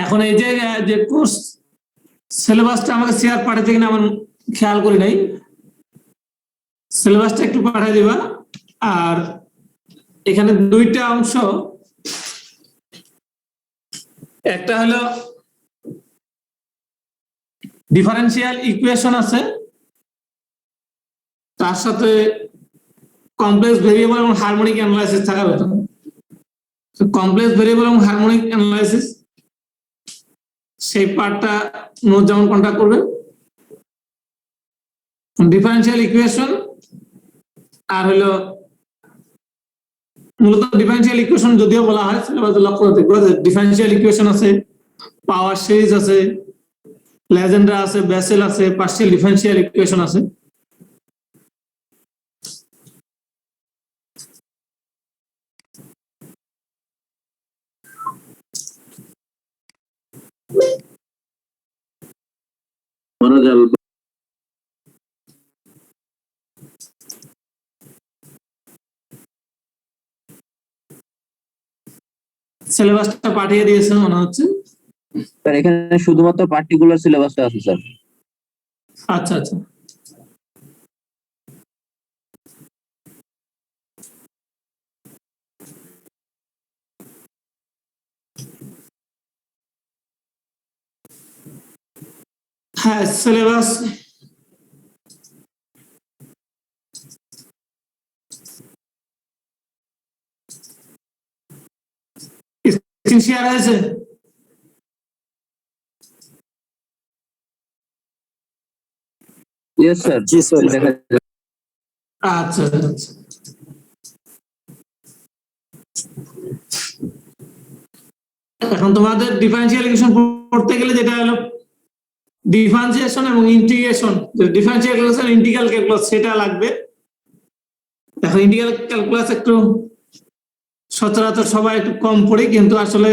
এখন এই যে কোর্স সিলেবাসটা আমাকে শেয়ার পাঠাতে কিনা আমার খেয়াল করি নাই, সিলেবাসটা একটু পাঠিয়ে দিবা। আর এখানে দুইটা অংশ, একটা হলো ডিফারেন্সিয়াল ইকুয়েশন আছে, তার সাথে কমপ্লেক্স ভেরিয়েবল এবং হারমোনিক অ্যানালাইসিস থাকা বেতন। কমপ্লেক্স ভেরিয়েবল এবং হারমোনিক অ্যানালাইসিস সেই পার্টটা নোট যেমন কন্ট্যাক্ট করবে, ডিফারেন্সিয়াল ইকুয়েশন আর হলো মূলত ডিফারেন্সিয়াল ইকুয়েশন যদিও বলা হয় সিলেবাসে লক্ষ্য দেখবো যে ডিফারেন্সিয়াল ইকুয়েশন আছে, পাওয়ার সিরিজ আছে, লেজেন্ডার আছে, বেসেল আছে, পার্শিয়াল ডিফারেন্সিয়াল ইকুয়েশন আছে। সিলেবাসটা পাঠিয়ে দিয়েছে মনে হচ্ছে স্যার। এখানে শুধুমাত্র পার্টিকুলার সিলেবাসটা আছে স্যার। আচ্ছা আচ্ছা, হ্যাঁ সিলেবাস স্ক্রিন শেয়ার হয়েছে। ইয়েস স্যার, জি স্যার দেখা যাচ্ছে। আচ্ছা আচ্ছা, এখন তোমাদের ডিফারেন্সিয়াল ইকুয়েশন পড়তে গেলে যেটা হলো ডিফারেন্সিয়েশন এবং integration, differential calculus integral calculus সেটা লাগবে। দেখো ইন্টিগ্রাল ক্যালকুলাস একটু সচরাচর সবাই একটু কম পড়ে, কিন্তু আসলে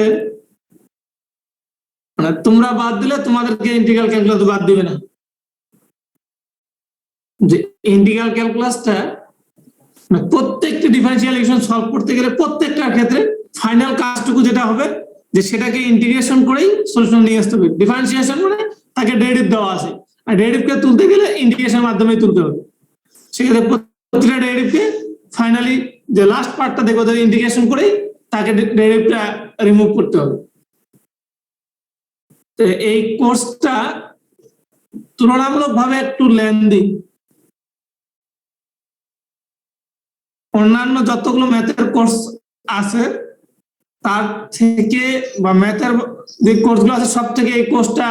মানে তোমরা বাদ দিলে তোমাদেরকে ইন্টিগ্রাল ক্যালকুলাস বাদ দিবে না। যে ইন্টিগ্রাল ক্যালকুলাসটা প্রত্যেকটি ডিফারেন্সিয়াল ইকুয়েশন সলভ করতে গেলে প্রত্যেকটার ক্ষেত্রে ফাইনাল কাজটুকু যেটা হবে যে সেটাকে ইন্টিগ্রেশন করেই সলিউশন নিয়ে আসতে হবে। ডিফারেন্সিয়েশন মানে তাকে ডেরিভেটিভ দেওয়া আছে, আর ডেরিভেটিভকে তুলতে গেলে ইন্টিগ্রেশনের মাধ্যমে তুলতে হবে। সেক্ষেত্রে প্রতিটা ডেরিভেটিভকে ফাইনালি যে লাস্ট পার্টটা দেখবো ইন্টিগ্রেশন করেই তাকে ডেরিভেটিভটা রিমুভ করতে হবে। তো এই কোর্সটা তুলনামূলকভাবে একটু লেন্দি, অন্যান্য যতগুলো ম্যাথের কোর্স আছে তার থেকে বা ম্যাথের যে কোর্সগুলো আছে সব থেকে এই কোর্সটা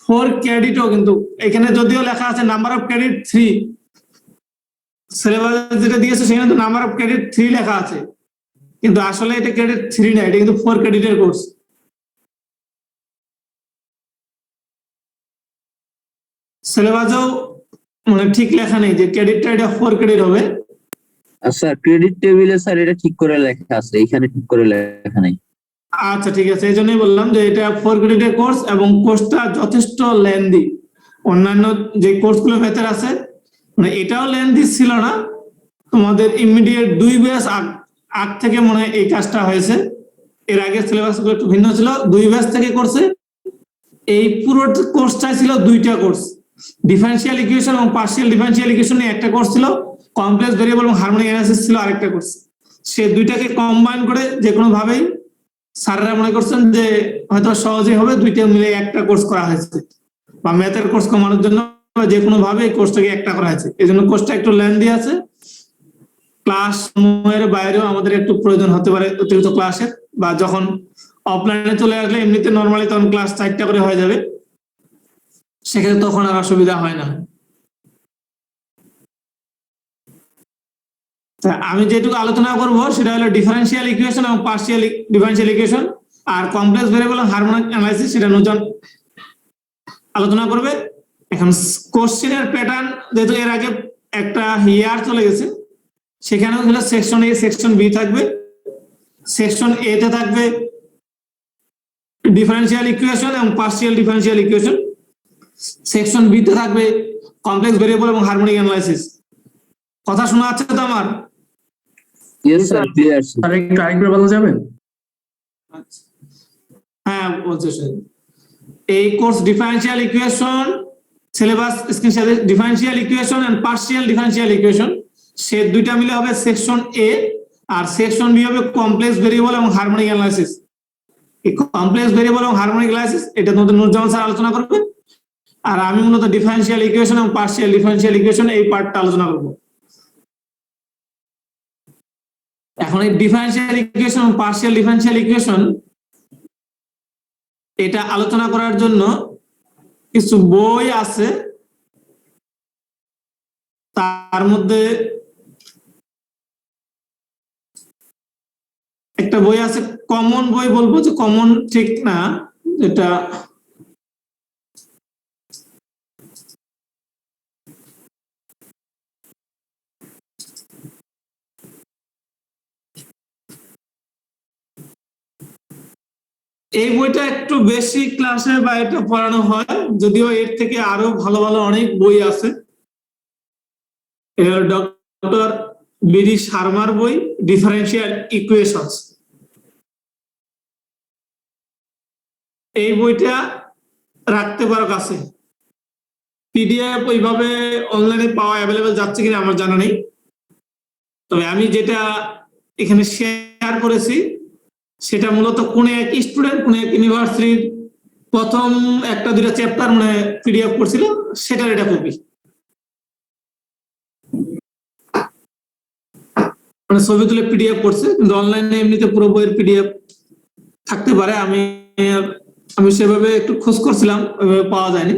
4 ক্রেডিটও, কিন্তু এখানে যদিও লেখা আছে নাম্বার অফ ক্রেডিট 3, সিলেবাস যেটা দিয়েছে সেখানে তো নাম্বার অফ ক্রেডিট 3 লেখা আছে, কিন্তু আসলে এটা ক্রেডিট 3 না, এটা কিন্তু 4 ক্রেডিটের কোর্স। সিলেবাসেও মানে ঠিক লেখা নেই যে ক্রেডিটটা এটা 4 ক্রেডিট হবে। স্যার ক্রেডিট টেবিলে স্যার এটা ঠিক করে লেখা আছে, এখানে ঠিক করে লেখা নাই। আচ্ছা ঠিক আছে, এই জন্যই বললাম যে এটা 4 ক্রেডিটের কোর্স এবং কোর্সটা যথেষ্ট লেন্দি। অন্যান্য যে কোর্সগুলো ভেতরে আছে মানে এটাও লেন্দি ছিল না, তোমাদের ইমিডিয়েট 2 ব্যাচ আগ থেকে মনে হয় এই কাজটা হয়েছে। এর আগে সিলেবাসগুলো একটু ভিন্ন ছিল, 2 ব্যাচ থেকে করছে। এই পুরো কোর্সটাই ছিল 2টা কোর্স, ডিফারেন্সিয়াল ইকুয়েশন এবং পার্শিয়াল ডিফারেন্সিয়াল ইকুয়েশন নিয়ে একটা কোর্স ছিল, কমপ্লেক্স ভেরিয়েবল এবং হারমোনিক অ্যানালাইসিস ছিল আরেকটা কোর্স। সে দুইটাকে কম্বাইন করে যে কোনো ভাবেই স্যাররা মনে করছেন যে হয়তো সহজেই হবে, দুইটা মিলে একটা কোর্স করা হয়েছে, বা ম্যাথের কোর্স কমানোর জন্য যে কোনো ভাবে এই কোর্সটাকে একটা করা হয়েছে। এই জন্য কোর্সটা একটু লেন্দি আছে। ক্লাস সময়ের বাইরেও আমাদের একটু প্রয়োজন হতে পারে অতিরিক্ত ক্লাসের, বা যখন অফলাইনে চলে আসলে এমনিতে নর্মালি তখন ক্লাস 4টা করে হয়ে যাবে, সেক্ষেত্রে তখন আর অসুবিধা হয় না। আমি যেটুকু আলোচনা করব সেটা হলো ডিফারেন্সিয়াল ইকুয়েশন এবং পার্শিয়াল ডিফারেন্সিয়াল ইকুয়েশন, আর কমপ্লেক্স ভেরিয়েবল এবং হারমোনিক অ্যানালাইসিস সেটা নতুন আলোচনা করবে। এখন কোশ্চেনের প্যাটার্ন যেহেতু এর আগে একটা ইয়ার চলে গেছে, সেখানেও হলো সেকশন এ সেকশন বি থাকবে। সেকশন এ তে থাকবে ডিফারেন্সিয়াল ইকুয়েশন এবং partial differential equation, section B তে থাকবে কমপ্লেক্স ভেরিয়েবল এবং হারমোনিক অ্যানালাইসিস। কথা শোনা যাচ্ছে তো আমার? Yes sir, clear sir. আরেকটু বলা যাবে? হ্যাঁ বলছে এই কোর্স ডিফারেন্সিয়াল ইকুয়েশন সিলেবাস স্ক্রিনশটে differential equation and partial differential equation সে দুইটা মিলে হবে সেকশন এ আর সেকশন বি হবে কমপ্লেক্স ভেরিয়েবল এবং হারমোনিক অ্যানালাইসিস। এই কমপ্লেক্স ভেরিয়েবল এবং হারমোনিক অ্যানালাইসিস এটা তোমাদের নুরজামান স্যার আলোচনা করবে আর আমি মূলত ডিফারেন্সিয়াল ইকুয়েশন এবং পার্শিয়াল ডিফারেন্সিয়াল ইকুয়েশন এই পার্টটা আলোচনা করব। এখন এই ডিফারেন্সিয়াল ইকুয়েশন এবং পার্শিয়াল ডিফারেন্সিয়াল ইকুয়েশন এটা আলোচনা করার জন্য কিছু বই আছে, তার মধ্যে একটা বই আছে কমন বই, বলবো যে কমন ঠিক না, যেটা এই বইটা একটু বেশি ক্লাসে বা এটা পড়ানো হয়, যদিও এর থেকে আরো ভালো ভালো অনেক বই আছে। এটা ডক্টর বিডি শর্মার বই ডিফারেন্সিয়াল ইকুয়েশনস। এই বইটা রাখতে পারো কাছে, পিডিএফ ওইভাবে অনলাইনে পাওয়া অ্যাভেলেবেল যাচ্ছে কিনা আমার জানা নেই, তবে আমি যেটা এখানে শেয়ার করেছি সেটা মূলত কোন এক স্টুডেন্ট কোন এক ইউনিভার্সিটির প্রথম একটা দুইটা চ্যাপ্টার মানে পিডিএফ করছিল, সেটার এটা কপি, মানে ছবি তুলে পিডিএফ করছে, কিন্তু অনলাইনে এমনিতে পুরো বইয়ের পিডিএফ থাকতে পারে। আমি সেভাবে একটু খোঁজ করছিলাম, ওইভাবে পাওয়া যায়নি,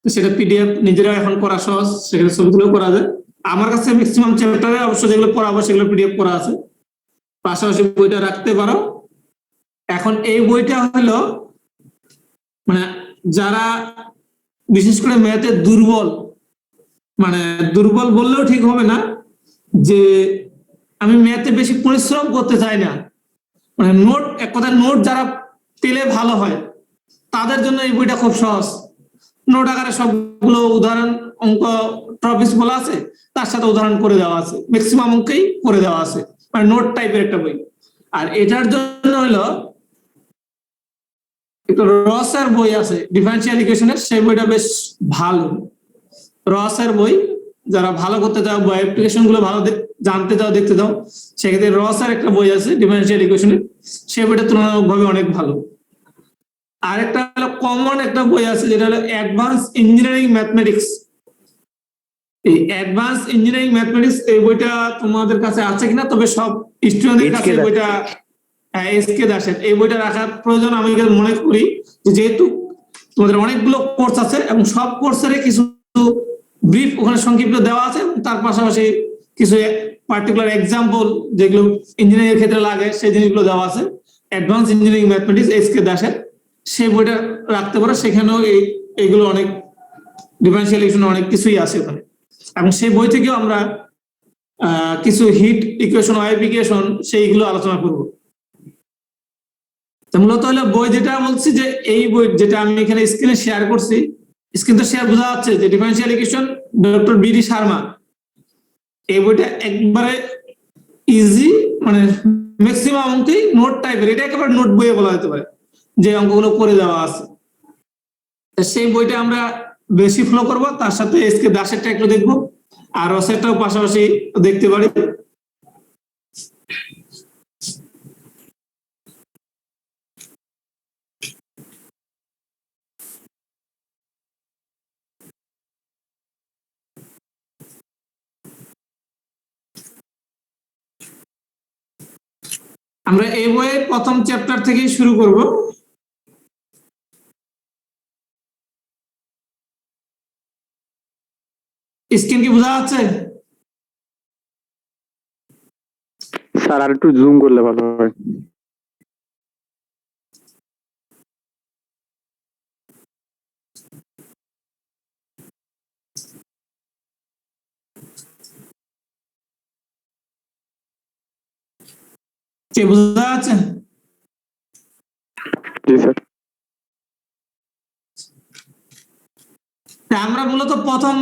তো সেটা পিডিএফ নিজেরা এখন করা সহজ, সেখানে ছবি তুলে করা যায়। আমার কাছে ম্যাক্সিমাম চ্যাপ্টারে অবশ্য যেগুলো পড়াবো সেগুলো পিডিএফ করা আছে, পাশাপাশি বইটা রাখতে পারো। এখন এই বইটা হলো মানে যারা বিশেষ করে ম্যাথে দুর্বল, মানে দুর্বল বললেও ঠিক হবে না, যে আমি ম্যাথে বেশি পরিশ্রম করতে চাই না, মানে নোট এক কথায় নোট যারা পেলে ভালো হয় তাদের জন্য এই বইটা খুব সহজ। নোট আকারে সবগুলো উদাহরণ অঙ্ক টপিকস বলা আছে, তার সাথে উদাহরণ করে দেওয়া আছে, ম্যাক্সিমাম অঙ্কেই করে দেওয়া আছে, মানে নোট টাইপের একটা বই। আর এটার জন্য হলো একটা রসের বই আছে ডিফারেন্সিয়াল ইকুয়েশনের, সেই বইটা বেশ ভালো। রসের বই যারা ভালো করতে চাও বা অ্যাপ্লিকেশন গুলো ভালো জানতে চাও দেখতে চাও, সেক্ষেত্রে রসের একটা বই আছে ডিফারেন্সিয়াল ইকুয়েশনের, সেই বইটা তুলনামূলকভাবে অনেক ভালো। আর একটা হলো কমন একটা বই আছে যেটা হলো অ্যাডভান্স ইঞ্জিনিয়ারিং ম্যাথমেটিক্স। এই অ্যাডভান্স ইঞ্জিনিয়ারিং ম্যাথমেটিক্স এই বইটা তোমাদের কাছে আছে কিনা, তবে সব স্টুডেন্টদের কাছে বইটা এসকে দাসের এই বইটা রাখার প্রয়োজন আমি মনে করি, যেহেতু তোমাদের অনেকগুলো কোর্স আছে এবং সব কোর্সের কিছু ব্রিফ ওখানে সংক্ষিপ্ত দেওয়া আছে, এবং তার পাশাপাশি কিছু পার্টিকুলার এক্সাম্পল যেগুলো ইঞ্জিনিয়ারিং ক্ষেত্রে লাগে সেই জিনিসগুলো দেওয়া আছে। অ্যাডভান্স ইঞ্জিনিয়ারিং ম্যাথমেটিক্স এসকে দাসের সেই বইটা রাখতে পারো, সেখানেও এইগুলো অনেক ডিফারেন্সিয়াল ইকুয়েশন অনেক কিছুই আছে ওখানে, এবং সেই বই থেকেও আমরা কিছু হিট ইকুয়েশন ওয়েভ ইকুয়েশন সেইগুলো আলোচনা করব। মূলত হলো বই যেটা বলছি যে এই বই যেটা আমি এখানে স্ক্রিনে শেয়ার করছি, স্ক্রিন তো শেয়ার বোঝা যাচ্ছে যে differential equation doctor BD Sharma, এই বইটা একবারে ইজি, মানে ম্যাক্সিমাম অঙ্কই নোট টাইপের, এটা একেবারে নোট বইয়ে বলা যেতে পারে, যে অঙ্কগুলো করে দেওয়া আছে। সেই বইটা আমরা বেশি ফলো করব, তার সাথে এসকে দাসেরটা একটু দেখবো, আর রসেরটাও পাশাপাশি দেখতে পারি। আমরা এই বইয়ের প্রথম চ্যাপ্টার থেকেই শুরু করব। স্ক্রিন কি বোঝা যাচ্ছে? স্যার আর একটু জুম করলে ভালো হয়। কে বোঝা যাচ্ছে? জি স্যার। আমরা মূলত প্রথম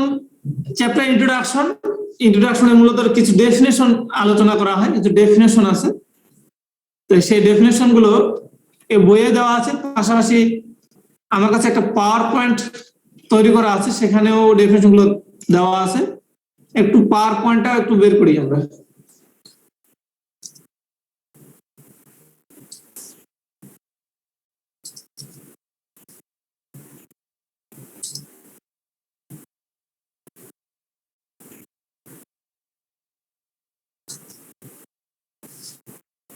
চ্যাপ্টার ইন্ট্রোডাকশনে মূলত কিছু ডেফিনেশন আলোচনা করা হয়, কিছু ডেফিনেশন আছে, তো সেই ডেফিনেশন গুলো এই বইয়ে দেওয়া আছে, পাশাপাশি আমার কাছে একটা পাওয়ার পয়েন্ট তৈরি করা আছে, সেখানেও ডেফিনেশন গুলো দেওয়া আছে। একটু পাওয়ার পয়েন্টটা একটু বের করি আমরা।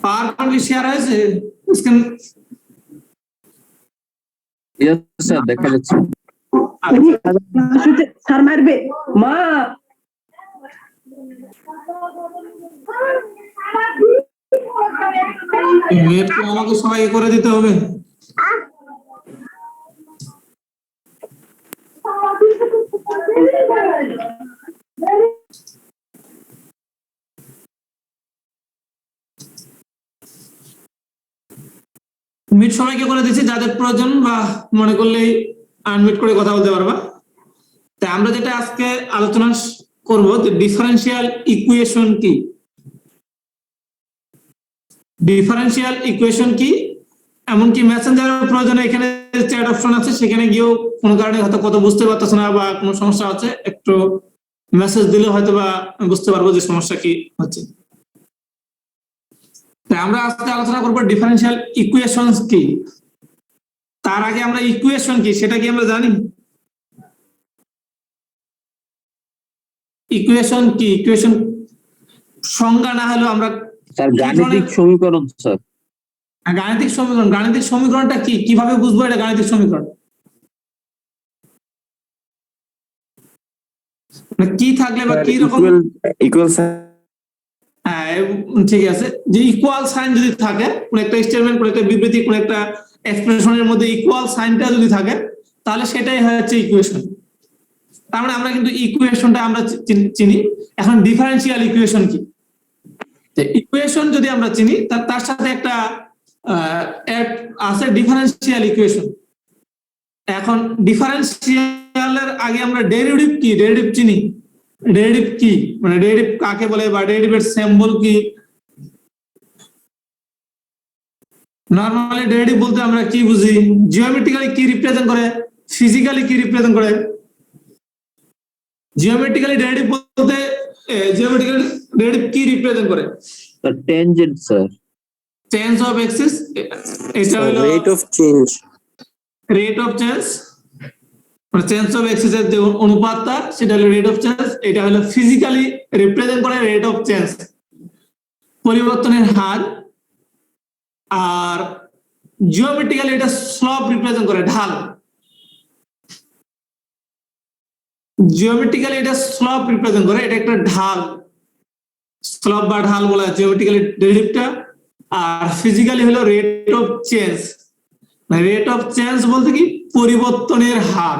পাওয়ার পয়েন্ট শেয়ার হয়েছে স্ক্রিন? ইয়েস স্যার, দেখা যাচ্ছে। স্যার মারবে মা। আমাকে সবাই করে দিতে হবে। মিট সবাইকে করে দিচ্ছি, যাদের প্রয়োজন বা মনে করলেই আনমিট করে কথা বলতে পারবা। তাই আমরা যেটা আজকে আলোচনা করব যে ডিফারেন্সিয়াল ইকুয়েশন কি। ডিফারেন্সিয়াল ইকুয়েশন কি, এমনকি মেসেঞ্জারের প্রয়োজনে এখানে চ্যাট অপশন আছে, সেখানে গিয়েও কোনো কারণে হয়তো কত বুঝতে পারতেছ না বা কোনো সমস্যা আছে, একটু মেসেজ দিলে হয়তো বা বুঝতে পারবো যে সমস্যা কি হচ্ছে। তাই আমরা আজকে আলোচনা করবো ডিফারেন্সিয়াল ইকুয়েশন কি। তার আগে আমরা ইকুয়েশন কি সেটা কি আমরা জানি? ইকুয়েশন কি, ইকুয়েশন সংজ্ঞা না হলেও আমরা স্যার গাণিতিক সমীকরণ স্যার। গাণিতিক সমীকরণ। গাণিতিক সমীকরণটা কি, কিভাবে বুঝবো এটা গাণিতিক সমীকরণ? কি থাকলে বা কি রকম? ইকুয়াল হ্যাঁ ঠিক আছে, যে ইকুয়াল সাইন যদি থাকে, কোন একটা স্টেটমেন্ট, কোন একটা বিবৃতি, কোন একটা এক্সপ্রেশনের মধ্যে ইকুয়াল সাইনটা যদি থাকে, তাহলে সেটাই হচ্ছে ইকুয়েশন। তার মানে আমরা কিন্তু ইকুয়েশনটা আমরা চিনি। এখন ডিফারেন্সিয়াল ইকুয়েশন কি? ইকুয়েশন যদি আমরা চিনি, তার সাথে একটা আছে ডিফারেন্সিয়াল ইকুয়েশন। এখন ডিফারেন্সিয়ালের আগে আমরা ডেরিভেটিভ কি, ডেরিভেটিভ চিনি? ডেরিভেটিভ কি মানে ডেরিভেটিভ কাকে বলে বা ডেরিভেটিভ সিম্বল কি? নরমালি ডেরিভেটিভ বলতে আমরা কি বুঝি? জিওমেট্রিক্যালি কি রিপ্রেজেন্ট করে, ফিজিক্যালি কি রিপ্রেজেন্ট করে? জিওমেট্রিক্যালি ডেরিভেটিভ বলতে জিওমেট্রিক্যালি ডেরিভেটিভ কি রিপ্রেজেন্ট করে? Sir tangent sir. Change of axis, এটা হলো rate of change. Rate of change মানে চেঞ্জ অফ এক্সিস এর যে অনুপাতটা, সেটা হলো রেট অফ চেঞ্জ। এটা হলো ফিজিক্যালি রিপ্রেজেন্ট করে রেট অফ চেঞ্জ, পরিবর্তনের হার। আর জিওমেট্রিক্যালি এটা স্লোপ রিপ্রেজেন্ট করে, ঢাল। জিওমেট্রিক্যালি এটা স্লোপ রিপ্রেজেন্ট করে, এটা একটা ঢাল, স্লোপ বা ঢাল বলা হয় জিওমেট্রিক্যালি ডেরিভেটিভটা। আর ফিজিক্যালি হলো rate of change. Rate of change বলতে কি, পরিবর্তনের হার,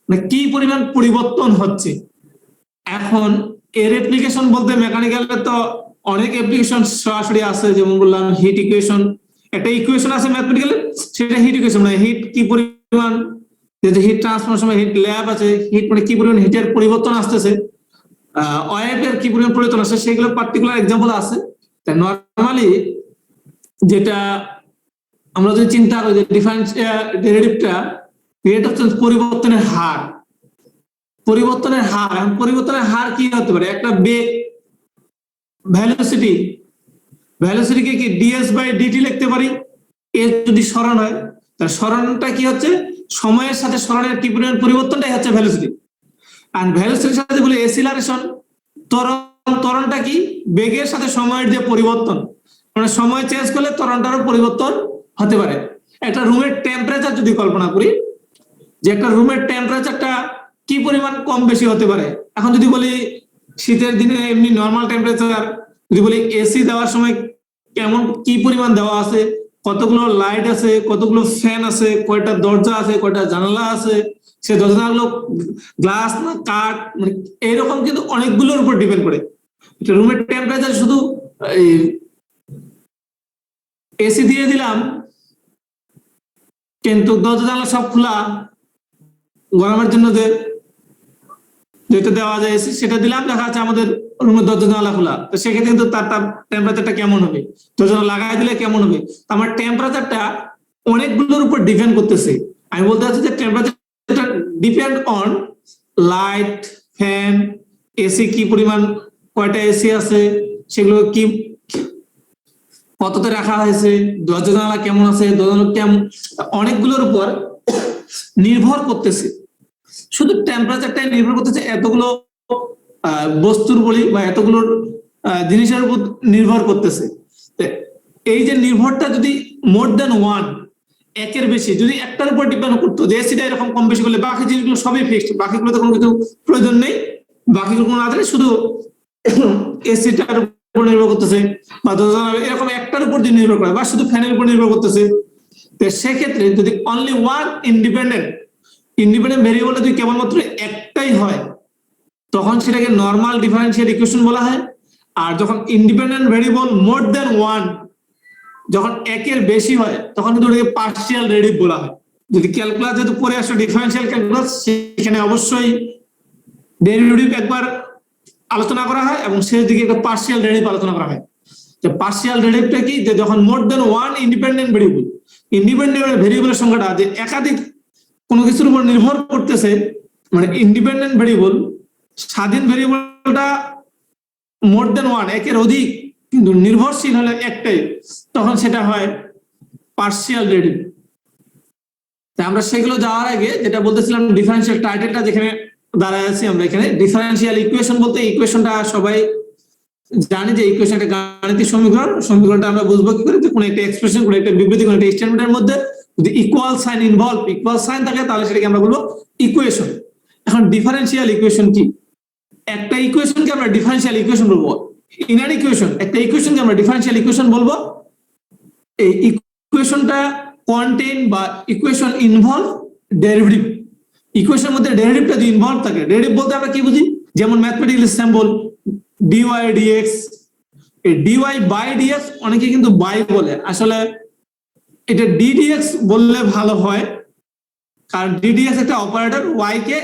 মানে কি পরিমাণ পরিবর্তন হচ্ছে। এখন এর অ্যাপ্লিকেশন বলতে মেকানিক্যালে তো অনেক অ্যাপ্লিকেশন সরাসরি আছে, যেমন বললাম হিট ইকুয়েশন। একটা ইকুয়েশন আছে ম্যাথমেটিক্যালি, সেটা হিট ইকুয়েশন, মানে হিট কি পরিমাণ, যেহেতু হিট ট্রান্সফার সময় হিট ল্যাব আছে, হিট মানে কি পরিমাণ হিটের পরিবর্তন আসতেছে, ওয়েভের কি পরিমাণ পরিবর্তন আসছে, সেগুলো পার্টিকুলার এক্সাম্পল আছে। তাই নরমালি যেটা আমরা যদি চিন্তা করি যে ডিফারেন্সিয়াল ডেরিভেটিভটা রেট অফ চেঞ্জ, পরিবর্তনের হার। পরিবর্তনের হার, পরিবর্তনের হার কি হতে পারে? একটা বেগ, ভেলোসিটি, ভেলোসিটিকে কি ডিএস বাই ডিটি লিখতে পারি। এর যদি সরণ হয়, তার সরণটা কি হচ্ছে, সময়ের সাথে সরণের কি পরিমাণ পরিবর্তনটাই হচ্ছে ভেলোসিটি। আর ভেলোসিটির সাথে বলি এসিলারেশন, ত্বরণটা কি, বেগের সাথে সময়ের যে পরিবর্তন, মানে সময় চেঞ্জ করলে ত্বরণটারও পরিবর্তন হতে পারে। একটা রুমের টেম্পারেচার যদি কল্পনা করি, যে একটা রুমের টেম্পারেচারটা কি পরিমাণ কম বেশি হতে পারে। এখন যদি বলি শীতের দিনে এমনি নর্মাল টেম্পারেচার, যদি বলি এসি দেওয়ার সময় কেমন কি পরিমাণ দেওয়া আছে, কতগুলো লাইট আছে, কতগুলো ফ্যান আছে, কয়টা দরজা আছে, কয়টা জানালা আছে, সে দরজাগুলো গ্লাস না কাঠ, মানে এইরকম কিন্তু অনেকগুলোর উপর ডিপেন্ড করে। রুমের টেম্পারেচার শুধু এসি দিয়ে দিলাম কিন্তু দরজা জানলা সব খোলা, গরমের জন্য যেটা দেওয়া যায় এসি, সেটা দিলাম, দেখা যাচ্ছে আমাদের রুমের দরজা জানালা খোলা, তো সেক্ষেত্রে কিন্তু তার টেম্পারেচারটা কেমন হবে, দরজা লাগাই দিলে কেমন হবে। আমার টেম্পারেচারটা অনেকগুলোর উপর ডিপেন্ড করতেছে। আমি বলতে চাচ্ছি যে টেম্পারেচারটা depend on light, fan, AC কি পরিমাণ, কয়টা এসি আছে, সেগুলো কি কততে রাখা হয়েছে, দরজা জানালা কেমন আছে, দরজা কেমন, অনেকগুলোর উপর নির্ভর করতেছে। শুধু টেম্পারেচারটাই নির্ভর করতেছে এতগুলো বস্তুর বলি বা এতগুলো জিনিসের উপর নির্ভর করতেছে। এই যে নির্ভরটা যদি মোর দেন ওয়ান, একের বেশি, যদি একটার উপর ডিপেন্ড করতো যে এসিটা এরকম কম বেশি করলে বাকি জিনিসগুলো সবই ফিক্সড, বাকিগুলোতে কোনো কিছু প্রয়োজন নেই, বাকিগুলো কোনো না থাকে, শুধু এসিটার উপর নির্ভর করতেছে বা এরকম একটার উপর যদি নির্ভর করে বা শুধু ফ্যানের উপর নির্ভর করতেছে, তো সেক্ষেত্রে যদি অনলি ওয়ান ইন্ডিপেন্ডেন্ট ভেরিয়েবল যদি কেবলমাত্র একটাই হয় তখন সেটাকে নর্মাল ডিফারেন্সিয়াল ইকুয়েশন বলা হয়। আর যখন ইন্ডিপেন্ডেন্ট ভেরিয়েবল মোর দেন ওয়ান, যখন একের বেশি হয় তখন কিন্তু ওটাকে পার্শিয়াল ডেরিভেটিভ বলা হয়। যদি ক্যালকুলাস যেহেতু পড়ে আসো ডিফারেন্সিয়াল ক্যালকুলাস, সেখানে অবশ্যই ডেরিভেটিভ একবার আলোচনা করা হয় এবং শেষ দিকে একটা পার্শিয়াল ডেরিভেটিভ আলোচনা করা হয়। যে পার্শিয়াল ডেরিভেটিভটা কি, যে যখন মোর দেন ওয়ান ইন্ডিপেন্ডেন্ট ভেরিয়েবলের সংখ্যাটা যে একাধিক কোনো কিছুর উপর নির্ভর করতেছে, মানে ইন্ডিপেন্ডেন্ট ভেরিয়েবল, স্বাধীন ভেরিয়েবলটা মোর দেন ওয়ান, একের অধিক, কিন্তু নির্ভরশীল হলে একটাই, তখন সেটা হয় পার্শিয়াল ডেরিভেটিভ। আমরা সেগুলো যাওয়ার আগে যেটা বলতেছিলাম, ডিফারেন্সিয়াল টাইটেলটা যেখানে দাঁড়ায় আছি আমরা, এখানে ডিফারেন্সিয়াল ইকুয়েশন বলতে ইকুয়েশনটা সবাই জানি যে ইকুয়েশন একটা গাণিতিক সমীকরণটা আমরা বুঝবো কি করে, যে কোনো একটা এক্সপ্রেশন, কোনো একটা বিবৃতি, কোনো একটা স্টেটমেন্টের মধ্যে যদি ইকুয়াল সাইন থাকে তাহলে সেটাকে আমরা বলবো ইকুয়েশন। এখন ডিফারেন্সিয়াল ইকুয়েশন কি? একটা ইকুয়েশনকে আমরা ডিফারেন্সিয়াল ইকুয়েশন বলবো, ইনার ইকুয়েশন, একটা ইকুয়েশনকে আমরা ডিফারেন্সিয়াল ইকুয়েশন বলবো। এই ইকুয়েশনটা কন্টেইন বা ইকুয়েশন ইনভলভ ডেরিভেটিভ। ইকুয়েশনের মধ্যে ডেরিভেটিভটা যদি ইনভলভ থাকে, ডেরিভেটিভ বলতে আমরা কি বুঝি, যেমন ম্যাথমেটিক্যাল সিম্বল dy dx, এই dy বাই dx অনেকে কিন্তু বাই বলে, আসলে এটা ddx বললে ভালো হয়, কারণ ddx একটা অপারেটর, y কে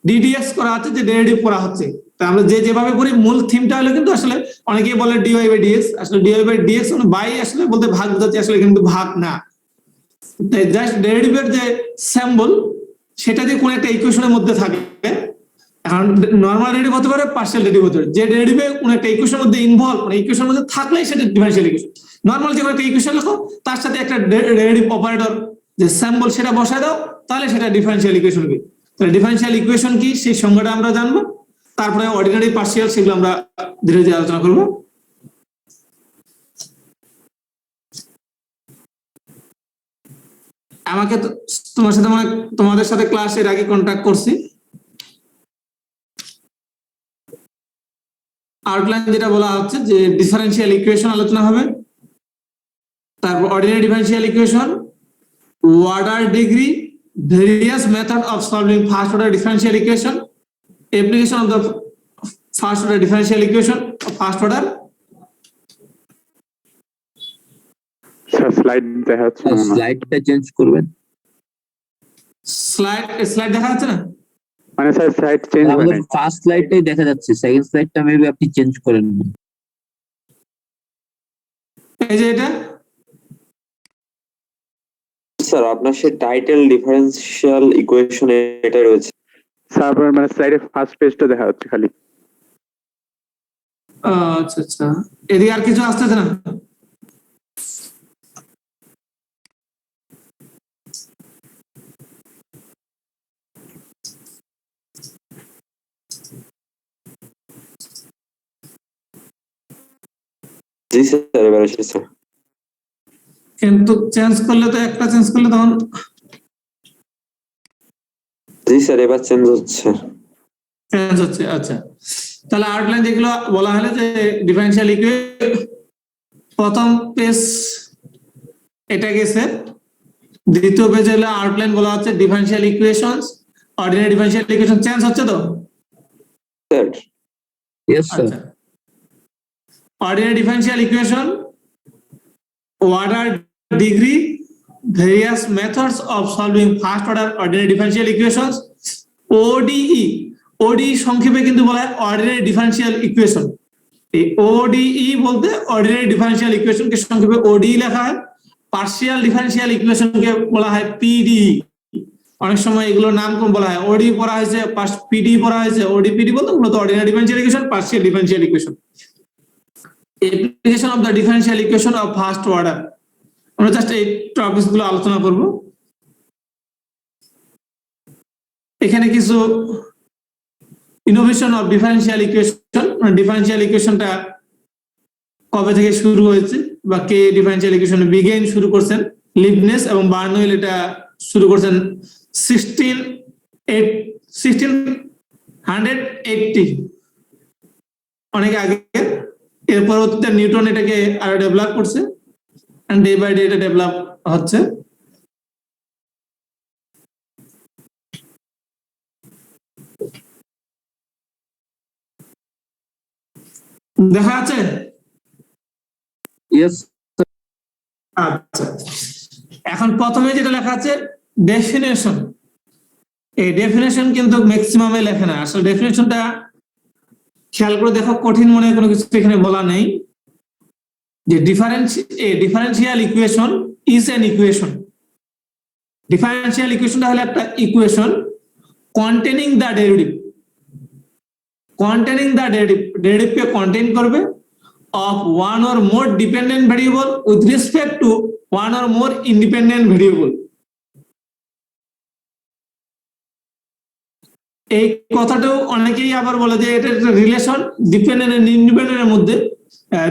ddx করা হচ্ছে, যে ডেরিভেটিভ করা হচ্ছে। তা আমরা যেভাবে করি মূল থিমটা হলো, কিন্তু আসলে অনেকেই বলে dy বাই dx, আসলে dy বাই dx মানে বাই আসলে বলতে ভাগ বোঝাচ্ছে, আসলে কিন্তু ভাগ না। তাই জাস্ট ডেরিভেটিভের যে সিম্বল সেটা যে কোন একটা ইকুয়েশনের মধ্যে থাকে, এখন নরমাল ডেরিভেটিভ হতে পারে, পার্শিয়াল ডেরিভেটিভ হতে পারে, যে ডেরিভেটিভ কোন একটা ইকুয়েশনের মধ্যে ইনভলভ, মানে ইকুয়েশনের মধ্যে থাকলেই সেটা ডিফারেন্সিয়াল ইকুয়েশন। নরমাল যে কোনো একটা ইকুয়েশন লেখো, তার সাথে একটা ডেরিভেটিভ অপারেটর যে সিম্বল সেটা বসায় দাও, তাহলে সেটা ডিফারেন্সিয়াল ইকুয়েশন হবে। তাহলে ডিফারেন্সিয়াল ইকুয়েশন কি সেই সংজ্ঞাটা আমরা জানবো, তারপরে অর্ডিনারি পার্শিয়াল সেগুলো আমরা ধীরে ধীরে আলোচনা করব। আমাকে তোমাদের সাথে ক্লাস এর আগে কন্টাক্ট করছি, আউটলাইন যেটা বলা হচ্ছে যে ডিফারেন্সিয়াল ইকুয়েশন আলোচনা হবে, তারপর ordinary differential equation, order degree, various method of solving first order differential equation, application of the first order differential equation of first order. Slide দেখা যাচ্ছে না, স্লাইডটা চেঞ্জ করবেন। স্লাইড দেখা যাচ্ছে না, মানে স্যার স্লাইড চেঞ্জ হবে আমাদের না, ফার্স্ট স্লাইডটাই দেখা যাচ্ছে, সেকেন্ড স্লাইডটা মেবি আপনি চেঞ্জ করেন না। এই যে এটা স্যার আপনার সেই টাইটেল ডিফারেন্সিয়াল ইকুয়েশনে এটা রয়েছে স্যার আপনার মানে স্লাইডের ফার্স্ট পেজটা দেখা যাচ্ছে খালি। আচ্ছা আচ্ছা, এদিকে আর কিছু আসতেছে না? জি স্যার এবার এসেছে। কিন্তু চেঞ্জ করলে তো একটা চেঞ্জ করলে তখন জি স্যার এবার চেঞ্জ হচ্ছে। চেঞ্জ হচ্ছে। আচ্ছা, তাহলে আউটলাইন যেগুলো বলা হলো যে ডিফারেন্সিয়াল ইকুয়েশন, প্রথম পেজ এটা গেছে, দ্বিতীয় পেজে হলো আউটলাইন বলা হচ্ছে differential equations, ordinary differential equation. Change হচ্ছে তো স্যার? Yes sir. আচ্ছা, ordinary differential equation, order degree, various methods of solving first order ordinary differential equations, ODE, ওডি সংক্ষেপে কিন্তু বলা হয় অর্ডিনারি ডিফারেনশিয়াল ইকুয়েশন। এই ওডিই বলতে অর্ডিনারি ডিফারেনশিয়াল ইকুয়েশনকে সংক্ষেপে ওডি লেখা হয়। পার্শিয়াল ডিফারেনশিয়াল ইকুয়েশনকে বলা হয় পিডি। অনেক সময় এগুলোর নাম কম বলা হয়, ওডি পড়া হয়েছে, পিডি পড়া হয়েছে। ওডি পিডি বলতে মূলত ordinary differential equation, partial differential equation. Application of the differential equation of first order, আমরা জাস্ট এই টপিকস গুলো আলোচনা করব। এখানে কিছু innovation of differential equation, differential ইকুয়েশনটা কবে থেকে শুরু হয়েছে বা কে ডিফারেনশিয়াল ইকুয়েশন বিগেইন শুরু করছেন, লিবনেস এবং বার্নওয়েল এটা শুরু করছেন 1680, অনেক আগে। এর পরবর্তীতে নিউটন এটাকে আরো ডেভেলপ করছে, এন্ড ডে বাই ডে এটা ডেভেলপ হচ্ছে। দেখা আছে? ইয়েস। আচ্ছা, এখন প্রথমে যেটা লেখা আছে ডেফিনেশন। এই ডেফিনেশন কিন্তু ম্যাক্সিমামে লেখে না। আসলে ডেফিনেশনটা খেয়াল করে দেখো, কঠিন মনে কোনো কিছু এখানে বলা নেই। যে differential equation is an equation. Differential ইকুয়েশনটা হলো একটা equation containing the derivative. Containing the ডেরিভেটিভকে কন্টেইন করবে of one or more dependent variable with respect to one or more independent variable। এই কথাটাও অনেকেই আবার বলে যে এটা একটা রিলেশন ডিপেন্ডেন্ট এন্ড ইন্ডিপেন্ডেন্টের মধ্যে।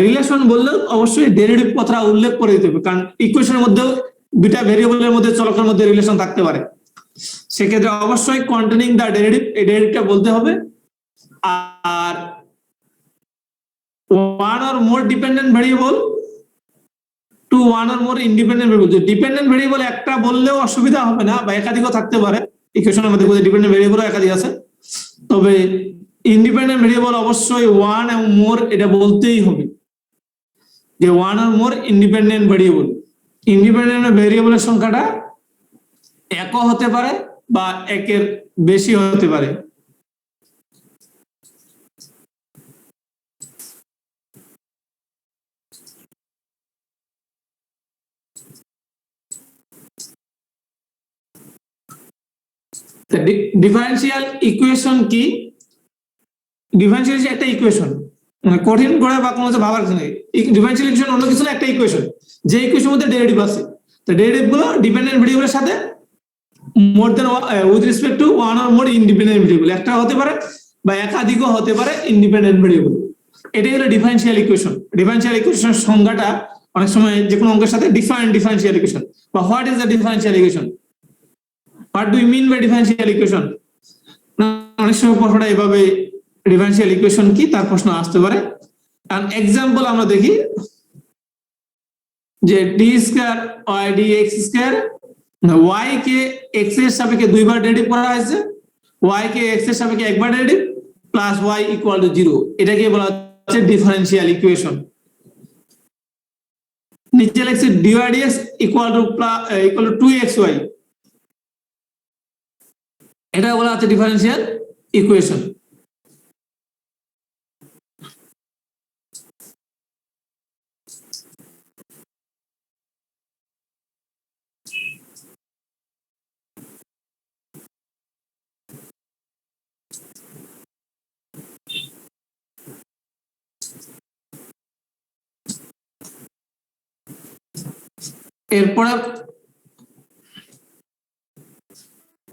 রিলেশন বললেও অবশ্যই ডেরিভেটিভ কথাটা উল্লেখ করে দিতে হবে, কারণ ইকুয়েশনের মধ্যেও দুটা ভেরিয়েবলের মধ্যে চলকের মধ্যে রিলেশন থাকতে পারে। সেক্ষেত্রে অবশ্যই কন্টেনিং দ্য ডেরিভেটিভ, এই ডেরিভেটিভটা বলতে হবে। আর one or more dependent variable to one or more independent variable। Dependent variable একটা বললেও অসুবিধা হবে না, বা একাধিকও থাকতে পারে। ইকুয়েশনের মধ্যে ডিপেন্ডেন্ট ভেরিয়েবল একাধিক আছে, তবে ইন্ডিপেন্ডেন্ট ভেরিয়েবল অবশ্যই ওয়ান এবং মোর এটা বলতেই হবে, যে one or more independent variable. Independent ভেরিয়েবলের সংখ্যাটা একও হতে পারে বা একের বেশি হতে পারে। ডিফারেনশিয়াল ইকুয়েশন কি? ডিফারেনশিয়াল একটা ইকুয়েশন, মানে কঠিন করে বা কোনো কিছু ভাবার কিছু নেই। ডিফারেনশিয়াল ইকুয়েশন অন্য কিছু না, একটা ইকুয়েশন, যে ইকুয়েশনের মধ্যে ডেরিভেটিভ আছে। তো ডেরিভেটিভ গুলো ডিপেন্ডেন্ট ভেরিয়েবলের সাথে more than with respect to one or more independent variable, একটা হতে পারে বা একাধিকও হতে পারে ইন্ডিপেন্ডেন্ট ভেরিয়েবল। এটাই হলো ডিফারেনশিয়াল ইকুয়েশন। ডিফারেনশিয়াল ইকুয়েশনের সংজ্ঞাটা অনেক সময় যে কোনো অঙ্কের সাথে ডিফারেনশিয়াল ইকুয়েশন বা what is the differential equation, what do you mean by differential equation. অনেক সময় প্রশ্নটা এভাবে, ডিফারেনশিয়াল ইকুয়েশন কি তার প্রশ্ন আসতে পারে। কারণ এক্সাম্পল আমরা দেখি যে d square y d x square, y কে এক্স এর সাপেক্ষে দুইবার ডেরিভেটিভ করা হয়েছে, ওয়াই কে এক্স এর সাপেক্ষে একবার derivative, plus y equal to 0, এটাকে বলা হচ্ছে ডিফারেনশিয়াল ইকুয়েশন। নিচে লিখছে dy dx equal to 2xy, এটা বলা হচ্ছে ডিফারেনশিয়াল ইকুয়েশন। এরপরে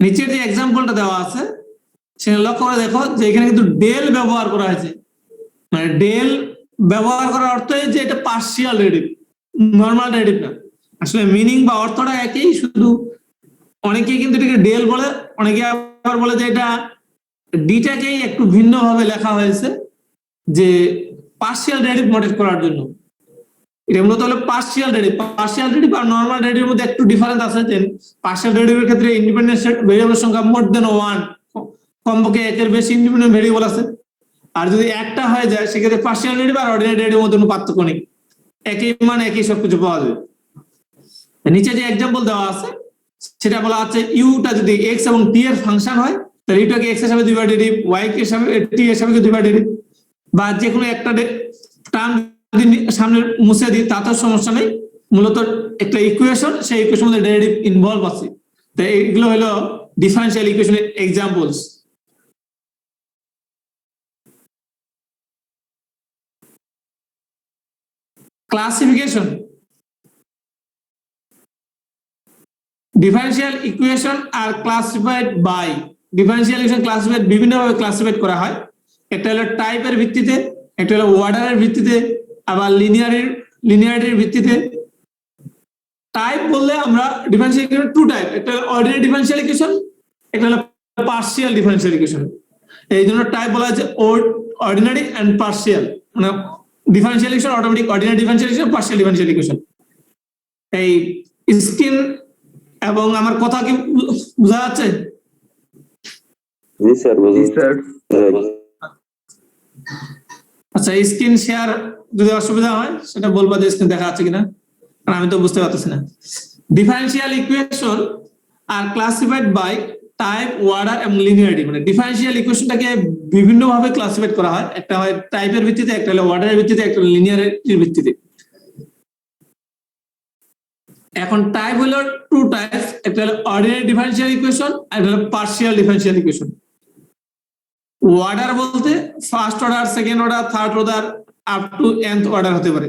নিচের যে এক্সাম্পলটা দেওয়া আছে সেটা লক্ষ্য করে দেখো যে এখানে কিন্তু ডেল ব্যবহার করা হয়েছে। মানে ডেল ব্যবহার করার অর্থ যে এটা পার্শিয়াল ডেরিভেটিভ, নরমাল ডেরিভেটিভ না। আসলে মিনিং বা অর্থটা একই, শুধু অনেকেই কিন্তু এটাকে ডেল বলে, অনেকে আবার বলে যে এটা ডিটাকেই একটু ভিন্ন ভাবে লেখা হয়েছে, যে পার্শিয়াল ডেরিভেটিভ নোটেট করার জন্য। এটা মূলত হলো পার্শিয়াল ডেরিভেটিভ। পার্শিয়াল ডেরিভেটিভ আর নরমাল ডেরিভেটিভের মধ্যে একটু ডিফারেন্স আছে, যে পার্শিয়াল ডেরিভেটিভের ক্ষেত্রে ইন্ডিপেন্ডেন্ট ভেরিয়েবলের সংখ্যা মোর দেন 1, কমপক্ষে একের বেশি ইন্ডিপেন্ডেন্ট ভেরিয়েবল আছে। আর যদি একটা হয়ে যায় সেক্ষেত্রে পার্শিয়াল ডেরিভেটিভ আর অর্ডিনারি ডেরিভেটিভের মধ্যে কোনো পার্থক্য নেই, একই মান একই সবকিছু পাওয়া যাবে। নিচে যে এক্সাম্পল দেওয়া আছে সেটা বলা আছে ইউটা যদি এক্স এবং টি এর ফাংশন হয় তাহলে এটাকে এক্স হিসাবে দুইবার ডেরিভ, ওয়াই কে হিসাবে টি হিসাবে দুইবার ডেরিভ, বা যে কোনো একটা টার্ম যদি সামনে মুছে দিই তাতেও সমস্যা নেই, মূলত একটা ইকুয়েশন, সেই ইকুয়েশনের মধ্যে ডেরিভেটিভ ইনভলভ আছে। তো এইগুলো হলো ডিফারেনশিয়াল ইকুয়েশনের এক্সাম্পলস। ক্লাসিফিকেশন, ডিফারেনশিয়াল ইকুয়েশন আর classified by, differential equation classified বিভিন্নভাবে ক্লাসিফাইড করা হয়। একটা হলো টাইপের ভিত্তিতে, একটা হলো অর্ডারের ভিত্তিতে, আবার লিনিয়ারিটির ভিত্তিতে। টাইপ বললে আমরা ডিফারেনশিয়াল ইকুয়েশন টু টাইপ, একটা হলো অর্ডিনারি ডিফারেনশিয়াল ইকুয়েশন, একটা হলো পার্শিয়াল ডিফারেনশিয়াল ইকুয়েশন। এই জন্য টাইপ বলা হচ্ছে অর্ডিনারি এন্ড পার্শিয়াল, মানে differential equation automatic, ordinary differential equation, partial differential equation. এই স্ক্রিন এবং আমার কথা কি বোঝা যাচ্ছে? জি স্যার, আচ্ছা, স্ক্রিন শেয়ার যদি অসুবিধা হয় সেটা বলবা যে স্ক্রিন দেখা যাচ্ছে কিনা, কারণ আমি তো বুঝতে পারতেছি না। ডিফারেনশিয়াল ইকুয়েশন আর ক্লাসিফাইড বাই টাইপ, অর্ডার এবং লিনিয়ারিটি। মানে ডিফারেনশিয়াল ইকুয়েশনটাকে বিভিন্ন ভাবে ক্লাসিফাইড করা হয়, একটা হয় টাইপের ভিত্তিতে, একটা হলো অর্ডারের ভিত্তিতে, একটা হলো লিনিয়ারিটির ভিত্তিতে। এখন টাইপ হলো টু টাইপস, একটা হলো অর্ডিনারি ডিফারেনশিয়াল ইকুয়েশন আর একটা হলো পার্শিয়াল ডিফারেনশিয়াল ইকুয়েশন। অর্ডার বলতে first order, second order, third order up to nth order হতে পারে।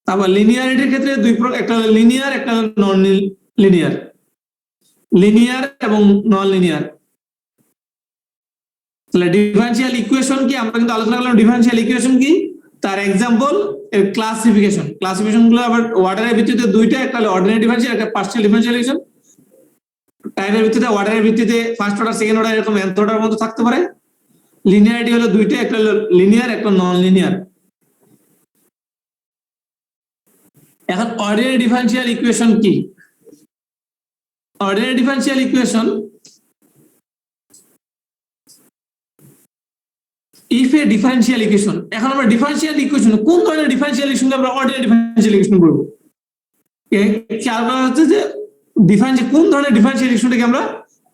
তারপর লিনিয়ারিটির ক্ষেত্রে দুই প্রকার, একটা হলো লিনিয়ার, একটা হলো নন লিনিয়ার। লিনিয়ার এবং নন লিনিয়ার। তাহলে ডিফারেনশিয়াল ইকুয়েশন কি, আমরা কিন্তু আলোচনা করলাম ডিফারেনশিয়াল ইকুয়েশন কি, তার এক্সাম্পল এর ক্লাসিফিকেশন। ক্লাসিফিকেশন গুলো আবার অর্ডারের ভিত্তিতে দুইটা, একটা হলো অর্ডিনারি ডিফারেনশিয়াল, একটা পার্শিয়াল ডিফারেনশিয়াল ইকুয়েশন। টাইপের ভিত্তিতে অর্ডারের ভিত্তিতে ফার্স্ট অর্ডার, সেকেন্ড অর্ডার এরকম nth অর্ডার মতো থাকতে পারে। লিনিয়ারিটি হলো দুইটা, একটা হলো লিনিয়ার, একটা নন লিনিয়ার। এখন অর্ডিনারি ডিফারেনশিয়াল ইকুয়েশন কি? Ordinary differential equation, if A differential equation, এখন আমরা ডিফারেনশিয়াল ইকুয়েশন কোন ধরনের ডিফারেনশিয়াল ইকুয়েশন আমরা অর্ডিনারি ডিফারেনশিয়াল ইকুয়েশন করব? খেয়াল করা হচ্ছে যে ডিফারেনশিয়াল কোন ধরনের ডিফারেনশিয়াল ইকুয়েশনটাকে আমরা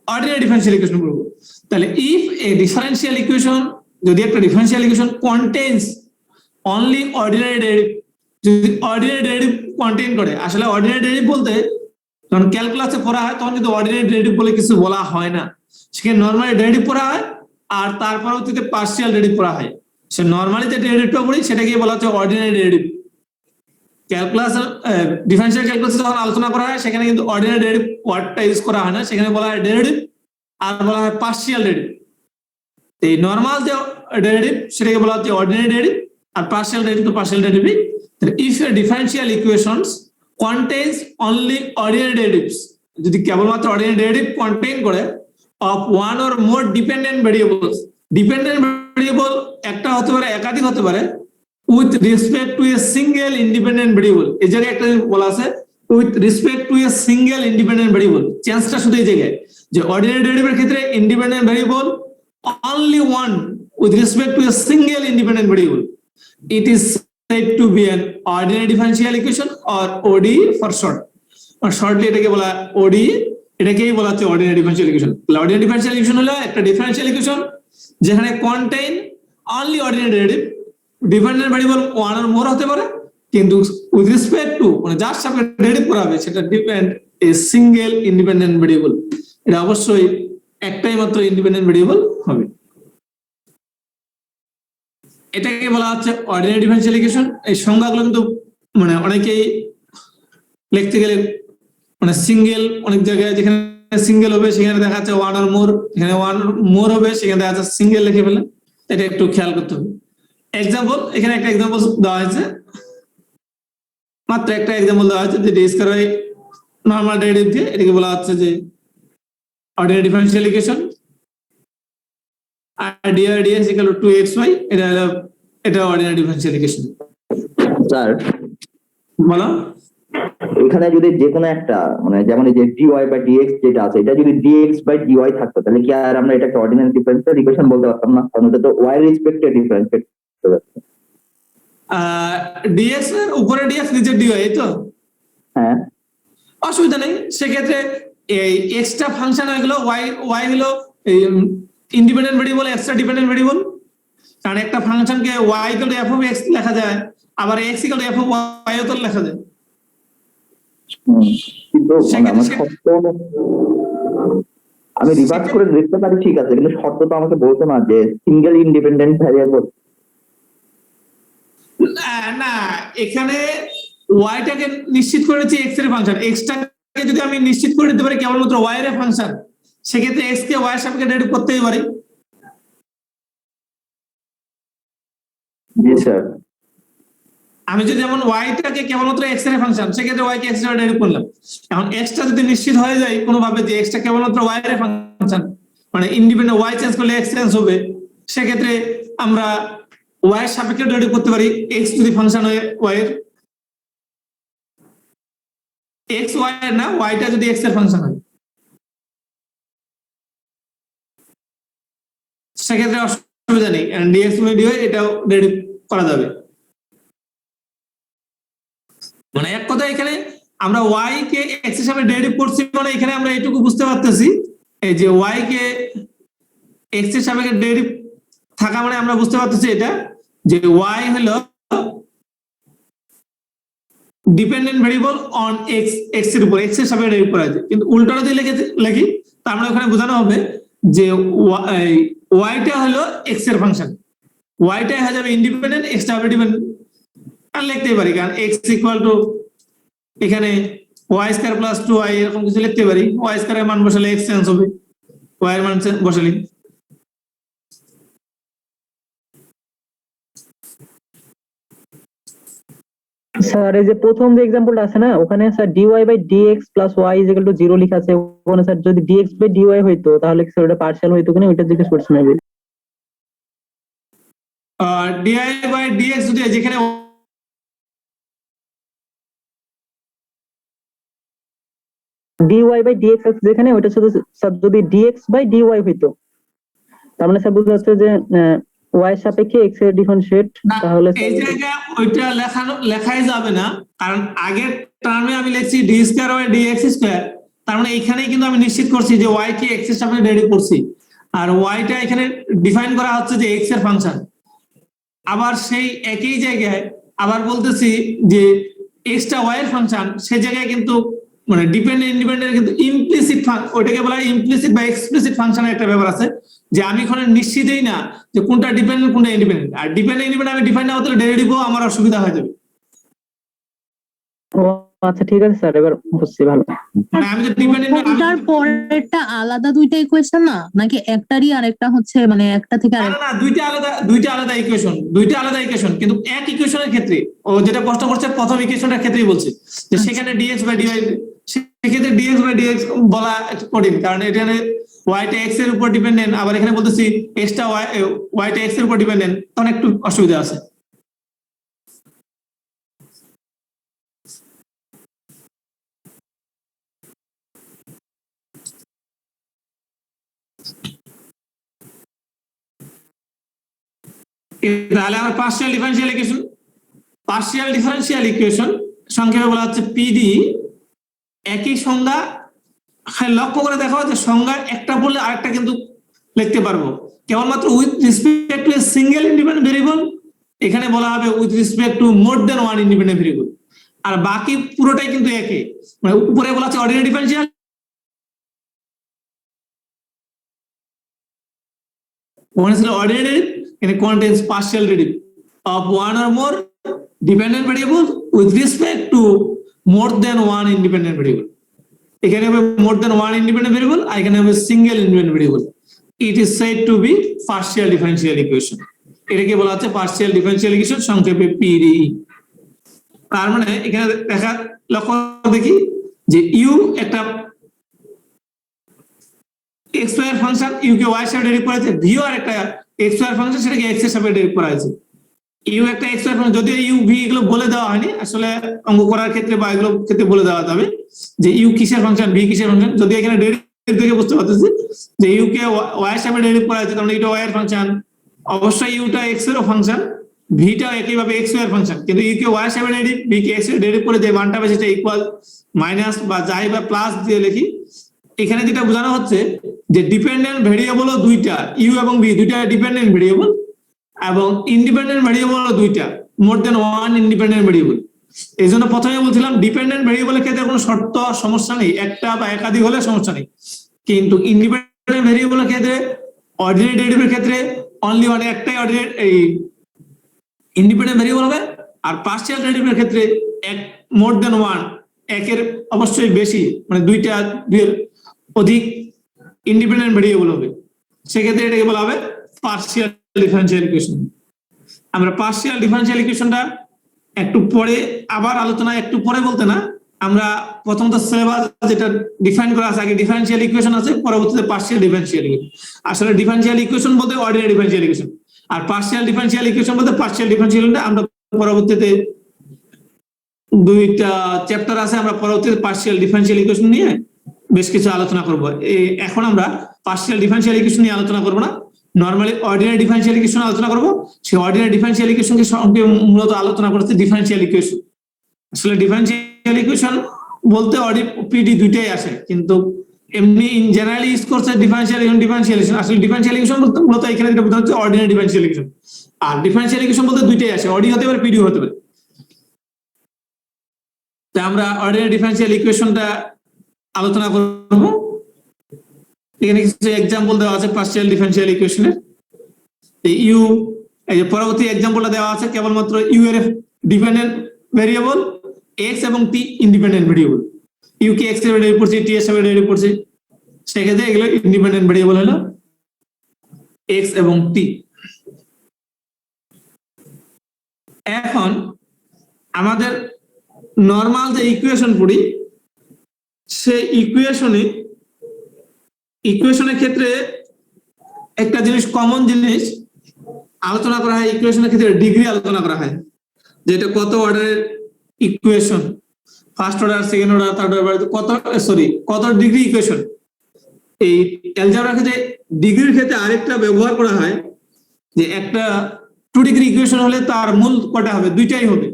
অর্ডিনারি ডিফারেনশিয়াল ইকুয়েশন করব। তাহলে ইফ এ ডিফারেনশিয়াল ইকুয়েশন, যদি একটা differential equation contains only ordinary derivative, যদি অর্ডিনারি ডেরিভেটিভ কন্টেইন করে, আসলে অর্ডিনারি ডেরিভেটিভ বলতে যখন ক্যালকুলাসে পড়া হয় তখন কিন্তু অর্ডিনারি ডেরিভেটিভ বলে কিছু বলা হয় না, সেখানে নরমালি ডেরিভেটিভ পড়া হয় আর তার পরবর্তীতে পার্শিয়াল ডেরিভেটিভ পড়া হয়। সে নরমালি যে ডেরিভেটিভটা পড়ি সেটাকে বলা হচ্ছে অর্ডিনারি ডেরিভেটিভ। ক্যালকুলাস, ডিফারেনশিয়াল ক্যালকুলাসে যখন আলোচনা করা হয় সেখানে কিন্তু অর্ডিনারি ডেরিভেটিভ ওয়ার্ডটা ইউজ করা হয় না, সেখানে বলা হয় ডেরিভেটিভ আর বলা হয় পার্শিয়াল ডেরিভেটিভ। এই নরমাল যে ডেরিভেটিভ সেটাকে বলা হচ্ছে অর্ডিনারি ডেরিভেটিভ, আর পার্শিয়াল ডেরিভেটিভ তো partial derivative. If A differential equations contains only ordinary derivatives, যদি কেবলমাত্র অর্ডিনারি ডেরিভেটিভ কন্টেইন করে of one or more dependent variables, dependent variable একটা হতে পারে, একাধিক হতে পারে, with respect to a single independent variable। এই জায়গায় একটা বলা আছে with respect to a single independent variable, চেঞ্জটা শুধু এই জায়গায় যে অর্ডিনারি ডেরিভেটিভের ক্ষেত্রে independent variable only one with respect to a single independent variable, it is said to be an ordinary differential equation or ODE for short, or shortly এটাকে বলা ODE, এটাকেই বলা হচ্ছে ordinary differential equation. Ordinary differential equation হলো একটা differential equation যেখানে contain only ordinary derivative, dependent variable one or মোর হতে পারে, কিন্তু উইথ রেসপেক্ট টু, মানে যার সাথে ডেরিভেটিভ করা হবে সেটা ডিপেন্ড এ সিঙ্গেল ইন্ডিপেন্ডেন্ট ভেরিয়েবল, এটা অবশ্যই একটাই মাত্র ইন্ডিপেন্ডেন্ট ভেরিয়েবল হবে। এটাকে বলা হচ্ছে অর্ডিনারি ডিফারেনশিয়াল ইকুয়েশন। এই সংজ্ঞাগুলো কিন্তু মানে অনেকেই লিখতে গেলে মানে সিঙ্গেল, অনেক জায়গায় যেখানে সিঙ্গেল হবে সেখানে দেখা যাচ্ছে ওয়ান অর মোর, এখানে ওয়ান মোর হবে সেখানে দেখা যাচ্ছে সিঙ্গেল লিখে ফেলে, এটা একটু খেয়াল করতে হবে। এক্সাম্পল, এখানে একটা এক্সাম্পল দেওয়া হয়েছে, মাত্র একটা এক্সাম্পল দেওয়া হয়েছে যে d square by normal derivative দিয়ে, এটাকে বলা হচ্ছে যে অর্ডিনারি ডিফারেনশিয়াল ইকুয়েশন। আর dr ds equal to 2xy, এটা অর্ডিনারি ডিফারেনশিয়াল ইকুয়েশন। স্যার বলো, এখানে যদি যে কোনো একটা মানে যেমন এই যে dy বা dx যেটা আছে, এটা যদি dx বাই dy থাকতো তাহলে কি আর আমরা এটাকে অর্ডিনারি ডিফারেনশিয়াল ইকুয়েশন বলতে পারতাম না? কারণ এটা তো y রেসপেক্টে ডিফারেনশিয়েট করতে পারছে। ডিএক্স এর উপরে ডিএক্স নিচে dy, এই তো? হ্যাঁ, অসুবিধা নেই। সেক্ষেত্রে এই এক্সট্রা ফাংশন হয়ে গেল ওয়াই হলো independent variable, extra dependent variable. কারণ একটা ফাংশনকে y equal to f of x লেখা যায়, আবার x equal to f of y ও তো লেখা যায়। কিন্তু মানে আমার শর্ত আমি রিভার্স করে দেখতে পারি, ঠিক আছে, কিন্তু শর্ত তো আমাকে বলতো না যে সিঙ্গেল ইন্ডিপেন্ডেন্ট ভ্যারিয়েবল। না, এখানে ওয়াইটাকে নিশ্চিত করেছি এক্স এর ফাংশন, এক্সটাকে যদি আমি নিশ্চিত করে দিতে পারি কেবলমাত্র ওয়াই এর ফাংশন, সেক্ষেত্রে এক্স কে ওয়াই এর সাপেক্ষে ডেরিভেট করতেই পারি। জি স্যার। আমি যদি যেমন ওয়াইটাকে কেবলমাত্র এক্স এর ফাংশন, সেক্ষেত্রে ওয়াই কে এক্স এর ডেরিভেট করলাম। এখন এক্সটা যদি নিশ্চিত হয়ে যায় কোনোভাবে যে এক্সটা কেবলমাত্র ওয়াই এর ফাংশন, মানে ইন্ডিপেন্ডেন্ট ওয়াই চেঞ্জ করলে এক্স চেঞ্জ হবে, সেক্ষেত্রে আমরা ওয়াই এর সাপেক্ষে ডেরিভেট করতে পারি এক্স যদি ফাংশন হয় ওয়াই এর, এক্স ওয়াই এর না, ওয়াইটা যদি এক্স এর ফাংশন হয়, সেক্ষেত্রে অসুবিধা নেই, ডিএক্স বাই ডিওয়াই এটাও ডেরিভ করা যাবে। মানে এক কথা এখানে আমরা ওয়াই কে এক্স হিসাবে ডেরিভ করছি, মানে এখানে আমরা এইটুকু বুঝতে পারতেছি এই যে ওয়াই কে এক্স এর সাপেক্ষে ডেরিভ থাকা মানে আমরা বুঝতে পারতেছি এটা যে ওয়াই হলো dependent variable on x, x এর উপর এক্স এর সাপেক্ষে ডেরিভ করা যায়। কিন্তু উল্টোটা দিয়ে লিখি তার মানে ওখানে বোঝানো হবে যে ওয়াইটা হলো এক্স এর ফাংশন, ওয়াইটা হয়ে যাবে ইন্ডিপেন্ডেন্ট, এক্সটা হবে ডিপেন্ডেন্ট। আর লিখতেই পারি কারণ এক্স ইকুয়াল টু এখানে ওয়াই স্কয়ার প্লাস 2y এরকম কিছু লিখতে পারি, ওয়াই স্কয়ার এর মান বসালে এক্স চেঞ্জ হবে, ওয়াই এর মান বসালে। স্যার এই যে প্রথম যে এক্সাম্পলটা আছে না, ওখানে sir dy by dx plus y is equal to 0 লেখা আছে। ওখানে স্যার যদি dx বাই dy হইতো তাহলে স্যার ওটা পার্শিয়াল হইতো কিনা ওইটা জিজ্ঞেস করছেন আমি। ডিআই বাই ডিএক্স যদি যেখানে dy বাই dx আছে যেখানে, ওইটা শুধু স্যার যদি dx বাই dy হইতো তার মানে স্যার বুঝতে যাচ্ছে যে y এর সাপেক্ষে x এর ডিফারেন্সিয়েট, তাহলে এই জায়গায় ওইটা লেখাই যাবে না, কারণ আগের টার্মে আমি লিখছি d square by dx square, তার মানে এখানেই কিন্তু আমি নিশ্চিত করছি যে y কে x এর সাপেক্ষে ডেরিভ করছি, আর yটা এখানে ডিফাইন করা হচ্ছে যে x এর ফাংশন। আবার সেই একই জায়গায় আবার বলতেছি যে x টা y এর ফাংশন, সেই জায়গায় কিন্তু মানে ডিপেন্ডেন্ট ইন্ডিপেন্ডেন্ট কিন্তু ইমপ্লিসিট ওইটাকে বলা হয় ইমপ্লিসিট বা এক্সপ্লিসিট ফাংশনের একটা ব্যাপার আছে, যে আমি এখানে নিশ্চিতই না যে কোনটা ডিপেন্ডেন্ট কোনটা ইন্ডিপেন্ডেন্ট, আর ডিপেন্ডেন্ট ইন্ডিপেন্ডেন্ট আমি ডিফাইন না হতে ডেরিভেটিভও আমার অসুবিধা হয়ে যাবে। ও আচ্ছা ঠিক আছে স্যার, এবার বুঝছি ভালো। মানে আমি যে ডিপেন্ডেন্ট কোনটার পরেরটা আলাদা দুইটা ইকুয়েশন না, নাকি একটারই আরেকটা হচ্ছে মানে একটা থেকে না আরেকটা? না, দুইটা আলাদা ইকুয়েশন, কিন্তু এক ইকুয়েশনের ক্ষেত্রে ও যেটা প্রশ্ন করছে প্রথম ইকুয়েশনের ক্ষেত্রেই বলছে যে সেখানে dx বাই dy, সেক্ষেত্রে dx বাই dx বলা একটু কঠিন, কারণ এখানে ওয়াইটা এক্স এর উপর ডিপেন্ডেন্ট, আবার এখানে বলতেছি এক্সটা ওয়াইটা এক্স এর উপর ডিপেন্ডেন্ট, তখন একটু অসুবিধা আছে। তাহলে আমার পার্শিয়াল ডিফারেনশিয়াল সংক্ষেপে বলা হচ্ছে পিডি। একই সংজ্ঞা, লক্ষ্য করে দেখো যে সংজ্ঞা একটা বললে আরেকটা কিন্তু লিখতে পারবো, কেবলমাত্র with respect to a single independent variable এখানে বলা হবে with respect to more than one independent variable, আর বাকি পুরোটাই কিন্তু একই। মানে উপরে বলা হচ্ছে ordinary differential, one is ordinary derivative and it contains partial derivative of one or more dependent variables with respect to more than one independent variable. এখানে হবে more than one independent variable, আর এখানে হবে single independent variable. It is said to be partial differential equation. এটাকে বলা হচ্ছে partial differential equation, সংক্ষেপে PDE। তার মানে এখানে দেখা লক্ষ্য দেখি যে u একটা x y এর ফাংশন, u কে y এর সাথে ডেরিভ করা হয়েছে, v আর একটা x y এর ফাংশন, সেটাকে x এর সাথে ডেরিভ করা হয়েছে। u একটা x y এর ফাংশন, যদিও u v এগুলো বলে দেওয়া হয়নি, আসলে অঙ্ক করার ক্ষেত্রে বা এগুলো ক্ষেত্রে বলে দেওয়া যাবে যে u কিসের ফাংশন, v কিসের ফাংশন। যদি এখানে ডেরিভ থেকে বুঝতে পারতেছি যে u কে y এর সাথে ডেরিভ করা হয়েছে, তাহলে এটা y এর ফাংশন, অবশ্যই u টা x এর ফাংশন, v টা একইভাবে x y এর ফাংশন, কিন্তু u কে y এর সাথে ডেরিভ, v কে x এর ডেরিভ করে যে মানটা হবে সেটা ইকুয়াল মাইনাস বা যাই বা প্লাস দিয়ে লিখি, এখানে যেটা বোঝানো হচ্ছে যে ডিপেন্ডেন্ট ভেরিয়েবল দুইটা, ইউ এবং বি দুইটা ডিপেন্ডেন্ট ভেরিয়েবল, এবং ইন্ডিপেন্ডেন্ট ভেরিয়েবল দুইটা, মোর দেন ওয়ান ইন্ডিপেন্ডেন্ট ভেরিয়েবল। এই জন্য প্রথমে বলছিলাম ডিপেন্ডেন্ট ভেরিয়েবলের ক্ষেত্রে কোনো শর্ত সমস্যা নেই, একটা বা একাধিক হলে সমস্যা নেই, কিন্তু ইন্ডিপেন্ডেন্ট ভেরিয়েবলের ক্ষেত্রে অর্ডিনারি ডেরিভেটিভের ক্ষেত্রে অনলি ওয়ান, একটাই অর্ডিনারি এই ইন্ডিপেন্ডেন্ট ভেরিয়েবল হবে, আর পার্শিয়াল ডেরিভেটিভের ক্ষেত্রে এক মোর দেন ওয়ান, একের অবশ্যই বেশি, মানে দুইয়ের অধিক ইন্ডিপেন্ডেন্ট ভেরিয়েবল হবে, সেক্ষেত্রে এটাকে বলা হবে পার্শিয়াল ডিফারেনশিয়াল ইকুয়েশন। আমরা পার্শিয়াল ডিফারেনশিয়াল ইকুয়েশনটা একটু পরে আবার আলোচনা, একটু পরে বলতে না, আমরা প্রথমত সিলেবাস যেটা ডিফাইন করা আছে, আগে ডিফারেনশিয়াল ইকুয়েশন আছে, পরবর্তীতে পার্শিয়াল ডিফারেনশিয়াল ইকুয়েশন। আসলে ডিফারেনশিয়াল ইকুয়েশন বলতে অর্ডিনারি ডিফারেনশিয়াল ইকুয়েশন, আর পার্শিয়াল ডিফারেনশিয়াল ইকুয়েশন বলতে পার্শিয়াল ডিফারেনশিয়াল। আমরা পরবর্তীতে দুইটা চ্যাপ্টার আছে, আমরা পরবর্তীতে পার্শিয়াল ডিফারেনশিয়াল ইকুয়েশন নিয়ে বেশ কিছু আলোচনা করব। এখন আমরা পার্শিয়াল ডিফারেনশিয়াল ইকুয়েশন নিয়ে আলোচনা করব না, নরমালি অর্ডিনারি ডিফারেনশিয়াল ইকুয়েশন আলোচনা করব। সেই অর্ডিনারি ডিফারেনশিয়াল ইকুয়েশনকে সঙ্গে মূলত আলোচনা করতে ডিফারেনশিয়াল ইকুয়েশন। আসলে ডিফারেনশিয়াল ইকুয়েশন বলতে অডি পিডি দুইটাই আসে, কিন্তু এমনি ইন জেনারেলি ইউজ করছে ডিফারেনশিয়াল ইকুয়েশন। আসলে ডিফারেনশিয়াল ইকুয়েশন বলতে মূলত এখানে যেটা বোঝানো হচ্ছে অর্ডিনারি ডিফারেনশিয়াল ইকুয়েশন, আর ডিফারেনশিয়াল ইকুয়েশন বলতে দুইটাই আসে, অডি হতে পারে পিডি হতে পারে। তাই আমরা অর্ডিনারি ডিফারেনশিয়াল ইকুয়েশনটা আলোচনা করব। এখানে কিছু এক্সাম্পল দেওয়া আছে পার্শিয়াল ডিফারেনশিয়াল ইকুয়েশনের। ইউ, এই যে পরবর্তী এক্সাম্পলটা দেওয়া আছে, কেবলমাত্র ইউ এর ডিপেন্ডেন্ট ভেরিয়েবল, এক্স এবং টি ইন্ডিপেন্ডেন্ট ভেরিয়েবল। ইউ কে এক্স এর ডেরিভেটিভ পড়ছি, টি এর সাথে ডেরিভেটিভ পড়ছি, সেক্ষেত্রে এগুলো ইন্ডিপেন্ডেন্ট ভেরিয়েবল হলো এক্স এবং টি। এখন আমাদের নর্মাল যে ইকুয়েশন পড়ি, সেই ইকুয়েশনের ক্ষেত্রে একটা জিনিস, কমন জিনিস আলোচনা করা হয় ইকুয়েশনের ক্ষেত্রে, ডিগ্রি আলোচনা করা হয়, যেটা কত অর্ডারের equation, first order, second order, third order, কত ডিগ্রি ইকুয়েশন। এই অ্যালজেব্রার ক্ষেত্রে ডিগ্রির ক্ষেত্রে আরেকটা ব্যবহার করা হয়, যে একটা 2 ডিগ্রি ইকুয়েশন হলে তার মূল কটা হবে? দুইটাই হবে।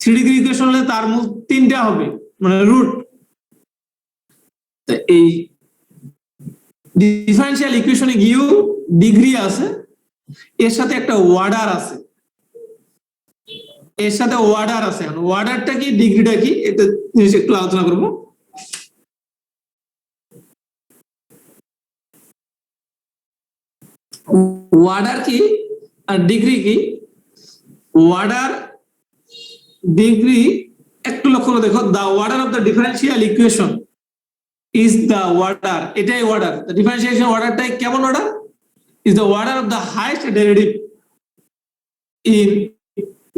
3 ডিগ্রি ইকুয়েশন হলে তার মূল 3টা হবে, মানে রুট। এই ডিফারেনশিয়াল ইকুয়েশনে গিয়েও ডিগ্রি আছে, এর সাথে একটা অর্ডার আছে, অর্ডারটা কি, ডিগ্রিটা কি, এটা জিনিস একটু আলোচনা করব। অর্ডার কি আর ডিগ্রি কি? অর্ডার ডিগ্রি একটু লক্ষ্য করে দেখো, the order of the differential equation is the order, এটাই অর্ডার। ডিফারেনশিয়েশন অর্ডারটাই কেমন order? Is the order of the highest derivative in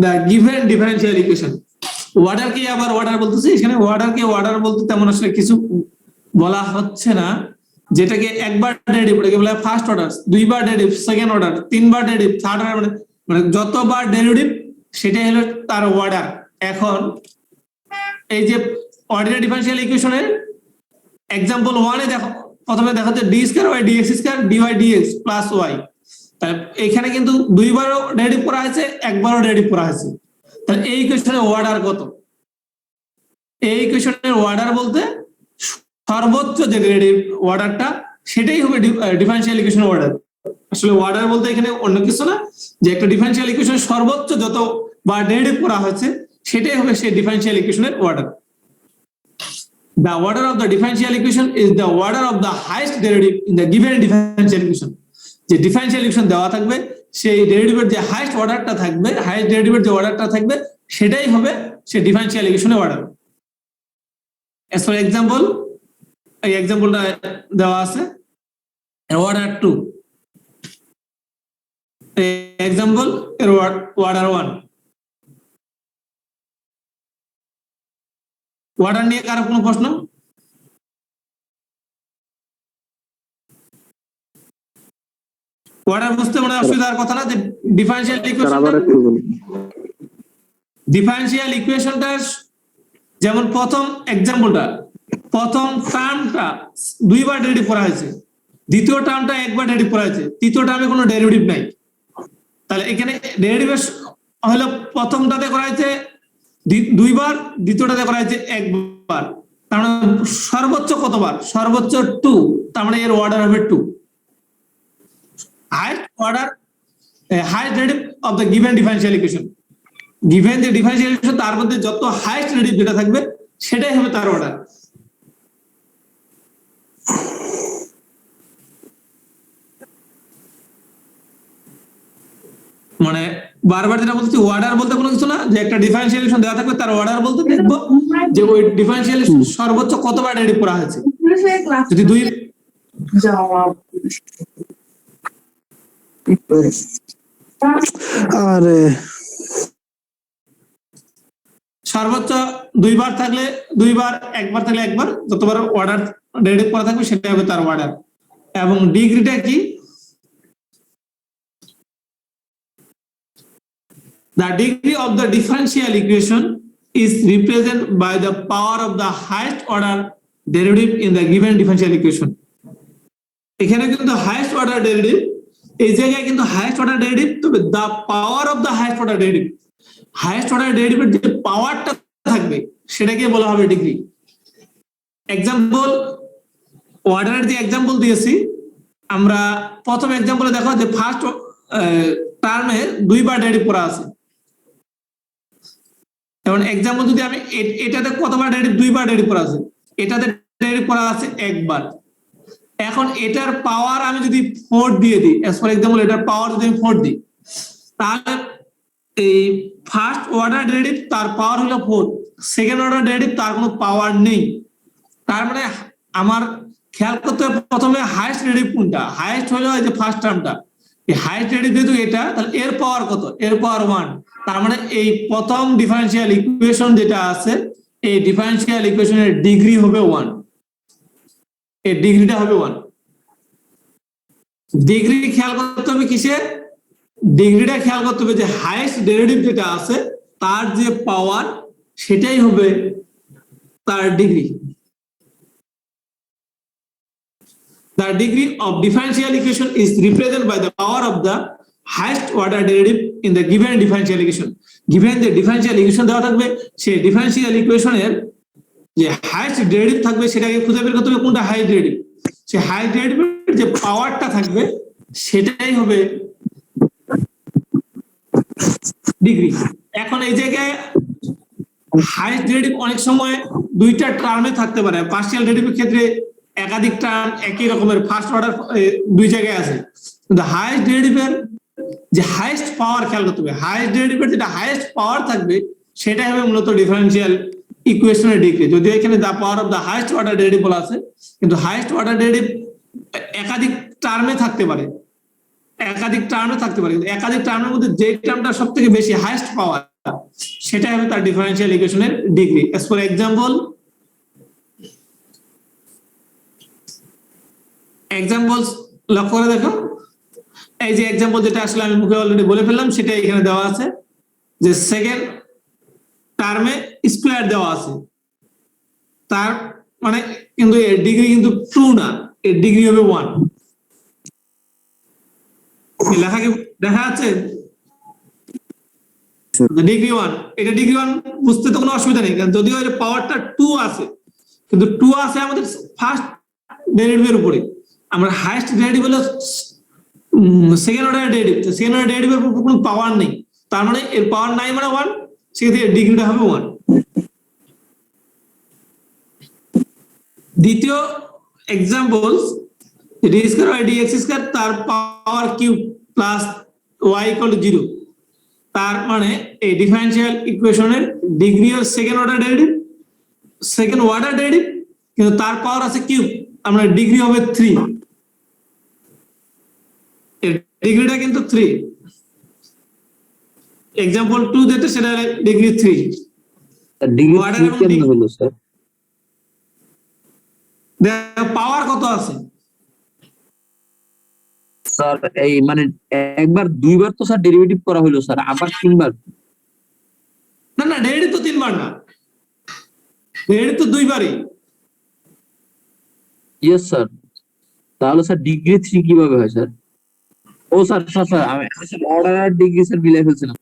the given differential equation. Order কি আবার অর্ডার বলতেছি, এখানে অর্ডার বলতে তেমন আসলে কিছু বলা হচ্ছে না, যেটাকে একবার ডেরিভেটিভ এটাকে বলা হয় ফার্স্ট অর্ডার, দুইবার ডেরিভেটিভ সেকেন্ড অর্ডার, তিনবার ডেরিভেটিভ থার্ড অর্ডার, মানে যতবার ডেরিভেটিভ সেটাই হলো তার অর্ডার। এখন এই যে অর্ডিনারি ডিফারেনশিয়াল ইকুয়েশনের এক্সাম্পল 1 এ দেখো, প্রথমে দেখাচ্ছে d square y dx square dy dx plus y. তাহলে এখানে কিন্তু দুইবারও ডেরিভেটিভ করা হয়েছে, একবারও ডেরিভেটিভ করা হয়েছে। তাহলে এই ইকুয়েশনের অর্ডার কত? এই ইকুয়েশনের অর্ডার বলতে সর্বোচ্চ যে ডেরিভেটিভ অর্ডারটা, সেটাই হবে ডিফারেনশিয়াল ইকুয়েশনের অর্ডার। আসলে অর্ডার বলতে এখানে অন্য কিছু না, যে একটা ডিফারেনশিয়াল ইকুয়েশনের সর্বোচ্চ যত বা ডেরিভেটিভ করা হয়েছে সেটাই হবে সেই ডিফারেনশিয়াল ইকুয়েশনের order. The order of the differential equation is the order of the highest derivative in the given differential equation. যে ডিফারেনশিয়াল ইকুয়েশন দেওয়া থাকবে, সেই ডেরিভেটিভের যে হাইয়েস্ট অর্ডারটা থাকবে, হাইয়েস্ট ডেরিভেটিভের যে অর্ডারটা থাকবে, সেটাই হবে সেই ডিফারেনশিয়াল ইকুয়েশনের অর্ডার। As for example, এই এক্সাম্পলটা দেওয়া আছে অর্ডার 2, এক্সাম্পল এর অর্ডার 1। অর্ডার নিয়ে কারো কোনো প্রশ্ন? অর্ডার বুঝতে মনে অসুবিধার কথা না, যে ডিফারেনশিয়াল ইকুয়েশনটা যেমন প্রথম এক্সাম্পলটা, প্রথম টার্মটা দুইবার ডেরিভেটিভ করা হয়েছে, দ্বিতীয় টার্মটা একবার ডেরিভেটিভ করা হয়েছে, তৃতীয় টার্মে কোনো ডেরিভেটিভ নাই। তাহলে এখানে ডেরিভেটিভ হলো প্রথমটাতে করা হয়েছে দুইবার, দ্বিতীয়টাতে করা হয়েছে একবার। তার মানে সর্বোচ্চ কতবার, সর্বোচ্চ 2, তার মানে এর অর্ডার হবে 2। Highest order highest derivative of the given differential equation, given যে ডিফারেনশিয়াল ইকুয়েশন তার মধ্যে যত হাইয়েস্ট ডেরিভেটিভ যেটা থাকবে সেটাই হবে তার অর্ডার। মানে বারবার যেটা বলছি, অর্ডার বলতে কোনো কিছু না, যে একটা ডিফারেনশিয়াল ইকুয়েশন দেওয়া থাকবে তার অর্ডার বলতে দেখবো যে ওই ডিফারেনশিয়াল সর্বোচ্চ কতবার ডেরিভেটিভ করা হয়েছে। যদি 2 আরে সর্বোচ্চ 2 বার থাকলে 2 বার, 1 বার থাকলে 1 বার, যতবার অর্ডার ডেরিভেটিভ করা থাকবে সেটা হবে তার অর্ডার। এবং ডিগ্রিটা কি? The degree of the differential equation is represented by the power of the highest order derivative in the given differential equation. এখানে কিন্তু হাইয়েস্ট অর্ডার ডেরিভেটিভ, এই জায়গায় কিন্তু হাইয়েস্ট অর্ডার ডেরিভেটিভ, তবে the power of the highest order derivative, highest order derivative যে পাওয়ারটা থাকবে সেটাকে বলা হবে ডিগ্রি। এক্সাম্পল, অর্ডারের যে এক্সাম্পল দিয়েছি আমরা, প্রথম এক্সাম্পলে দেখো যে ফার্স্ট টার্মে 2 বার ডেরিভেটিভ করা আছে। যেমন এক্সাম্পল যদি আমি এটাতে কতবার ডেরিভেটিভ, 2 বার ডেরিভেটিভ করা আছে, এটাতে ডেরিভেটিভ করা আছে 1 বার। এখন এটার পাওয়ার আমি যদি 4 দিয়ে দিই, এজ ফর এক্সাম্পল এটার পাওয়ার যদি আমি 4 দিই, তাহলে এই ফার্স্ট অর্ডার ডেরিভেটিভ তার পাওয়ার হলো 4, সেকেন্ড অর্ডার ডেরিভেটিভ তার কোনো পাওয়ার নেই। তার মানে আমার খেয়াল করতে হবে প্রথমে হাইয়েস্ট ডেরিভেটিভ কোনটা, হাইয়েস্ট হলো এই যে ফার্স্ট টার্মটা, এই হাইয়েস্ট ডেরিভেটিভ যেহেতু এটা, তাহলে এর পাওয়ার কত, এর পাওয়ার 1। তার মানে এই প্রথম ডিফারেনশিয়াল ইকুয়েশন যেটা আছে, এই ডিফারেনশিয়াল ইকুয়েশনের ডিগ্রি হবে 1, এর ডিগ্রিটা হবে 1। ডিগ্রি খেয়াল করতে হবে কিসে, ডিগ্রিটা খেয়াল করতে হবে যে হাইয়েস্ট ডেরিভেটিভ যেটা আছে তার যে পাওয়ার সেটাই হবে তার degree. The degree of differential equation is represented by the power of the highest order derivative in the given differential equation. Given the differential equation দেওয়া থাকবে, সেই differential equation এর যে হাইয়েস্ট ডেরিভেটিভ থাকবে সেটাকে খুঁজে বের করতে হবে কোনটা হাইয়েস্ট ডেরিভেটিভ, সেই হাইয়েস্ট ডেরিভেটিভের যে পাওয়ারটা থাকবে সেটাই হবে ডিগ্রি। এখন এই জায়গায় হাইয়েস্ট ডেরিভেটিভ অনেক সময় 2টা টার্মে থাকতে পারে, পার্শিয়াল ডেরিভেটিভের ক্ষেত্রে একাধিক টার্ম একই রকমের ফার্স্ট অর্ডার 2 জায়গায় আছে, কিন্তু হাইয়েস্ট ডেরিভেটিভের যে হাইয়েস্ট পাওয়ার খেয়াল করতে হবে, হাইয়েস্ট ডেরিভেটিভের যেটা হাইয়েস্ট পাওয়ার থাকবে সেটাই হবে মূলত ডিফারেনশিয়াল ইকুয়েশনের ডিগ্রি। যদিও এখানে the power of the highest order derivative বলা আছে, কিন্তু হাইয়েস্ট অর্ডার ডেরিভেটিভ একাধিক টার্মে থাকতে পারে, একাধিক টার্মে থাকতে পারে, কিন্তু একাধিক টার্মের মধ্যে যে টার্মটা সবথেকে বেশি হাইয়েস্ট পাওয়ার সেটাই হবে তার ডিফারেনশিয়াল ইকুয়েশনের degree. As for example, examples লক্ষ্য করে দেখো, এই যে এক্সাম্পল যেটা আসলে আমি মুখে অলরেডি বলে ফেললাম সেটা এখানে দেওয়া আছে, যে সেকেন্ড টার্মে স্কয়ার দেওয়া আছে, তার মানে কিন্তু এর ডিগ্রি কিন্তু 2 না, এর ডিগ্রি হবে 1। লেখা কি দেখা যাচ্ছে? ডিগ্রি 1, এটা ডিগ্রি 1 বুঝতে তো কোনো অসুবিধা নেই, কারণ যদিও এর পাওয়ারটা 2 আছে, কিন্তু 2 আছে আমাদের ফার্স্ট ডেরিভেটিভের উপরে, আমরা হাইয়েস্ট ডেরিভেটিভ হলো second order derivative, second order ডেরিভেটিভের উপর কোনো পাওয়ার নেই, তার মানে এর পাওয়ার নাই মানে 1, সেক্ষেত্রে ডিগ্রিটা হবে 1। দ্বিতীয় example, d square by dx square তার power cube plus y equal to 0, তার মানে এই ডিফারেনশিয়াল ইকুয়েশনের degree of second order derivative, second order derivative, কিন্তু তার পাওয়ার আছে কিউব, আমরা ডিগ্রি হবে 3, এর ডিগ্রিটা কিন্তু 3। এক্সাম্পল 2 যেটা সেটা ডিগ্রি 3। ডিগ্রি কেমন হলো স্যার? পাওয়ার কত আছে স্যার? এই মানে একবার 2 বার তো স্যার ডেরিভেটিভ করা হলো স্যার, আবার 3 বার? না না, ডেরিভেটিভ তো 3 বার না, ডেরিভেটিভ তো 2 বারই। Yes sir. তাহলে স্যার ডিগ্রি 3 কিভাবে হয় স্যার? ও স্যার স্যার আমি অর্ডার আর ডিগ্রি স্যার মিলাই ফেলছিলাম।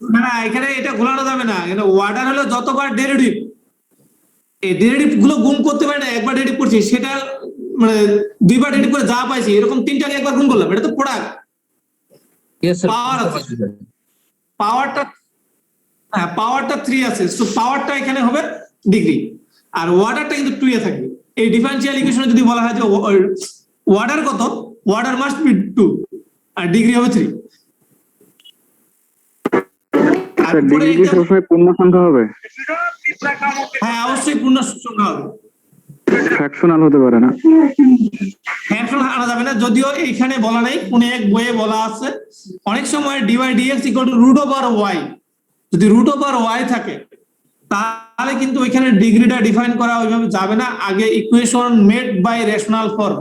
না না, এখানে এটা ঘোরানো যাবে না, এখানে অর্ডার হলো যতবার ডেরিভেটিভ, এই ডেরিভেটিভ গুলো গুণ করতে পারি না, একবার ডেরিভেটিভ করছি সেটা মানে দুইবার ডেরিভেটিভ করে যা পাইছি এরকম তিনটাকে একবার গুণ করলাম, এটা তো প্রোডাক্ট। Yes, sir. Power আছে। পাওয়ারটা হ্যাঁ পাওয়ারটা 3 আছে, সো পাওয়ারটা এখানে হবে ডিগ্রি আর ওয়াটারটা কিন্তু 2 এ থাকবে। এই ডিফারেনশিয়াল ইকুয়েশনে যদি বলা হয় যে ওয়াটার কত, ওয়াটার মাস্ট বি 2 আর ডিগ্রি হবে 3। আর স্যার পরে ডিগ্রি কি এটা- সবসময় পূর্ণ সংখ্যা হবে, হ্যাঁ অবশ্যই পূর্ণ সংখ্যা হবে, ফ্র্যাকশনাল হতে পারে না? ফ্র্যাকশন আনা যাবে না, যদিও এখানে বলা নাই, কোন এক বইয়ে বলা আছে অনেক সময় dy dx equal to root over y, যদি রুট ওভার y থাকে তাহলে কিন্তু ওইখানে ডিগ্রিটা ডিফাইন করা ওইভাবে যাবে না, আগে equation made by rational form,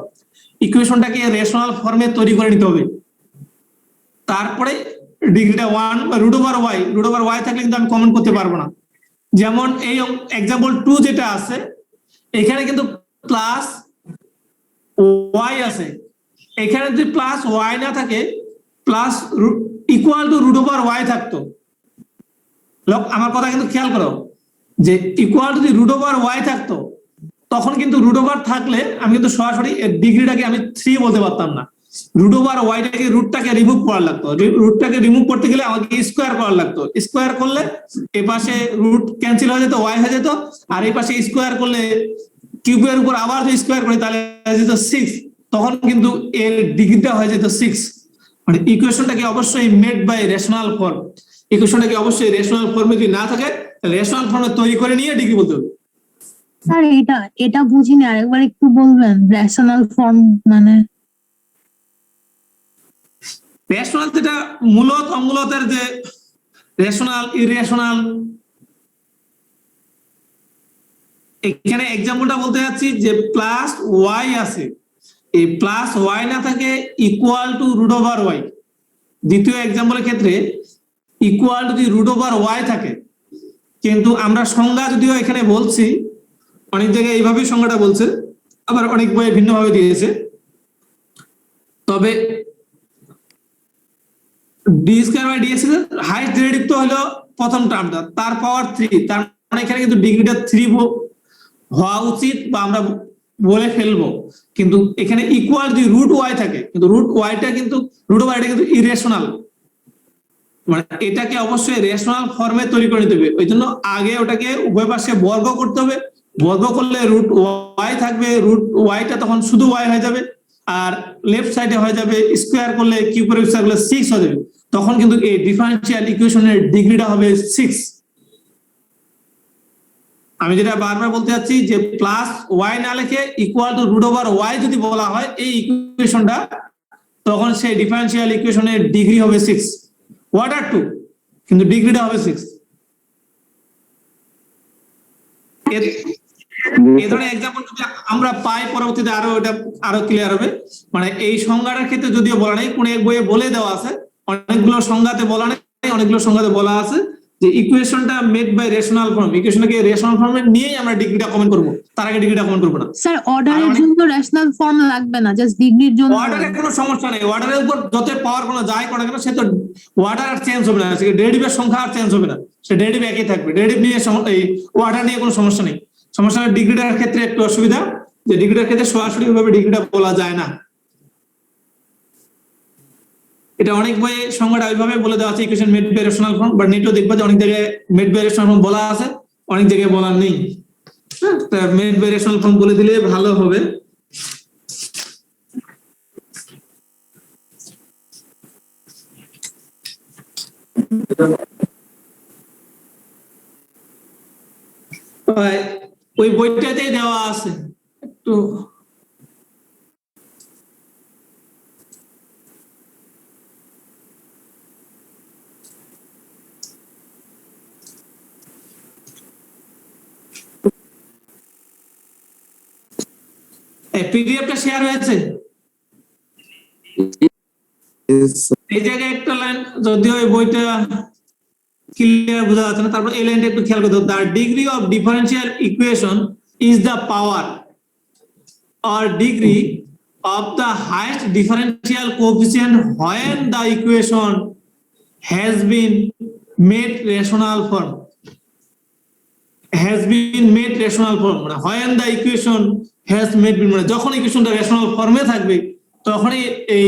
ইকুয়েশনটাকে রেশনাল ফর্মে তৈরি করে নিতে হবে, তারপরে ডিগ্রিটা 1 বা রুট ওভার y থাকলে কিন্তু আমি কমেন্ট করতে পারবো না। যেমন এই এক্সাম্পল 2 যেটা আছে এখানে কিন্তু প্লাস y আছে, এখানে যদি প্লাস y না থাকে plus equal to root over y থাকতো, আমার কথা কিন্তু খেয়াল করো যে equal to root over y থাকতো তখন কিন্তু রুট ওভার থাকলে আমি কিন্তু সরাসরি ডিগ্রিটাকে আমি 3 বলতে পারতাম না, রুট ওভার ওয়াইটাকে রুটটাকে রিমুভ করার লাগতো, রুটটাকে রিমুভ করতে গেলে আমাকে স্কোয়ার করার লাগতো, স্কোয়ার করলে এই পাশে রুট ক্যান্সেল হয়ে যেত, ওয়াই হয়ে যেত, আর এই পাশে স্কোয়ার করলে কিউবের উপর আবার যদি স্কোয়ার করি তাহলে হয়ে যেত 6, তখন কিন্তু এর ডিগ্রিটা হয়ে যেত 6। মানে ইকুয়েশনটাকে অবশ্যই মেড বাই রেশনাল ফর্ম, ইকুয়েশনটাকে অবশ্যই রেশনাল ফর্মে যদি না থাকে রেশনাল ফর্মে তৈরি করে নিয়ে ডিগ্রি বলতে হবে। স্যার এটা বুঝিনি, আরেকবার একটু বলবেন রেশনাল ফর্ম মানে? রেশনাল যেটা মূলত অমূলতের যে রেশনাল ইরেশনাল, এখানে এক্সাম্পলটা বলতে যাচ্ছি যে প্লাস ওয়াই আছে, এই প্লাস ওয়াই না থাকে equal to root over y, দ্বিতীয় এক্সাম্পলের ক্ষেত্রে ইকুয়াল টু যদি রুট ওভার ওয়াই থাকে, কিন্তু আমরা সংজ্ঞা যদিও এখানে বলছি অনেক জায়গায় এইভাবেই সংজ্ঞাটা বলছে, আবার অনেক বইয়ে ভিন্নভাবে দিয়েছে, তবে ডি স্কয়ার বাই ডিএক্স এর হাইস্ট ডেরিভেটিভ তো হলো প্রথম টার্মটা, তার পাওয়ার 3, তার মানে এখানে কিন্তু ডিগ্রিটা 3 হওয়া উচিত বা আমরা বলে ফেলবো, কিন্তু এখানে ইকুয়াল যদি রুট ওয়াই থাকে, কিন্তু রুট ওয়াইটা কিন্তু ইরেশনাল, মানে এটাকে অবশ্যই রেশনাল ফর্মে তৈরি করে নিতে হবে, ওই জন্য আগে ওটাকে উভয় পাশে বর্গ করতে হবে, বর্গ করলে রুট ওয়াই থাকবে, রুট ওয়াইটা তখন শুধু ওয়াই হয়ে যাবে, আর লেফট সাইডে হয়ে যাবে স্কোয়ার করলে কিউব করে স্কোয়ার করলে 6 হয়ে যাবে, তখন কিন্তু এই ডিফারেনশিয়াল ইকুয়েশনের ডিগ্রিটা হবে 6। আমি যেটা বারবার বলতে যাচ্ছি যে প্লাস ওয়াই না লিখে equal to root over y যদি বলা হয় এই ইকুয়েশনটা, তখন সেই ডিফারেনশিয়াল ইকুয়েশনের ডিগ্রি হবে 6, ওয়াটার 2 কিন্তু ডিগ্রিটা হবে 6। এই ধরনের এক্সাম্পল যদি আমরা পাই পরবর্তীতে আরো ক্লিয়ার হবে, মানে এই সংজ্ঞাটার ক্ষেত্রে যদিও বলা নেই, কোন এক বইয়ে বলে দেওয়া আছে, অনেকগুলো সংজ্ঞাতে বলা নেই, অনেকগুলো সংজ্ঞাতে বলা আছে যে ইকুয়েশনটা মেড বাই রেশনাল ফর্ম, ইকুয়েশনটাকে রেশনাল ফর্মে নিয়েই আমরা ডিগ্রিটা কমেন্ট করব, তার আগে ডিগ্রিটা কমেন্ট করব না। স্যার অর্ডারের জন্য রেশনাল ফর্ম লাগবে না, জাস্ট ডিগ্রির জন্য ওয়াটারের কোনো সমস্যা নেই, ওয়াটারের উপর যত পাওয়ার কোনো যাই করে কেন সে তো ওয়াটার আর চেঞ্জ হবে না, সে ডেরিভেটিভের সংখ্যা আর চেঞ্জ হবে না, সে ডেরিভেটিভ একই থাকবে, ডেরিভেটিভ নিয়ে এই ওয়াটার নিয়ে কোনো সমস্যা নেই। সমস্যা ডিগ্রিটার ক্ষেত্রে একটু অসুবিধা, যে ডিগ্রিটার ক্ষেত্রে সরাসরি ভাবে ডিগ্রিটা বলা যায় না, এটা অনেক বইয়ে সংজ্ঞাটা ওইভাবে বলে দেওয়া আছে equation made by rational form, but নেটও দেখবা যে অনেক জায়গায় মেড বাই রেশনাল ফর্ম বলা আছে, অনেক জায়গায় বলা নেই, মেড বাই রেশনাল ফর্ম বলে দিলে ভালো হবে। ওই বইটাতেই দেওয়া আছে, একটু পিডিএফটা শেয়ার হয়েছে, এই জায়গায় একটা লাইন যদিও এই বইটা ক্লিয়ার বোঝা যাচ্ছে না, তারপর এই লাইনটা একটু খেয়াল করতে হবে, the degree of differential equation is the power or degree of the highest differential coefficient when the equation has been made rational form. has been made rational form, মানে when the equation has made, মানে যখন ইকুয়েশনটা rational ফর্মে থাকবে তখনই এই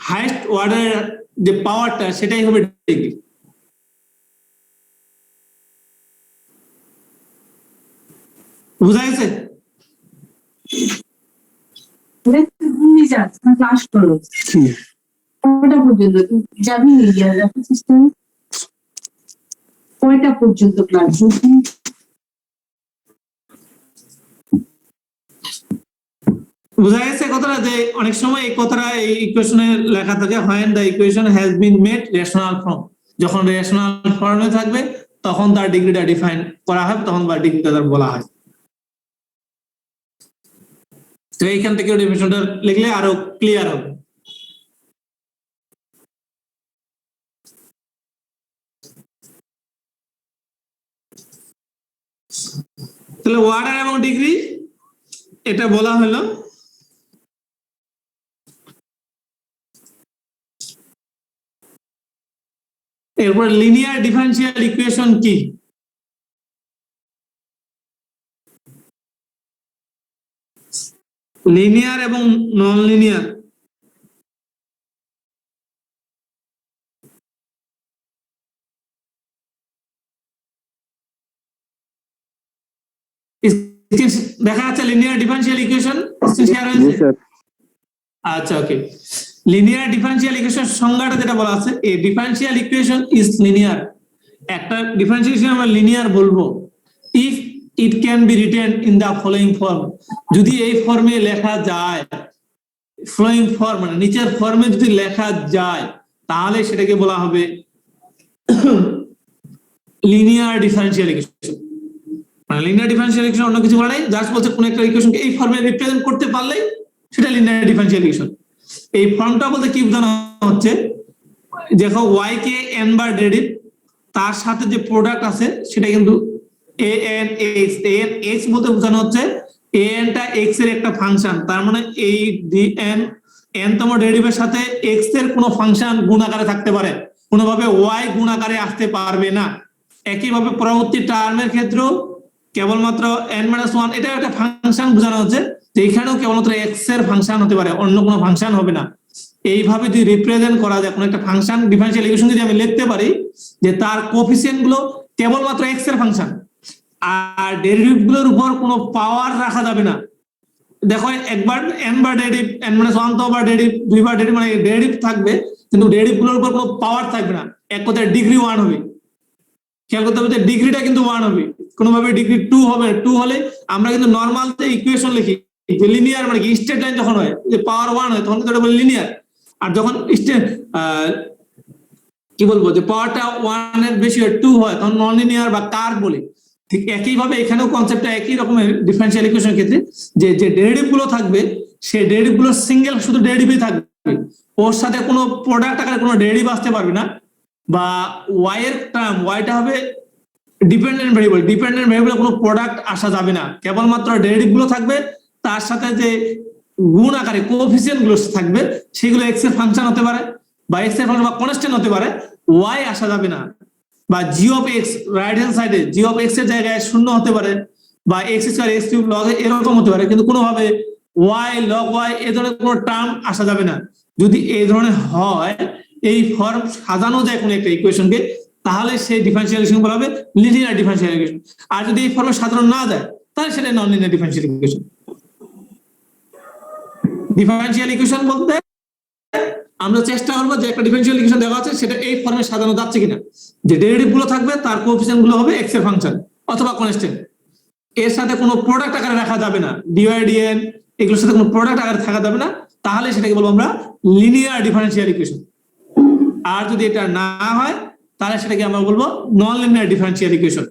highest অর্ডারের যে পাওয়ারটা সেটাই হবে ডিগ্রি। বুঝা গেছে? ক্লাস করো কয়টা পর্যন্ত যাবি সিস্টেম, কয়টা পর্যন্ত ক্লাস? বুঝা গেছে কথাটা, যে অনেক সময় এই কথাটা এই ইকুয়েশনে লেখা থাকে when the equation has been made rational form, যখন রেশনাল ফর্মে থাকবে তখন তার ডিগ্রিটা ডিফাইন করা হয়, তখন তার ডিগ্রিটা তার বলা হয়। তো এইখান থেকে ডেফিনিশনটা লিখলে আরো ক্লিয়ার হবে। তাহলে অর্ডার এবং ডিগ্রি এটা বলা হলো। এরপর লিনিয়ার ডিফারেনশিয়াল ইকুয়েশন কি? লিনিয়ার এবং নন লিনিয়ার দেখা যাচ্ছে লিনিয়ার ডিফারেনশিয়াল ইকুয়েশন শেয়ার জি হয়েছে। স্যার। আচ্ছা ওকে, লিনিয়ার ডিফারেনশিয়াল ইকুয়েশন সংজ্ঞাটা যেটা বলা আছে, a differential equation is linear. একটা ডিফারেনশিয়াল ইকুয়েশন আমরা লিনিয়ার বলবো if it can be written in the following form, যদি এই ফর্মে লেখা যায়, ফ্লোয়িং ফর্ম মানে নিচের ফর্মে যদি লেখা যায় তাহলে সেটাকে বলা হবে লিনিয়ার ডিফারেনশিয়াল ইকুয়েশন। মানে লিনিয়ার ডিফারেনশিয়াল ইকুয়েশন অন্য কিছু বলা নাই, জাস্ট বলছে কোন একটা ইকুয়েশনকে এই ফর্মে রিপ্রেজেন্ট করতে পারলেই সেটা লিনিয়ার ডিফারেনশিয়াল ইকুয়েশন। এই ফর্মটা বলতে কি বোঝানো হচ্ছে, দেখো y কে n বার ডেরিভ, তার সাথে যে প্রোডাক্ট আছে সেটা কিন্তু an x বলতে বোঝানো হচ্ছে an টা x এর একটা ফাংশন, তার মানে এই n তম ডেরিভের সাথে x এর কোনো ফাংশন গুণ আকারে থাকতে পারে, কোনোভাবে y গুণ আকারে আসতে পারবে না। একইভাবে পরবর্তী টার্মের ক্ষেত্রেও কেবলমাত্র n-1 এটা একটা ফাংশন বোঝানো হচ্ছে, যে এখানেও কেবলমাত্র x এর ফাংশন হতে পারে, অন্য কোনো ফাংশন হবে না। এইভাবে যদি রিপ্রেজেন্ট করা যায় কোনো একটা ফাংশন ডিফারেনশিয়াল ইকুয়েশন, যদি আমি লিখতে পারি যে তার কোএফিসিয়েন্ট গুলো কেবলমাত্র x এর ফাংশন, আর ডেরিভেটিভ গুলোর উপর কোনো পাওয়ার রাখা যাবে না। দেখো একবার n বার ডেরিভেটিভ, n-1 তো বার ডেরিভেটিভ, দুইবার ডেরিভেটিভ, মানে ডেরিভেটিভ থাকবে কিন্তু ডেরিভেটিভ গুলোর উপর কোনো পাওয়ার থাকবে না, এক কথায় ডিগ্রি 1 হবে। খেয়াল করতে হবে যে ডিগ্রিটা কিন্তু 1 হবে, কোনোভাবে ডিগ্রি 2 হবে। 2 হলে আমরা কিন্তু নরমাল যে ইকুয়েশন লিখি যে লিনিয়ার মানে কি স্ট্রেট লাইন যখন হয় যে পাওয়ার 1 হয় তখন কিন্তু এটা বলে লিনিয়ার, আর যখন কি বলবো যে পাওয়ারটা 1 এর বেশি হয় 2 হয় তখন নন লিনিয়ার বা কার্ভ বলে। ঠিক একইভাবে এখানেও কনসেপ্টটা একই রকমের ডিফারেনশিয়াল ইকুয়েশনের ক্ষেত্রে, যে যে ডেরিভেটিভ গুলো থাকবে সেই ডেরিভেটিভ গুলো সিঙ্গেল শুধু ডেরিভেটিভ থাকবে, ওর সাথে কোনো প্রোডাক্ট আকারে কোনো ডেরিভেটিভ আসতে পারবে না, বা y এর টার্ম yটা হবে ডিপেন্ডেন্ট ভেরিয়েবল, ডিপেন্ডেন্ট ভেরিয়েবলে কোনো প্রোডাক্ট আসা যাবে না, কেবলমাত্র ডেরিভেটিভ গুলো থাকবে, তার সাথে যে গুণ আকারে কোএফিসিয়েন্ট গুলো থাকবে সেগুলো x এর ফাংশন হতে পারে বা x এর ফাংশন বা কনস্ট্যান্ট হতে পারে, y আসা যাবে না। বা g of x right hand সাইডে g অফ x এর জায়গায় 0 হতে পারে, বা x square x cube log এরকম হতে পারে, কিন্তু কোনোভাবে y log y এই ধরনের কোনো টার্ম আসা যাবে না। যদি এই ধরনের হয়, এই ফর্ম সাজানো যায় কোনো একটা ইকুয়েশনকে, তাহলে সেই ডিফারেনশিয়াল ইকুয়েশন বলা হবে লিনিয়ার ডিফারেনশিয়াল ইকুয়েশন। আর যদি এই ফর্মে সাজানো না যায় তাহলে সেটা non linear differential equation. Differential equation বলতে আমরা চেষ্টা করবো যে একটা ডিফারেনশিয়াল ইকুয়েশন দেওয়া আছে সেটা এই ফর্মে সাজানো যাচ্ছে কিনা, যে ডেরিভেটিভ গুলো থাকবে তার কোএফিসিয়েন্ট গুলো হবে x এর ফাংশন অথবা কনস্ট্যান্ট, এর সাথে কোনো প্রোডাক্ট আকারে রাখা যাবে না, dy dn এগুলোর সাথে কোনো প্রোডাক্ট আকারে থাকা যাবে না, তাহলে সেটাকে বলবো আমরা লিনিয়ার ডিফারেনশিয়াল ইকুয়েশন। আর যদি এটা না হয় তাহলে সেটাকে আমরা বলবো non linear differential equation.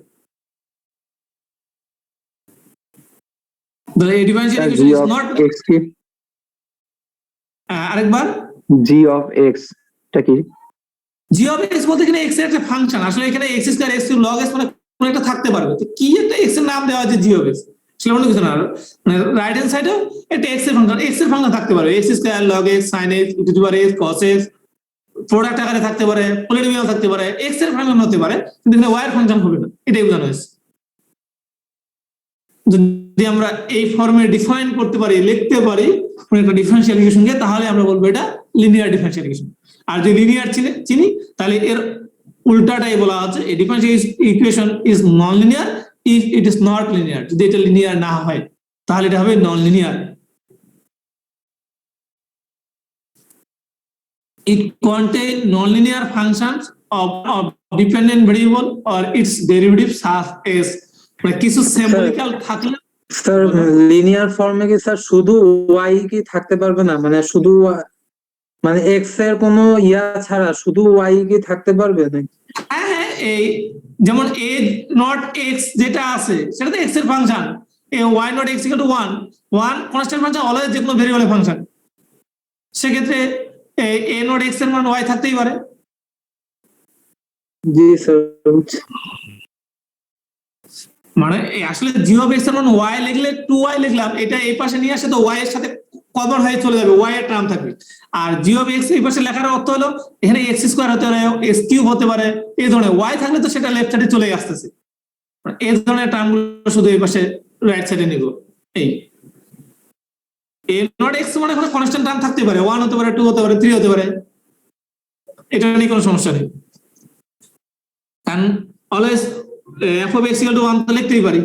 The differential equation is not আরেকবার g of x টা কি? g of x বলতে এখানে x এর একটা ফাংশন, আসলে এখানে x square x log x মানে কোন একটা থাকতে পারবে, তো কি একটা x এর নাম দেওয়া আছে g of x, সেটা অন্য কিছু না, মানে রাইট হ্যান্ড সাইডে একটা x এর ফাংশন থাকতে পারে, x square log x sin x e to the power x cos x, product আকারে থাকতে পারে, পলিনোমিয়াল থাকতে পারে, x এর ফাংশন হতে পারে, কিন্তু এখানে y এর ফাংশন হবে না, এটাই বোঝানো হয়েছে। যদি আমরা এই ফর্মে ডিফাইন করতে পারি, লিখতে পারি কোনো একটা ডিফারেন্সিয়াল ইকুয়েশনকে, তাহলে আমরা বলবো এটা লিনিয়ার ডিফারেন্সিয়াল ইকুয়েশন। আর যদি লিনিয়ার চিনি তাহলে এর উল্টাটাই বলা আছে, এই differential equation is non linear if it is not linear. যদি এটা লিনিয়ার না হয় তাহলে এটা হবে non linear. It contain nonlinear functions of dependent variable or its derivatives such as মানে কিছু symbolical থাকলে স্যার লিনিয়ার ফর্মে কি স্যার শুধু ওয়াই কি থাকতে পারবে না, মানে শুধু মানে এক্স এর কোনো ইয়া ছাড়া শুধু ওয়াই কি থাকতে পারবে নাকি? হ্যাঁ, এই যেমন a not x যেটা আছে সেটা তো x এর function, y not x equal to 1 constant function always যে কোনো ভেরিয়েবলের ফাংশন, সেক্ষেত্রে a not x এর মান y থাকতেই পারে। জি স্যার। মানে আসলে g of x এর মান y লিখলে 2y লিখলাম, এটা এই পাশে নিয়ে আসে তো y এর সাথে কমন হয়ে চলে যাবে, y এর টার্ম থাকবে। আর g of x এই পাশে লেখার অর্থ হলো এখানে x স্কয়ার হতে পারে, x কিউব হতে পারে, এই ধরনের y থাকলে তো সেটা লেফট সাইডে চলে আসতেছে। এই ধরনের টার্মগুলো শুধু এই পাশে রাইট সাইডে নিব। এই a not x মানে কোনো কনস্ট্যান্ট টার্ম থাকতে পারে, 1 হতে পারে, 2 হতে পারে, 3 হতে পারে, এটা নিয়ে কোনো সমস্যা নেই। কারণ always f of x equal to 1 তো লিখতেই পারি,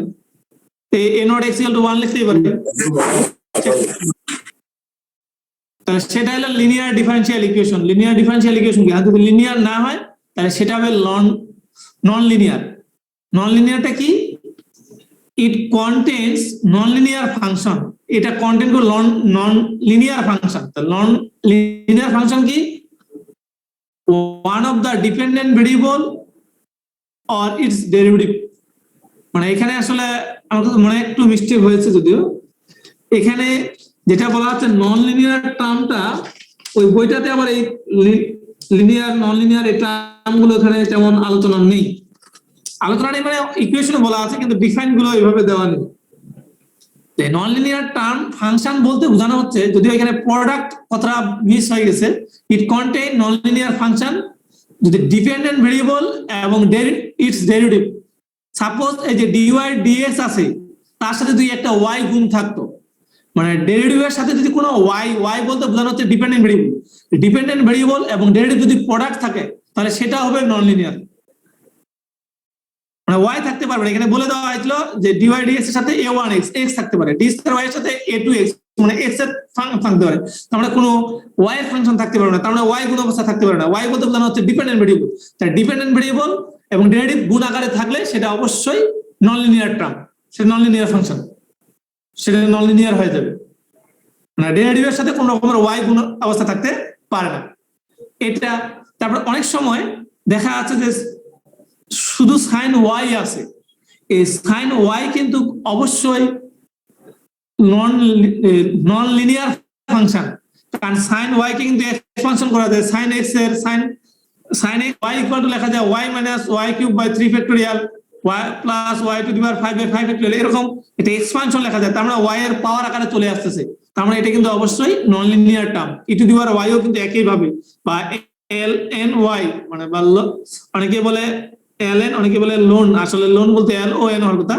a not x equal to 1 লিখতেই পারি, তাহলে সেটা হলো linear differential equation. Linear differential equation কি, আর যদি লিনিয়ার না হয় তাহলে সেটা হবে নন লিনিয়ার। নন লিনিয়ারটা কি? It contains non linear function, এটা কন্টেন্ট করে নন লিনিয়ার ফাংশন। তো নন লিনিয়ার ফাংশন কি? One of the dependent variable or its derivative. মানে এখানে আসলে আমার কাছে মনে একটু মিস্টেক হয়েছে, যদিও এখানে যেটা বলা হচ্ছে নন লিনিয়ার টার্মটা ওই বইটাতে আবার এই লিনিয়ার নন লিনিয়ার এই টার্মগুলো এখানে তেমন আলোচনা নেই। আলোচনা নেই মানে ইকুয়েশনে বলা আছে কিন্তু ডিফাইন গুলো এইভাবে দেওয়া নেই। নন লিনিয়ার টার্ম ফাংশন বলতে বোঝানো হচ্ছে, যদিও এখানে প্রোডাক্ট কথাটা মিস হয়ে গেছে, ইট কন্টেইন নন লিনিয়ার ফাংশন যদি ডিপেন্ডেন্ট ভেরিয়েবল এবং ইটস ডেরিভেটিভ। সাপোজ এই যে ডিওয়াই ডিএক্স আছে, তার সাথে যদি একটা ওয়াই গুণ থাকতো, মানে ডেরিভেটিভের সাথে যদি কোনো ওয়াই বলতে বোঝানো হচ্ছে ডিপেন্ডেন্ট ভেরিয়েবল, ডিপেন্ডেন্ট ভেরিয়েবল এবং ডেরিভেটিভ যদি প্রোডাক্ট থাকে তাহলে সেটা হবে নন লিনিয়ার। মানে ওয়াই থাকতে পারবে না, এখানে বলে দেওয়া হয়েছিল যে ডিওয়াই ডিএক্স এর সাথে a1x x থাকতে পারে, ডি স্কয়ার ওয়াই এর সাথে a2x মানে x এর থাকতে পারে, তার মানে কোনো ওয়াই এর ফাংশন থাকতে পারবে না, তার মানে ওয়াই গুণ অবস্থা থাকতে পারে না। ওয়াই বলতে বোঝানো হচ্ছে ডিপেন্ডেন্ট ভেরিয়েবল, তাই ডিপেন্ডেন্ট ভেরিয়েবল এবং ডেরিভেটিভ গুণ আকারে থাকলে সেটা অবশ্যই নন লিনিয়ার টার্ম, সেটা নন লিনিয়ার ফাংশন, সেটা নন লিনিয়ার হয়ে যাবে। মানে ডেরিভেটিভের সাথে কোনো রকমের ওয়াই গুণ অবস্থা থাকতে পারে না এটা। তারপর অনেক সময় দেখা যাচ্ছে যে শুধু সাইন ওয়াই আছে, এই সাইন ওয়াই কিন্তু অবশ্যই নন লিনিয়ার ফাংশন, কারণ সাইন ওয়াই কে কিন্তু এক্সপানশন করা যায়। সাইন এক্স এর sine x y equal to লেখা যায় y minus y cube by 3 factorial y plus y to the power 5 by 5 factorial, এরকম এটা এক্সপানশন লেখা যায়, তার মানে ওয়াই এর পাওয়ার আকারে চলে আসতেছে, তার মানে এটা কিন্তু অবশ্যই non linear term. E to the power y ও কিন্তু একই ভাবে, বা এল এন ওয়াই মানে অনেকে বলে এল এন, অনেকে বলে লোন, আসলে লোন বলতে এল ও এন হওয়ার কথা,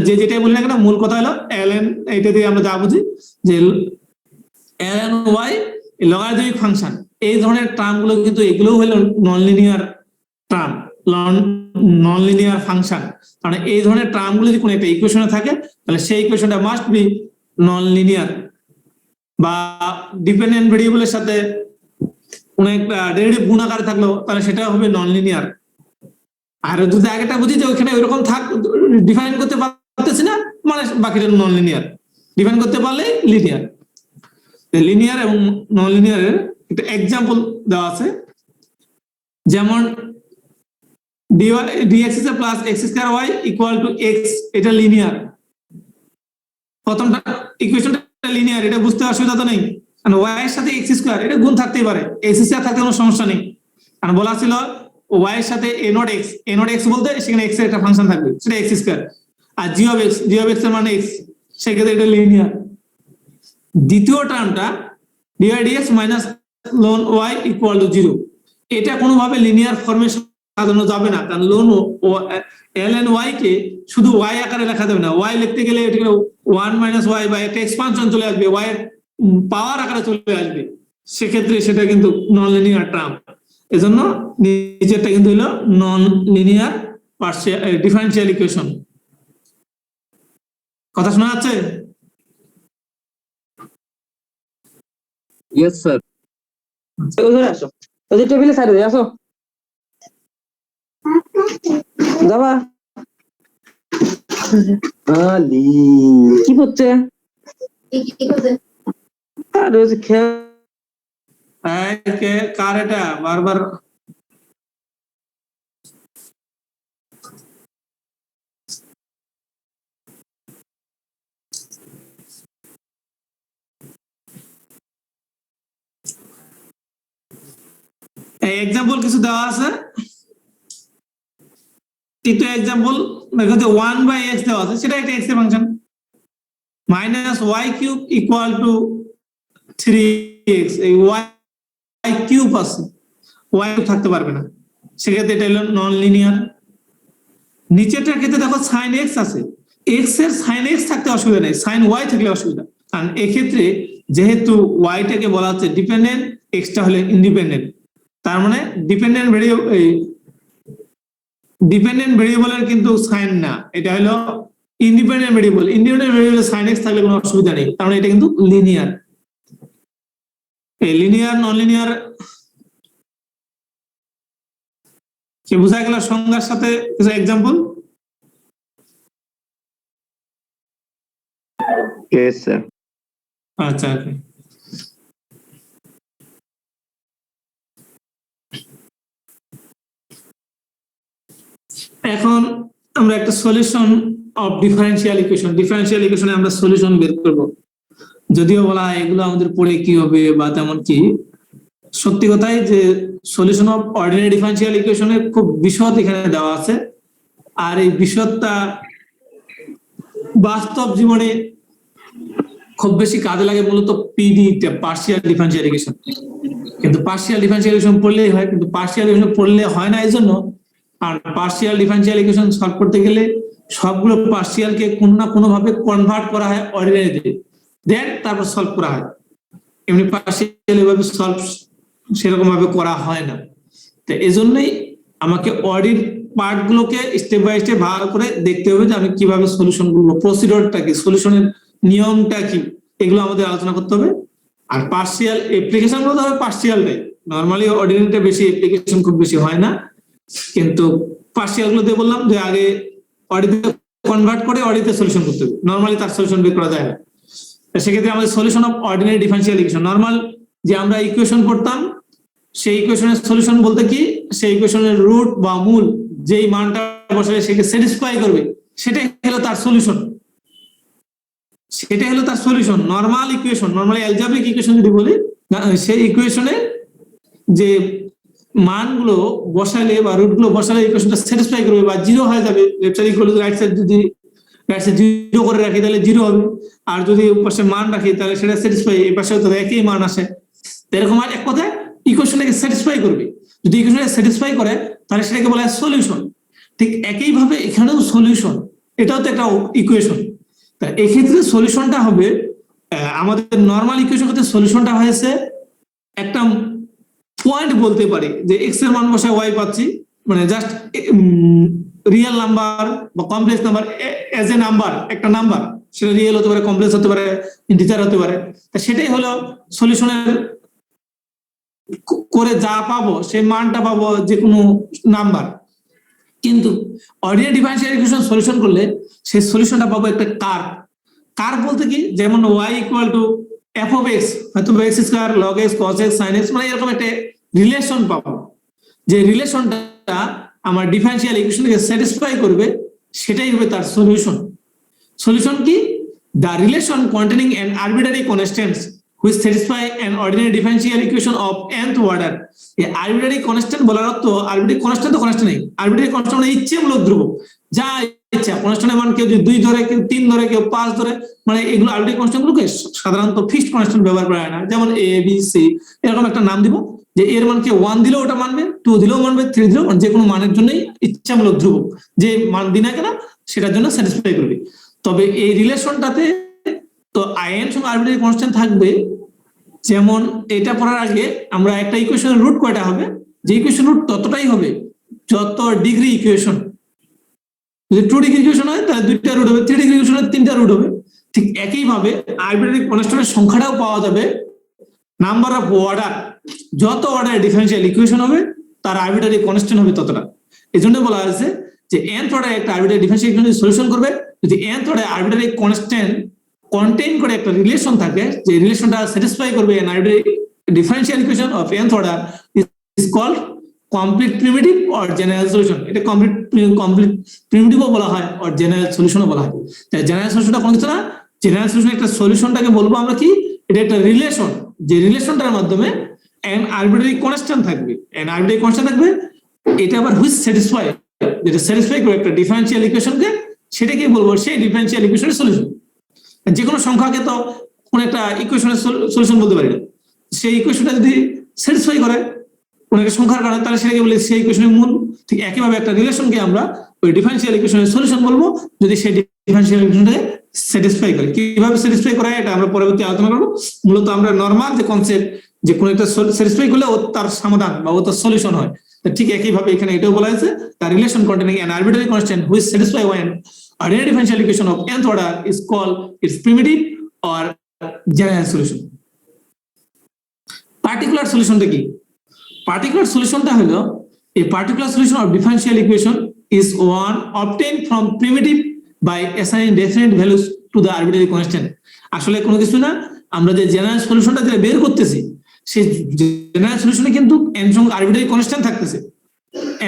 যে যেটাই বলি না কেন মূল কথা হলো এল এন, এইটা দিয়ে আমরা যা বুঝি যে L N Y logarithmic function, এই ধরনের টার্ম গুলো কিন্তু এগুলো হলো নন লিনিয়ার টার্ম, নন লিনিয়ার ফাংশন। মানে এই ধরনের টার্ম গুলো যদি কোনো একটা ইকুয়েশনে থাকে তাহলে সেই ইকুয়েশনটা মাস্ট বি নন লিনিয়ার। বা ডিপেন্ডেন্ট ভেরিয়েবলের সাথে কোনো একটা ডেরিভেটিভ গুণ আকারে থাকলো তাহলে সেটা হবে নন লিনিয়ার। আর যদি আগেটা বুঝি যে ওইখানে ওইরকম ডিফাইন করতে পারতেছি না, মানে বাকিটা নন লিনিয়ার, ডিফাইন করতে পারলে লিনিয়ার। লিনিয়ার এবং নন লিনিয়ারের একটা এক্সাম্পল দেওয়া আছে, যেমন dx plus x square y equal two x, এটা লিনিয়ার। প্রথমটা ইকুয়েশনটা লিনিয়ার, এটা বুঝতে অসুবিধা তো নেই, কারণ y এর সাথে x স্কয়ার এটা গুণ থাকতেই পারে, x স্কয়ার থাকতে কোনো সমস্যা নেই, কারণ বলা ছিল y এর সাথে a নট x বলতে সেখানে x এর একটা ফাংশন থাকবে, সেটা x স্কয়ার, আর g of x এর মানে x, সেক্ষেত্রে এটা লিনিয়ার। দ্বিতীয় টার্মটা dy dx minus ln y equal to 0, এটা কোনোভাবে লিনিয়ার ফর্মের সাজানো যাবে না, কারণ লোন ও এল এন্ড ওয়াই কে শুধু ওয়াই আকারে লেখা যাবে না। ওয়াই লিখতে গেলে এটা 1 - y বা একটা এক্সপানশন চলে আসবে, ওয়াই এর পাওয়ার আকারে চলে আসবে, সেক্ষেত্রে সেটা কিন্তু নন লিনিয়ার টার্ম। এজন্য নিচেরটা কিন্তু হলো non linear partial differential equation. কথা শোনা যাচ্ছে? Yes sir. ওই আসো, ওই যে টেবিলে সাইডে দিয়ে আসো, যাবা আলি কি হচ্ছে? আর ওই যে খেয়াল কার এটা বারবার এক্সাম্পল কিছু দেওয়া আছে, কিন্তু এক্সাম্পল দেখো যে 1/x দেওয়া আছে, সেটা একটা x এর ফাংশন, -y³ = 3x, এই y³ আছে, y থাকতে পারবে না, সেক্ষেত্রে এটা হলো নন লিনিয়ার। নিচেরটার ক্ষেত্রে দেখো sin x আছে, x এর sin x থাকতে অসুবিধা নেই, sin y থাকলে অসুবিধা, কারণ এক্ষেত্রে যেহেতু y টাকে বলা হচ্ছে ডিপেন্ডেন্ট, x টা হলো ইন্ডিপেন্ডেন্ট, তার মানে ডিপেন্ডেন্ট ভেরিয়েবলের কিন্তু সাইন না, এটা হলো ইন্ডিপেন্ডেন্ট ভেরিয়েবল। ইন্ডিপেন্ডেন্ট ভেরিয়েবলের সাইন এক্স থাকলে কোনো অসুবিধা নেই, কারণ এটা কিন্তু লিনিয়ার। এই লিনিয়ার নন লিনিয়ার কি বোঝা গেল সংজ্ঞার সাথে কিছু এক্সাম্পল? Yes, sir. আচ্ছা, ওকে। এখন আমরা একটা সলিউশন অফ ডিফারেনশিয়াল ইকুয়েশনে আমরা সলিউশন বের করব। যদিও বলা হয় এগুলো আমাদের পড়ে কি হবে বা তেমন কি, সত্যি কথাই যে সলিউশন অফ অর্ডিনারি ডিফারেনশিয়াল ইকুয়েশনের খুব বিশদ এখানে দেওয়া আছে, আর এই বিশদটা বাস্তব জীবনে খুব বেশি কাজে লাগে মূলত পিডি, পার্শিয়াল ডিফারেনশিয়াল ইকুয়েশন। কিন্তু পার্শিয়াল ডিফারেনশিয়াল ইকুয়েশন পড়লেই হয়, কিন্তু পার্শিয়াল ইকুয়েশন পড়লে হয় না, এই জন্য আর পার্শিয়াল ডিফারেনশিয়াল ইকুয়েশন সলভ করতে গেলে সবগুলো পার্শিয়ালকে কোনো না কোনো ভাবে কনভার্ট করা হয় অর্ডিনারিতে, দেন তারপর সলভ করা হয়। এমনি পার্শিয়াল এভাবে সলভ সেরকম ভাবে করা হয় না। তো এই জন্যই আমাকে অর্ডির পার্ট গুলোকে স্টেপ বাই স্টেপ ভালো করে দেখতে হবে যে আমি কিভাবে সলিউশন করবো, প্রসিডিওরটা কি, সলিউশনের নিয়মটা কি, এগুলো আমাদের আলোচনা করতে হবে। আর পার্শিয়াল অ্যাপ্লিকেশন গুলো হবে পার্শিয়ালটাই, নর্মালি অর্ডিনারিতে বেশি অ্যাপ্লিকেশন খুব বেশি হয় না, কিন্তু পার্শিয়াল গুলোতে বললাম যে আগে অডিতে কনভার্ট করে অডিতে সলিউশন করতে হবে, নর্মালি তার সলিউশন বের করা যায় না। সেক্ষেত্রে আমাদের solution of ordinary differential equation, normal যে আমরা ইকুয়েশন পড়তাম সেই ইকুয়েশনের সলিউশন বলতে কি, সেই ইকুয়েশনের রুট বা মূল যেই মানটা বসালে সেকে স্যাটিসফাই করবে, সেটাই হলো তার সলিউশন, সেটাই হলো তার solution. Normal equation, normally algebraic equation যদি বলি, সেই ইকুয়েশনে যে মানগুলো বসালে বা রুট গুলো বসালে ইকুয়েশনটা স্যাটিসফাই করবে বা জিরো হয়ে যাবে, left side equal to right side যদি রাইট সাইড জিরো করে রাখি তাহলে জিরো হবে, আর যদি পাশে মান রাখি তাহলে সেটা স্যাটিসফাই, এই পাশে তো একই মান আসে। এরকম আর এক কথায় ইকুয়েশনটাকে স্যাটিসফাই করবে, যদি ইকুয়েশনটাকে স্যাটিসফাই করে তাহলে সেটাকে বলা হয় সলিউশন। ঠিক একইভাবে এখানেও সলিউশন, এটাও তো একটা ইকুয়েশন। তা এক্ষেত্রে সলিউশনটা হবে আমাদের নর্মাল ইকুয়েশন ক্ষেত্রে সলিউশনটা হয়েছে একটা পয়েন্ট বলতে পারি যে এক্স এর মান বসায় ওয়াই পাচ্ছি, মানে জাস্ট রিয়েল নাম্বার বা complex number as a number, একটা নাম্বার, সেটা রিয়েল হতে পারে, কমপ্লেক্স হতে পারে, ইন্টিজার হতে পারে। তা সেটাই হলো সলিউশনের করে যা পাবো সেই মানটা পাবো যে কোনো নাম্বার। কিন্তু অর্ডিনারি ডিফারেনশিয়াল ইকুয়েশন সলিউশন করলে সেই সলিউশনটা পাবো একটা কার্ভ বলতে কি, যেমন y = f of x, হয়তো x² log x cos x sin x, মানে এরকম একটা রিলেশন পাবো, যে রিলেশনটা আমার ডিফারেনশিয়াল ইকুয়েশনকে স্যাটিসফাই করবে, সেটাই হবে তার সলিউশন। সলিউশন কি, the relation containing an arbitrary constants which satisfy an ordinary differential equation of nth order। এই arbitrary constant বলার অর্থ, arbitrary constant তো constant নেই, arbitrary constant মানে ইচ্ছেমূলক ধ্রুবক, যা ইচ্ছা কনস্ট্যান্টের মান কেউ যদি 2 ধরে, কেউ 3 ধরে, কেউ 5 ধরে, মানে এগুলো আরবিট্রারি কনস্ট্যান্ট গুলোকে সাধারণত ফিক্সড কনস্ট্যান্ট ব্যবহার করা হয় না, যেমন a b c এরকম একটা নাম দিব, যে এর মানকে 1 দিলেও ওটা মানবে, 2 দিলেও মানবে, 3 দিলেও মানবে, যে কোনো মানের জন্যই ইচ্ছামূলক ধ্রুবক যে মান দিই না কেন সেটার জন্য স্যাটিসফাই করবে। তবে এই রিলেশনটাতে তো আইএন সঙ্গে আরবিট্রারি কনস্ট্যান্ট থাকবে। যেমন এটা পড়ার আগে আমরা একটা ইকুয়েশনের রুট কয়টা হবে, যে ইকুয়েশন রুট ততটাই হবে যত ডিগ্রি ইকুয়েশন। যদি 2 ডিগ্রি ইকুয়েশন হয় তাহলে 2টা রুট হবে, 3 ডিগ্রি ইকুয়েশন হয় 3টা রুট হবে। ঠিক একইভাবে আরবিট্রারি কনস্ট্যান্টের সংখ্যাটাও পাওয়া যাবে নাম্বার অফ অর্ডার, যত অর্ডারের ডিফারেন্সিয়াল ইকুয়েশন হবে তার আরবিট্রারি কনস্ট্যান্ট হবে ততটা। এই জন্য বলা হয়েছে যে nth অর্ডারে একটা আরবিট্রারি ডিফারেন্সিয়াল ইকুয়েশন সলিউশন করবে যদি nth অর্ডারে আরবিট্রারি কনস্ট্যান্ট কন্টেইন করে একটা রিলেশন থাকে, যে রিলেশনটা স্যাটিসফাই করবে an arbitrary differential equation of nth order is called complete primitive or general solution। এটা কমপ্লিট প্রিমিটিভও বলা হয় আর জেনারেল সলিউশনও বলা হয়। তাই জেনারেল সলিউশনটা কোনো কিছু না, জেনারেল সলিউশন একটা সলিউশনটাকে বলবো আমরা কি, এটা একটা রিলেশন, যে রিলেশনটার মাধ্যমে an arbitrary constant থাকবে, an arbitrary constant থাকবে, এটা আবার হুইচ স্যাটিসফাই, যেটা স্যাটিসফাই করে একটা ডিফারেন্সিয়াল ইকুয়েশনকে, সেটাকে বলবো সেই ডিফারেন্সিয়াল ইকুয়েশনের সলিউশন। যে কোনো সংখ্যাকে তো কোন একটা ইকুয়েশনের সলিউশন বলতে পারি না, সেই ইকুয়েশনটা যদি স্যাটিসফাই করে কোন একটা সংখ্যার কারণে তাহলে সেটাকে বলে সেই ইকুয়েশনের মূল। ঠিক একইভাবে একটা রিলেশনকে আমরা ওই ডিফারেন্সিয়াল ইকুয়েশনের সলিউশন বলবো যদি সেই ডিফারেন্সিয়াল ইকুয়েশনটাকে স্যাটিসফাই করে। কিভাবে স্যাটিসফাই করা এটা আমরা পরবর্তী আলোচনা করবো। মূলত আমরা নরমাল যে কনসেপ্ট যে কোন একটা স্যাটিসফাই করলে ও তার সমাধান বা ও তার সলিউশন হয়, ঠিক একইভাবে এখানে এটাও বলা হয়েছে তার relation containing an arbitrary constant which satisfy one ordinary differential equation of nth order is called its primitive or general solution। Particular সলিউশনটা কি? পার্টিকুলার সলিউশনটা হলো a particular solution of differential equation is one obtained from primitive by assigning definite values to the arbitrary constant। আসলে কোনো কিছু না, আমরা যে জেনারেল সলিউশনটা যেটা বের করতেছি সেই জেনারেল সলিউশনে কিন্তু n সংখ্যক আরবিট্রারি কনস্ট্যান্ট থাকতেছে।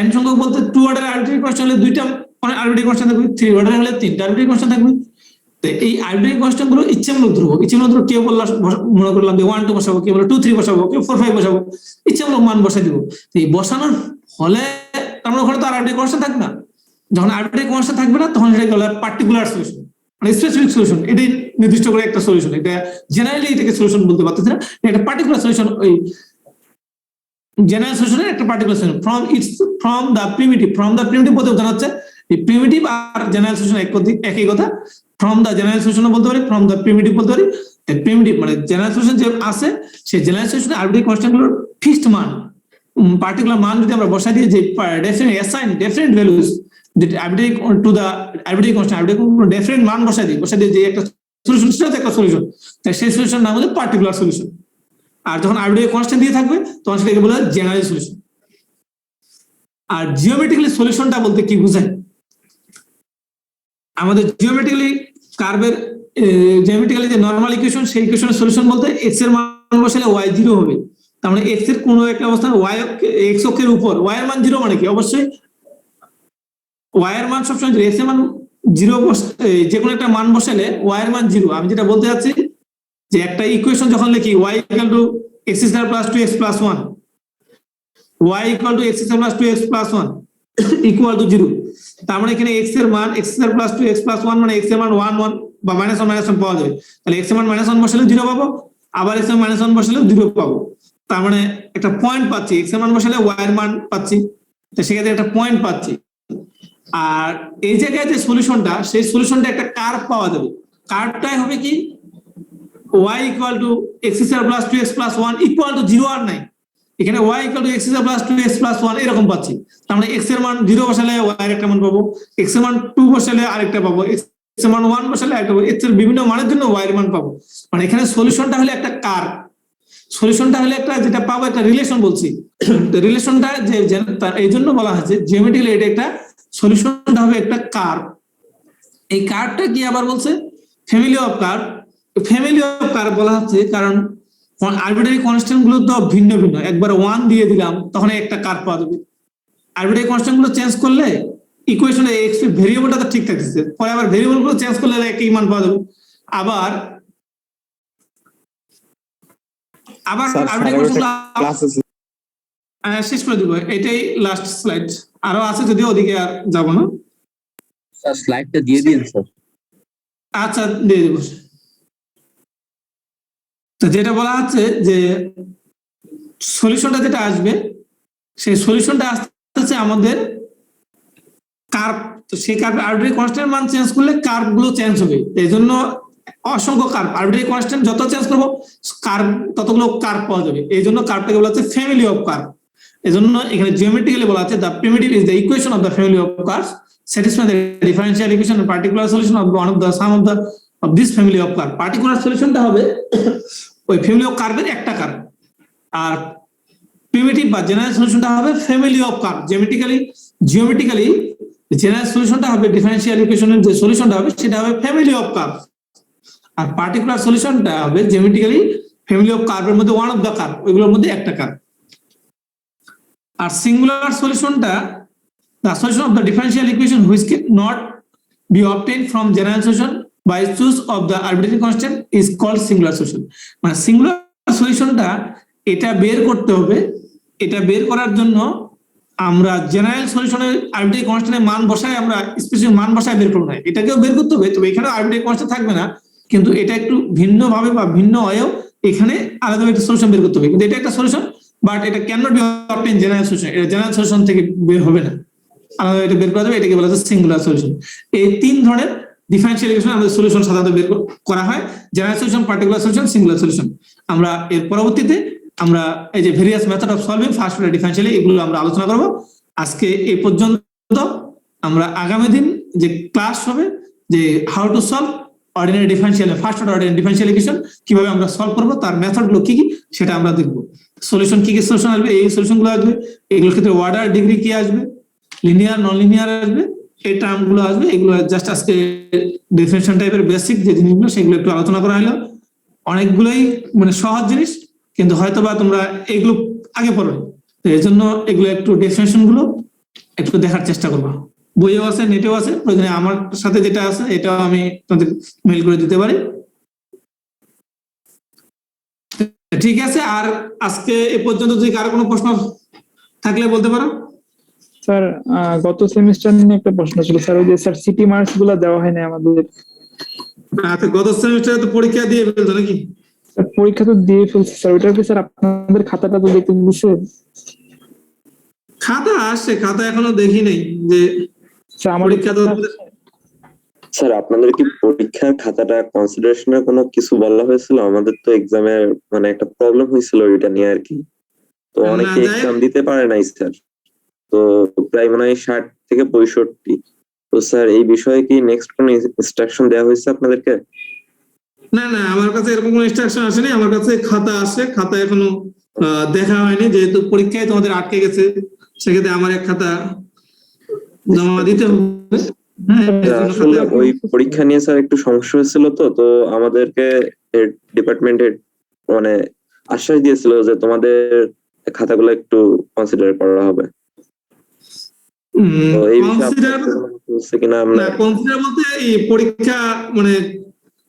n সংখ্যক বলতে 2 অর্ডারের আরবিট্রারি কনস্ট্যান্ট হলে 2টা আরবিট্রারি কনস্ট্যান্ট থাকবে, 3 অর্ডারে হলে 3টা আরবিট্রারি কনস্ট্যান্ট থাকবে। তো এই আরবিট্রারি কনস্ট্যান্ট গুলো ইচ্ছামূলক ধ্রুবক, ইচ্ছামূলক ধ্রুবক কেউ বললাম মনে করলাম যে 1 2 বসাবো, কেউ বলে 2 3 বসাবো, কেউ 4 5 বসাবো, ইচ্ছামূলক মান বসাই দিব। তো এই বসানোর ফলে আমরা ওখানে তো আরবিট্রারি কনস্ট্যান্ট থাকবে না। যখন আরবিট্রারি কনস্ট্যান্ট থাকবে না তখন এটা হলো পার্টিকুলার সলিউশন, মানে স্পেসিফিক সলিউশন। এটাই নির্দিষ্ট করে একটা সলিউশন, এটা জেনারেলি এটাকে সলিউশন বলতে পারতেছি না, এটা পার্টিকুলার সলিউশন। ওই জেনারেল সলিউশনের একটা particular solution from the primitive বলতে জানাচ্ছে এই প্রিমিটিভ আর জেনারেল সলিউশন একই কথা। ফ্রম দ্য জেনারেল সলিউশন বলতে পারি, ফ্রম দ্য প্রিমিটিভ বলতে পারি। প্রিমিটিভ মানে জেনারেল সলিউশন যে আছে সেই জেনারেল সলিউশনে আরবিট্রারি কনস্ট্যান্ট গুলোর ফিক্সড মান, পার্টিকুলার মান যদি আমরা বসাই দিই যে definite values arbitrary to the arbitrary constant, definite মান বসাই দিই যে একটা সলিউশন সেটা একটা সলিউশন, তাই সেই সলিউশন নাম হলো পার্টিকুলার সলিউশন। আর যখন আরবিট্রারি কনস্ট্যান্ট দিয়ে থাকবে তখন সেটাকে বলা হয় জেনারেল সলিউশন। আর জিওমেট্রিক্যালি সলিউশনটা বলতে কি বোঝায়? আমাদের জিওমেট্রিক্যালি কার্ভের জিওমেট্রিক্যালি যে নরমাল ইকুয়েশন সেই ইকুয়েশনের সলিউশন বলতে x এর মান বসালে y 0 হবে। তার মানে x এর কোনো একটা অবস্থান x অক্ষের উপর y এর মান 0 মানে কি? অবশ্যই y এর মান সবসময় x এর মান 0, যে কোনো একটা মান বসালে y এর মান 0। আমি যেটা বলতে চাচ্ছি যে একটা ইকুয়েশন যখন লিখি y = x² + 2x + 1, y = x² + 2x + 1 = 0, তার মানে এখানে x এর মান x² + 2x + 1 মানে x এর মান 1 1 বা -1 পাওয়া যাবে। তাহলে x এর মান -1 বসালে 0 পাবো, আবার x এর মান -1 বসালেও 0 পাবো। তার মানে একটা পয়েন্ট পাচ্ছি, x এর মান বসালে y এর মান পাচ্ছি, তো সেক্ষেত্রে একটা পয়েন্ট পাচ্ছি। আর এই জায়গায় যে সলিউশনটা সেই সলিউশনটা একটা কার্ভ পাওয়া যাবে। কার্ভটাই হবে কি y = x² + 2x + 1 = 0 আর নাই, এখানে y = x² + 2x + 1 এরকম পাচ্ছি। তার মানে x এর মান 0 বসালে y এর একটা মান পাবো, x এর মান 2 বসালে আরেকটা পাবো, x এর মান 1 বসালে আরেকটা পাবো, x এর বিভিন্ন মানের জন্য y এর মান পাবো। মানে এখানে সলিউশনটা হলো একটা কার্ভ, সলিউশনটা হলো একটা যেটা পাবো একটা রিলেশন বলছি। রিলেশনটা যে এই জন্য বলা হয়েছে জিওমেট্রিক্যালি এটা একটা সলিউশনটা হবে একটা কার্ভ। এই কার্ভটা কি আবার বলছে family of curve. Family of curve বলা হচ্ছে কারণ আরবিট্রারি কনস্ট্যান্ট গুলো তো ভিন্ন ভিন্ন, একবার 1 দিয়ে দিলাম তখন একটা কার্ভ পাওয়া যাবে। আরবিট্রারি কনস্ট্যান্ট গুলো চেঞ্জ করলে ইকুয়েশনে x ভেরিয়েবলটা তো ঠিক থাকছে, পরে আবার ভেরিয়েবল গুলো চেঞ্জ করলে একই মান পাওয়া যাবে। আবার আরবিট্রারি কনস্ট্যান্ট শেষ করে দিব, এটাই লাস্ট স্লাইড, আরো আছে যদিও ওদিকে আর যাব না। স্যার স্লাইডটা দিয়ে দিন স্যার। আচ্ছা দিয়ে দেব। তো যেটা বলা হচ্ছে যে সলিউশনটা যেটা আসবে সেই সলিউশনটা আসতেছে আমাদের কার্ভ। তো সেই কার্ভ আরবিট্রারি কনস্ট্যান্ট মান চেঞ্জ করলে কার্ভ গুলো চেঞ্জ হবে। এই জন্য অসংখ্য কার্ভ, আরবিট্রারি কনস্ট্যান্ট যত চেঞ্জ করবো কার্ভ ততগুলো কার্ভ পাওয়া যাবে। এই জন্য কার্ভটাকে বলা হচ্ছে ফ্যামিলি অফ কার্ভ। এই জন্য এখানে জিওমেট্রিক্যালি বলা আছে the primitive is the equation of the family of curves satisfy the differential equation and particular solution of one of the sum of this family of curve. Particular solutionটা হবে ওই family of কার্ভের একটা curve, আর primitive বা general সলিউশনটা হবে family of curve. Geometrically general সলিউশনটা হবে ডিফারেন্সিয়াল ইকুয়েশনের যে সলিউশনটা হবে সেটা হবে ফ্যামিলি অফ কার্ভ, আর পার্টিকুলার সলিউশনটা হবে জিওমেট্রিক্যালি ফ্যামিলি অফ কার্ভের মধ্যে ওয়ান অফ দ্য কার্ভ, ওইগুলোর মধ্যে একটা কার্ভ। আর সিঙ্গুলার সলিউশনটা the solution of the differential equation which cannot be obtained from general solution by choice of the arbitrary constant is called singular solution. মানে singular সলিউশনটা এটা বের করতে হবে, এটা বের করার জন্য আমরা জেনারেল সলিউশনের আরবিট্রারি কনস্ট্যান্টের মান বসায় আমরা স্পেসিফিক মান বসায় বের করব না, এটাকেও বের করতে হবে। তবে এখানে আরবিট্রারি কনস্ট্যান্ট থাকবে না, কিন্তু এটা একটু ভিন্ন ভাবে বা ভিন্ন ওয়েও এখানে আলাদা একটা সলিউশন বের করতে হবে। কিন্তু এটা একটা সলিউশন, বাট এটা cannot be obtain general solution, এটা জেনারেল সলিউশন থেকে বের হবে না, আলাদা এটা বের করা যাবে। এটাকে বলা হচ্ছে সিঙ্গুলার সলিউশন। এই তিন ধরনের ডিফারেন্সিয়াল ইকুয়েশন আমাদের সলিউশন সাধারণত বের করা হয়, general solution, particular solution, singular solution. আমরা এর পরবর্তীতে আমরা এই যে various method of solving first order differential এগুলো আমরা আলোচনা করব। আজকে এই পর্যন্ত। আমরা আগামী দিন যে ক্লাস হবে যে how to solve ordinary differential, first order ordinary differential equation কিভাবে আমরা সলভ করব, তার মেথড গুলো কি কি সেটা আমরা দেখব। সলিউশন কি কি সলিউশন আসবে, এই সলিউশন গুলো আসবে, এগুলোর ক্ষেত্রে অর্ডার ডিগ্রি কি আসবে, লিনিয়ার নন লিনিয়ার আসবে, এই টার্ম গুলো আসবে। এগুলো জাস্ট আজকে ডিফারেন্সিয়েশন টাইপের বেসিক যে জিনিসগুলো সেগুলো একটু আলোচনা করা হলো। অনেকগুলোই মানে সহজ জিনিস, কিন্তু হয়তোবা তোমরা এগুলো আগে পড়ো, তো এই জন্য এগুলো একটু ডেফিনেশন গুলো একটু দেখার চেষ্টা করবা। বইও আছে, নেটেও আছে, প্রয়োজনে আমার সাথে যেটা আছে এটাও আমি তোমাদের মেইল করে দিতে পারি। ঠিক আছে, আর আজকে এ পর্যন্ত যদি কারো কোনো প্রশ্ন থাকলে বলতে পারো। স্যার গত সেমিস্টার নিয়ে একটা প্রশ্ন ছিল স্যার, ওই যে স্যার সিটি মার্কস গুলো দেওয়া হয় না আমাদের। আচ্ছা, গত সেমিস্টারে তো পরীক্ষা দিয়ে ফেলতো নাকি? স্যার পরীক্ষা তো দিয়ে ফেলছে স্যার, ওইটা কি স্যার আপনাদের খাতাটা তো দেখতে দিচ্ছে? খাতা আসছে, খাতা এখনো দেখি নাই যে স্যার আমার পরীক্ষা তো। স্যার আপনাদের কি পরীক্ষার খাতাটা কনসিডারেশনের কোনো কিছু বলা হয়েছিল? আমাদের তো এক্সামের মানে একটা প্রবলেম হয়েছিল এটা নিয়ে আর কি, তো অনেকে এক্সাম দিতে পারে নাই স্যার, তো প্রায় মনে হয় 60 থেকে 65। তো স্যার এই বিষয়ে কি নেক্সট কোন ইনস্ট্রাকশন দেওয়া হয়েছে আপনাদেরকে? না না, আমার কাছে এরকম কোনো ইনস্ট্রাকশন আসেনি। আমার কাছে খাতা আসে, খাতা এখনো দেখা হয়নি, যেহেতু পরীক্ষায় তোমাদের আটকে গেছে, সেক্ষেত্রে আমার এক খাতা জমা দিতে হবে। আসলে ওই পরীক্ষা নিয়ে স্যার একটু সমস্যা হয়েছিল, তো আমাদেরকে ডিপার্টমেন্টের মানে আশ্বাস দিয়েছিল যে তোমাদের খাতাগুলো একটু কনসিডার করা হবে। তো এই বিষয়ে কিনা আমরা কনসিডার বলতে এই পরীক্ষা মানে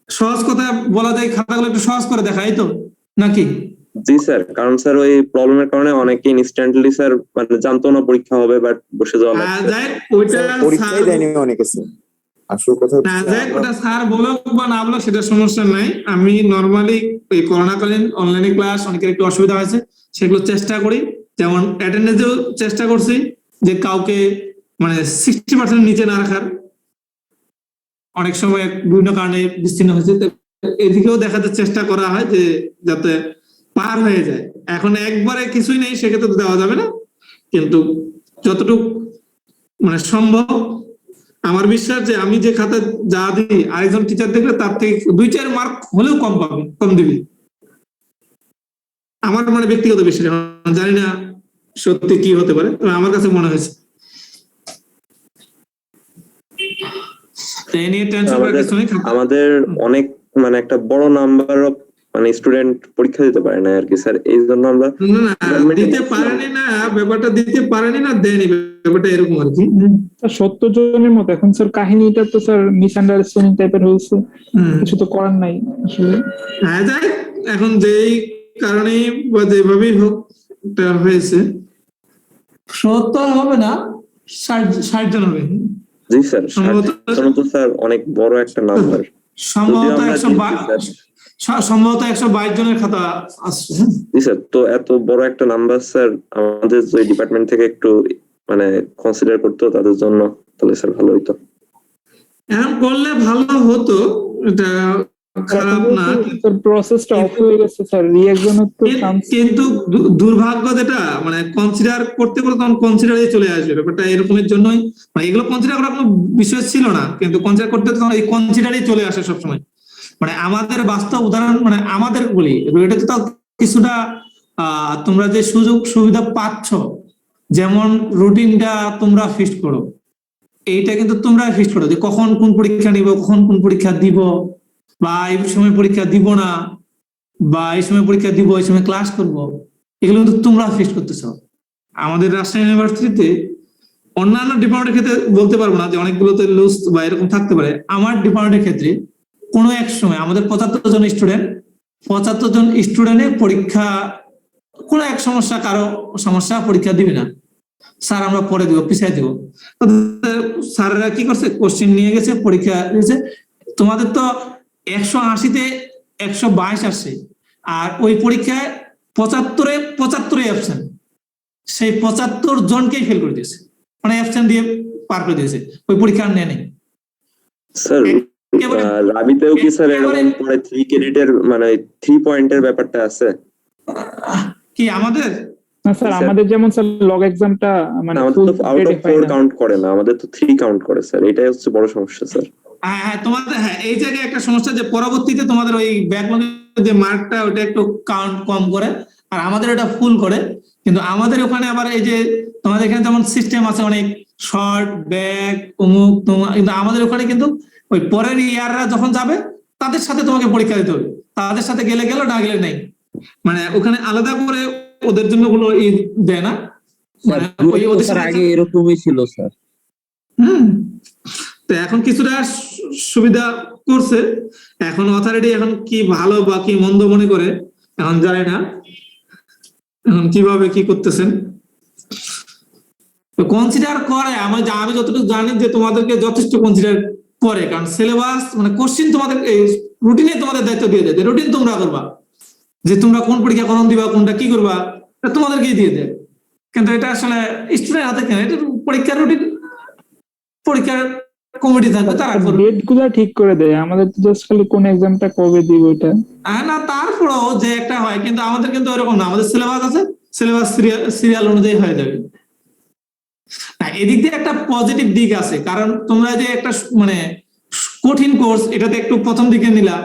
সহজ কথা বলা যায়, খাতাগুলো একটু সহজ করে দেখাই তো নাকি? জি স্যার, কারণ স্যার ওই প্রবলেমের কারণে অনেকে ইনস্ট্যান্টলি স্যার মানে জানতো না পরীক্ষা হবে, বাট বসে যাওয়া পরীক্ষাই দেয়নি অনেকে স্যার। আসল কথা ওটা স্যার বলুক বা না বলুক সেটা সমস্যা নাই। আমি নর্মালি এই করোনাকালীন অনলাইনে ক্লাস অনেকের একটু অসুবিধা হয়েছে, সেগুলো চেষ্টা করি। যেমন অ্যাটেন্ডেন্সেও চেষ্টা করছি যে কাউকে মানে 60% নিচে না রাখার, অনেক সময় বিভিন্ন কারণে বিচ্ছিন্ন হয়েছে, এদিকেও দেখাতে চেষ্টা করা হয় যে যাতে পার হয়ে যায়। এখন একবারে কিছুই নেই সেক্ষেত্রে দেওয়া যাবে না, কিন্তু যতটুকু মানে সম্ভব আমার বিশ্বাস যে আমি যে খাতা যা দিই আরেকজন টিচার দেখলে তার থেকে 2-4 মার্ক হলেও কম পাবে, কম দিবি। আমার মানে ব্যক্তিগত বিষয়, জানি না সত্যি কি হতে পারে, তবে আমার কাছে মনে হয়েছে। আমাদের অনেক মানে একটা বড় নাম্বার অফ মানে স্টুডেন্ট পরীক্ষা দিতে পারে না আর কি স্যার, এই জন্য আমরা দিতে পারেনি না, ব্যাপারটা দিতে পারেনি না দেয়নি, ব্যাপারটা এরকম আর কি। 70 জনের মতো। এখন স্যার কাহিনীটা তো স্যার মিসআন্ডারস্ট্যান্ডিং টাইপের হয়েছে, কিছু তো করার নাই আসলে। হ্যাঁ যাই, এখন যেই কারণে বা যেভাবেই হোক এটা হয়েছে, 70 হবে না, 60 জন হবে। জি স্যার, 60 স্যার অনেক বড় একটা নাম্বার। সম্ভবত আমরা 122 জনের খাতা আসছে। হ্যাঁ? জি স্যার, তো এত বড় একটা নাম্বার স্যার আমাদের যে ডিপার্টমেন্ট থেকে একটু মানে কনসিডার করতো তাদের জন্য, তাহলে স্যার ভালো হইতো। এরকম করলে ভালো হতো, এটা খারাপ না, প্রসেসটা অফ হয়ে গেছে স্যার, রিঅ্যাকশনের তো চান্স। কিন্তু দুর্ভাগ্য যেটা মানে কনসিডার করতে করতে তখন কনসিডারে চলে আসবে ব্যাপারটা এরকমের জন্যই, মানে এগুলো কনসিডার করার কোনো বিষয় ছিল না, কিন্তু কনসিডার করতে তখন এই কনসিডারেই চলে আসে সবসময়। মানে আমাদের বাস্তব উদাহরণ, মানে আমাদের বলি এটা তো তাও কিছুটা তোমরা যে সুযোগ সুবিধা পাচ্ছ, যেমন রুটিনটা তোমরা ফিক্সড করো, এইটা কিন্তু তোমরা ফিক্সড করো যে কখন কোন পরীক্ষা নিব, কখন কোন পরীক্ষা দিব, বা এই সময় পরীক্ষা দিব না, বা এই সময় পরীক্ষা দিব, এই সময় ক্লাস করব, এগুলো কিন্তু তোমরা ফিক্সড করতেছ। আমাদের রাজশাহী ইউনিভার্সিটিতে অন্যান্য ডিপার্টমেন্টের ক্ষেত্রে বলতে পারবো না যে অনেকগুলোতে লুজ বা এরকম থাকতে পারে, আমার ডিপার্টমেন্টের ক্ষেত্রে কোনো এক সময় আমাদের 75 জন স্টুডেন্টের পরীক্ষা কোনো এক সমস্যা, কারো সমস্যা পরীক্ষা দিবে না, স্যার আমরা পরে দিব, পিছিয়ে দিব। স্যারেরা কি করছে, কোশ্চেন নিয়ে গেছে, পরীক্ষা দিয়েছে। তোমাদের তো 180-তে 122 আসছে, আর ওই পরীক্ষায় 75-এ অ্যাবসেন্ট, সেই 75 জনকেই ফেল করে দিয়েছে, মানে অ্যাবসেন্ট দিয়ে পার করে দিয়েছে, ওই পরীক্ষা আর নেয়নি। স্যার রাবিতেও কি স্যার এরকম পরে 3 ক্রেডিটের মানে 3 পয়েন্টের ব্যাপারটা আছে কি আমাদের? না স্যার, আমাদের যেমন স্যার লগ এক্সামটা মানে আমাদের তো আউট অফ 4 কাউন্ট করে না, আমাদের তো 3 কাউন্ট করে স্যার, এটাই হচ্ছে বড় সমস্যা স্যার। হ্যাঁ তোমাদের, হ্যাঁ এই জায়গায় একটা সমস্যা যে পরবর্তীতে তোমাদের ওই ব্যাকলগের যে মার্কটা ওটা একটু কাউন্ট কম করে, আর আমাদের এটা ফুল করে। কিন্তু আমাদের ওখানে আবার এই যে তোমাদের এখানে যেমন সিস্টেম আছে অনেক শর্ট ব্যাক অমুক তোমার, কিন্তু আমাদের ওখানে কিন্তু ওই পরের ইয়াররা যখন যাবে তাদের সাথে তোমাকে পরীক্ষা দিতে হবে, তাদের সাথে গেলে গেল, না গেলে নেই, মানে ওখানে আলাদা করে ওদের জন্য কোনো দেয় না। স্যার আগে এরকমই ছিল স্যার। তো এখন কিছুটা সুবিধা করছে, এখন অথরিটি এখন কি ভালো বা কি মন্দ মনে করে এখন জানি না, এখন কিভাবে কি করতেছেন। কনসিডার করে, আমি যতটুকু জানি যে তোমাদেরকে যথেষ্ট কনসিডার করে, কারণ সিলেবাস মানে কোশ্চিন তোমাদের রুটিনে তোমাদের দায়িত্ব দিয়ে দেয়, রুটিন তোমরা করবা, যে তোমরা কোন পরীক্ষা কখন দিবা, কোনটা কি করবা, তোমাদেরকেই দিয়ে দেয়। কিন্তু এটা আসলে স্টুডেন্টের হাতে কেন, এটা পরীক্ষার রুটিন, পরীক্ষার কমিটি থাকবে, তারা ডেট গুলো ঠিক করে দেয়, আমাদের তো জাস্ট খালি কোন এক্সামটা কবে দিব এটা। না তারপরেও যে একটা হয়, কিন্তু আমাদের কিন্তু ওরকম না, আমাদের সিলেবাস আছে, সিলেবাস সিরিয়াল অনুযায়ী হয়ে যাবে। এদিক দিয়ে একটা পজিটিভ দিক আছে, কারণ তোমরা যে একটা মানে কঠিন কোর্স, এটাতে একটু প্রথম দিকে নিলা,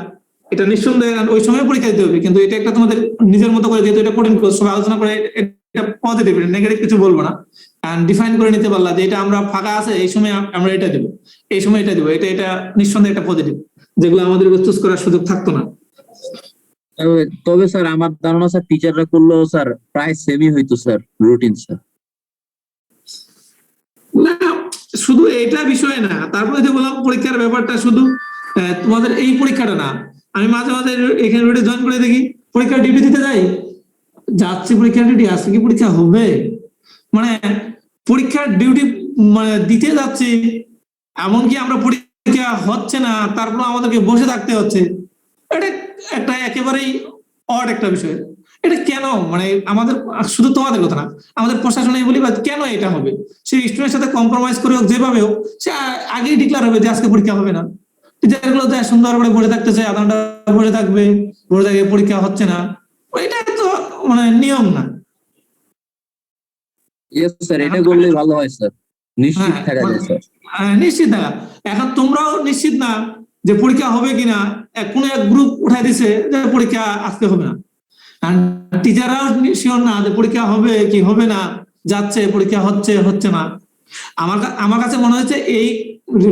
এটা নিঃসন্দেহে ওই সময় পরীক্ষা দিতে হবে, কিন্তু এটা একটা তোমাদের নিজের মতো করে, যেহেতু এটা কঠিন কোর্স, সবাই আলোচনা করে এটা পজিটিভ, নেগেটিভ কিছু বলবো না, ডিফাইন করে নিতে পারলা যে এটা আমরা ফাঁকা আছে, এই সময় আমরা এটা দেবো, এই সময় এটা দেবো, এটা নিঃসন্দেহে একটা পজিটিভ, যেগুলো আমাদের চুজ করার সুযোগ থাকতো না। তবে স্যার আমার ধারণা স্যার টিচাররা করলেও স্যার প্রায় সেমই হইতো স্যার রুটিন স্যার। না শুধু এটা বিষয় না, তারপরে যে বললাম পরীক্ষার ব্যাপারটা শুধু তোমাদের এই পরীক্ষাটা না, আমি মাঝে মাঝে এখানে রোডে জয়েন করে দেখি পরীক্ষার ডিউটি দিতে যাই, যাচ্ছি পরীক্ষার ডিউটি, আজকে কি পরীক্ষা হবে, মানে পরীক্ষার ডিউটি মানে দিতে যাচ্ছি, এমনকি আমরা পরীক্ষা হচ্ছে না তারপর আমাদেরকে বসে থাকতে হচ্ছে, এটা একটা একেবারেই অড একটা বিষয়। এটা কেন, মানে আমাদের শুধু তোমাদের কথা না, আমাদের প্রশাসনে বলি কেন এটা হবে, সেই স্টুডেন্টের সাথে কম্প্রোমাইজ করে হোক, যেভাবে হোক, সে আগেই ডিক্লার হবে যে আজকে পরীক্ষা হবে না। টিচারগুলো সুন্দর করে বসে থাকতেছে, আধা ঘন্টা বসে থাকবে, বসে থাকে পরীক্ষা হচ্ছে না, এটা তো মানে নিয়ম না। স্যার এটা করলে ভালো হয় স্যার, নিশ্চিত থাকা যায় স্যার। নিশ্চিত থাকা, এখন তোমরাও নিশ্চিত না যে পরীক্ষা হবে কিনা, কোন এক গ্রুপ উঠাই দিছে যে পরীক্ষা আজকে হবে না, টিচাররাও শিওর না যে পরীক্ষা হবে কি হবে না, যাচ্ছে পরীক্ষা হচ্ছে না। আমার কাছে মনে হচ্ছে এই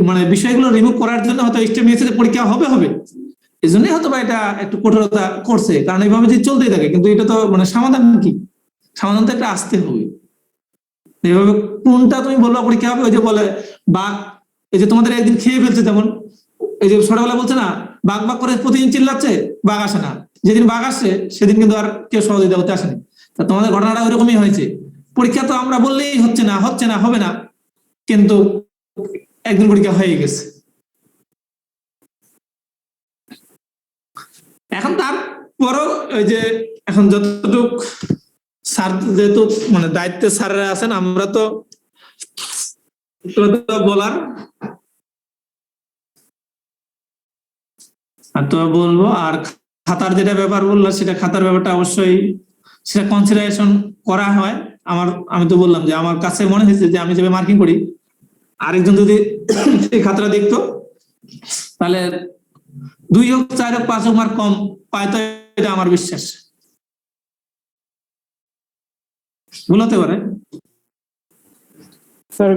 মানে বিষয়গুলো রিমুভ করার জন্য হয়তো স্টেপ নিয়েছে যে পরীক্ষা হবে, এই জন্যই হয়তো বা এটা একটু কঠোরতা করছে, কারণ এইভাবে যদি চলতেই থাকে, কিন্তু এটা তো মানে সমাধান কি, সমাধান তো একটা আসতে হবে। এইভাবে কোনটা তুমি বলবা পরীক্ষা হবে, ওই যে বলে বাঘ, এই যে তোমাদের একদিন খেয়ে ফেলছে, যেমন এই যে ছোটবেলা বলছে না বাঘ বাঘ করে প্রতিদিন চিল্লাচ্ছে, বাঘ আসে না, যেদিন বাঘ আসছে সেদিন কিন্তু আর কেউ সহযোগিতা করতে আসেনি। তা তোমাদের ঘটনাটা ওইরকমই হয়েছে, পরীক্ষা তো আমরা বললেই হচ্ছে না হবে না, কিন্তু একদিন পরীক্ষা হয়ে গেছে। এখন তারপরও ওই যে এখন যতটুক স্যার যেহেতু মানে দায়িত্বে স্যাররা আছেন, আমরা তো বলার আর তো বলবো। আর খাতার যেটা ব্যাপার বললো, সেটা খাতার ব্যাপারটা অবশ্যই সেটা কনসিডারেশন করা হয়। আমি তো বললাম যে আমার কাছে মনে হয়েছে যে আমি যেভাবে মার্কিং করি, আরেকজন যদি এই খাতাটা দেখতো তাহলে 2 হোক 4 হোক 5 হোক মার্ক কম পাইতো, এটা আমার বিশ্বাস। ভুল হতে পারে স্যার।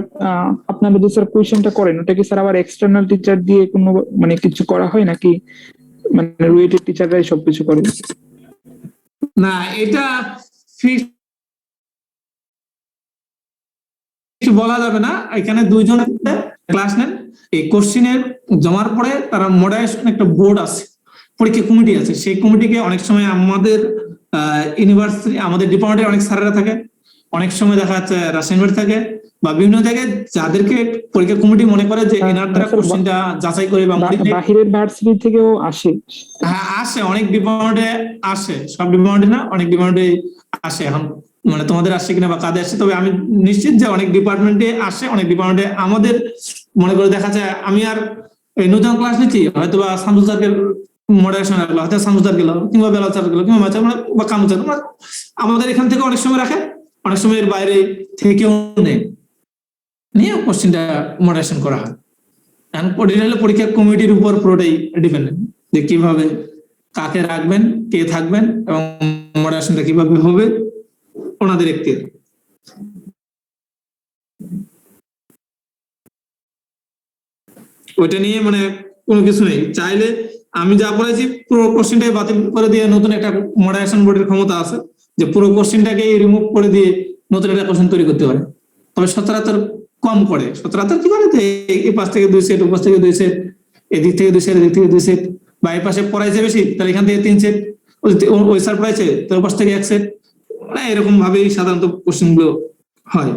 আপনারা যে স্যার কোয়েশ্চেনটা করেন, ওটা কি স্যার আবার এক্সটার্নাল টিচার দিয়ে কোনো মানে কিছু করা হয় নাকি মানে রিলেটেড টিচাররাই সবকিছু করে? না, এটা বলা যাবে না। এখানে 2 জন ক্লাস নেন, এই কোশ্চিনের জমার পরে তারা মডারেশন একটা বোর্ড আছে, পরীক্ষা কমিটি আছে, সেই কমিটিকে অনেক সময় আমাদের ইউনিভার্সিটি আমাদের ডিপার্টমেন্টের অনেক স্যারেরা থাকে, অনেক সময় দেখা যাচ্ছে রাজশাহী ইউনিভার্সিটি থাকে বা বিভিন্ন জায়গায় যাদেরকে পরীক্ষা কমিটি মনে করে যে এনার দ্বারা কোশ্চিনটা যাচাই করে বা বাহিরের ভার্সিটি থেকেও আসে। হ্যাঁ আসে, অনেক ডিপার্টমেন্টে আসে, সব ডিপার্টমেন্টে না, অনেক ডিপার্টমেন্টে আসে। এখন মানে তোমাদের আসছে কিনা বা কাদের আসছে, তবে আমি নিশ্চিত যে অনেক ডিপার্টমেন্টে আসে। অনেক ডিপার্টমেন্টে আমাদের মনে করে দেখা যায় আমি আর এই নতুন ক্লাস নিচ্ছি, হয়তো বা শামসুল স্যারকে মডারেশন রাখলো, হয়তো শামসুল স্যার গেল কিংবা বেলাল স্যার গেল কিংবা বা কামরুল স্যার, আমাদের এখান থেকে অনেক সময় রাখে, অনেক সময় এর বাইরে থেকেও নেই, নিয়ে কোশ্চিনটা মডারেশন করা হয়। এখন পরীক্ষা কমিটির উপর পুরোটাই ডিপেন্ডেন্ট যে কিভাবে কাকে রাখবেন, কে থাকবেন এবং মডারেশনটা কিভাবে হবে, ওনাদের এখতিয়ার। ওইটা নিয়ে মানে কোনো কিছু নেই, চাইলে আমি যা বলেছি পুরো কোশ্চিনটাই বাতিল করে দিয়ে নতুন একটা মডারেশন বোর্ডের ক্ষমতা আছে যে পুরো কোশ্চিনটাকে রিমুভ করে দিয়ে নতুন একটা কোশ্চিন তৈরি করতে পারে। তবে সচরাচর কম করে, সচরাচর কি করে এই পাশ থেকে 2 সেট, ওপাশ থেকে 2 সেট, এদিক থেকে 2 সেট, এদিক থেকে 2 সেট, বা এই পাশে পড়াইছে বেশি তাহলে এখান থেকে 3 সেট, ওই স্যার পড়াইছে তার ওপাশ থেকে 1 সেট, মানে এরকম ভাবেই সাধারণত কোশ্চিন গুলো হয়।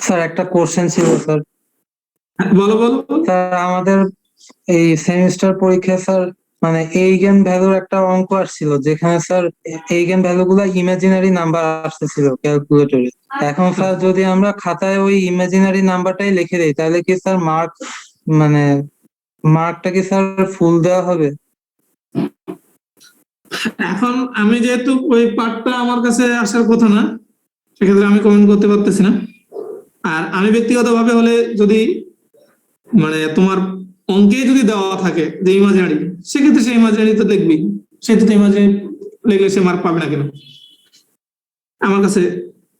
স্যার একটা কোশ্চেন ছিল স্যার। বলো বলো। স্যার আমাদের এই সেমিস্টার পরীক্ষায় স্যার মানে এইগেন ভ্যালুর একটা অঙ্ক আসছিল, যেখানে স্যার এইগেন ভ্যালু গুলা ইমাজিনারি নাম্বার আসতেছিল ক্যালকুলেটরে। এখন স্যার যদি আমরা খাতায় ওই ইমাজিনারি নাম্বারটাই লিখে দিই, তাহলে কি স্যার মানে মার্কটা কি স্যার ফুল দেওয়া হবে? এখন আমি যেহেতু ওই পার্টটা আমার কাছে আসার কথা না, সেক্ষেত্রে আমি কমেন্ট করতে পারতেছি না। আর আমি ব্যক্তিগতভাবে হলে যদি মানে তোমার অঙ্কে যদি দেওয়া থাকে যে ইমাজিনারি, সেক্ষেত্রে সে ইমাজিনারি তো লিখবি, সে তো ইমাজিনারি লিখলে সে মার্ক পাবে না কেন? আমার কাছে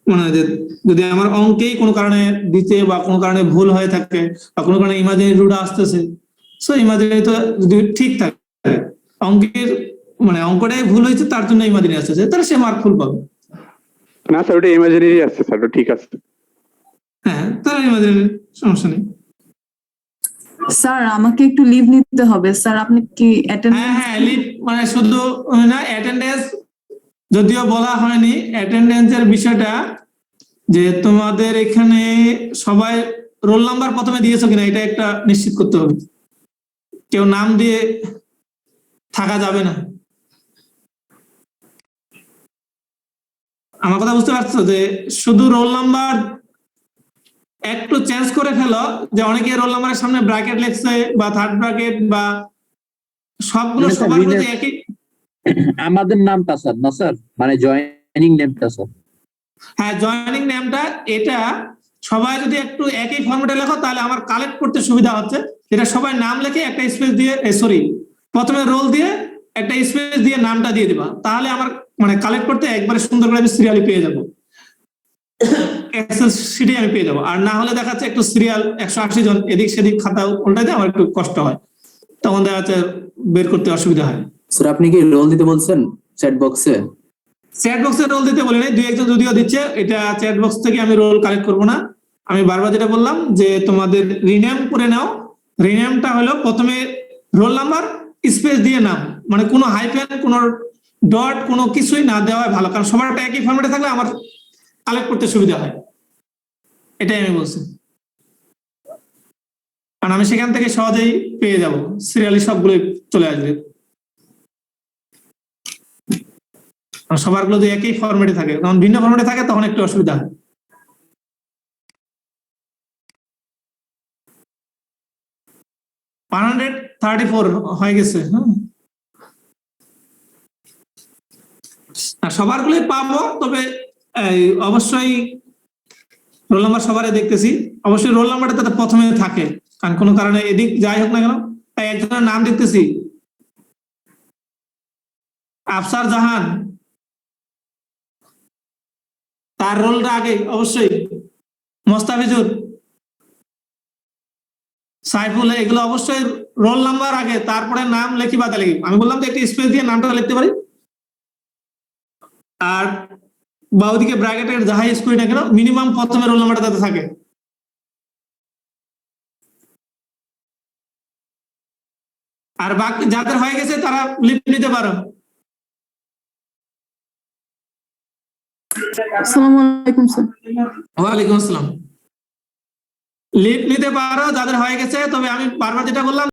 মনে হয় যে যদি আমার অঙ্কেই কোনো কারণে দিতে বা কোনো কারণে ভুল হয়ে থাকে বা কোনো কারণে ইমাজিনারি রুট আসতেছে, সো ইমাজিনারি তো যদি ঠিক থাকে, অঙ্কের মানে অঙ্কটাই ভুল হয়েছে তার জন্য ইমাজিনারি আসতেছে, তাহলে সে মার্ক ফুল পাবে। না স্যার, ওটা ইমাজিনারি আসছে স্যার, ওটা ঠিক আছে। হ্যাঁ, তাহলে ইমাজিনারি সমস্যা নেই। স্যার আমাকে একটু লিভ নিতে হবে স্যার, আপনি কি অ্যাটেন্ডেন্স? হ্যাঁ লিভ মানে শুধু না, অ্যাটেন্ডেন্স যদিও বলা হয়নি, অ্যাটেন্ডেন্সের বিষয়টা যে তোমাদের এখানে সবাই রোল নাম্বার প্রথমে দিয়েছো কিনা এটা একটা নিশ্চিত করতে হবে। কেউ নাম দিয়ে থাকা যাবে না। আমার কথা বুঝতে পারছো যে শুধু রোল নাম্বার একটু চেঞ্জ করে ফেলো, যে অনেকে রোল নাম্বারের সামনে ব্র্যাকেট লিখছে বা থার্ড ব্র্যাকেট বা সবগুলো সবার মধ্যে একই। আমাদের নামটা স্যার না স্যার, মানে জয়েনিং নেমটা স্যার। হ্যাঁ জয়েনিং নেমটা, এটা সবাই যদি একটু একই ফরম্যাটে লেখো তাহলে আমার কালেক্ট করতে সুবিধা হচ্ছে। এটা সবাই নাম লিখে একটা স্পেস দিয়ে, সরি প্রথমে রোল দিয়ে একটা স্পেস দিয়ে নামটা দিয়ে দিবা, তাহলে আমার মানে কালেক্ট করতে একবারে সুন্দর করে আমি সিরিয়ালি পেয়ে যাবো, এক্সেল শিটে আমি পেয়ে যাবো। আর না হলে দেখা যাচ্ছে একটু সিরিয়াল 180 জন এদিক সেদিক খাতা উল্টাতে আমার একটু কষ্ট হয়, তখন দেখা যাচ্ছে বের করতে অসুবিধা হয়। স্যার আপনি কি রোল দিতে বলছেন চ্যাট বক্সে? চ্যাট বক্সে রোল দিতে বলি নাই, 2-1 জন যদিও দিচ্ছে, এটা চ্যাট বক্স থেকে আমি রোল কালেক্ট করবো না। আমি বারবার যেটা বললাম যে তোমাদের রিনেম করে নাও। রিনেমটা হলো প্রথমে রোল নাম্বার স্পেস দিয়ে নাম, মানে কোনো হাইফেন কোনো ডট কোনো কিছুই না দেওয়া ভালো, কারণ সবারটা একই ফরম্যাটে থাকলে আমার কালেক্ট করতে সুবিধা হয়, এটাই আমি বলছি। কারণ আমি সেখান থেকে সহজেই পেয়ে যাব, সিরিয়ালি সবগুলো চলে আসবে। আর সবারগুলো যদি একই ফরম্যাটে থাকে, তখন ভিন্ন ফরম্যাটে থাকে তখন একটু অসুবিধা হয়। $134 হয়ে গেছে। আর সবারগুলোই পাবো, তবে অবশ্যই রোল নাম্বার সবারই দেখতেছি, অবশ্যই রোল নাম্বারটা তাতে প্রথমে থাকে, কারণ কোনো কারণে এদিক যাই হোক না কেন। তাই একজনের নাম দেখতেছি, আফসার জাহান, তার রোলটা আগে অবশ্যই। মোস্তাফিজুর, সাইফুল, এগুলো অবশ্যই রোল নাম্বার আগে, তারপরে নাম লিখি বাদে লিখি। আমি বললাম যে একটি স্পেস দিয়ে নামটা লিখতে পারি, আর বাউদিকে ব্র্যাকেটের যাহাই ইউজ করি না কেন মিনিমাম প্রথমে রোল নাম্বারটা তাতে থাকে। আর বাকি যাদের হয়ে গেছে তারা লিপ নিতে পারো। আসসালামু আলাইকুম স্যার। ওয়ালাইকুম আসসালাম। লিপ নিতে পারো যাদের হয়ে গেছে, তবে আমি বারবার যেটা বললাম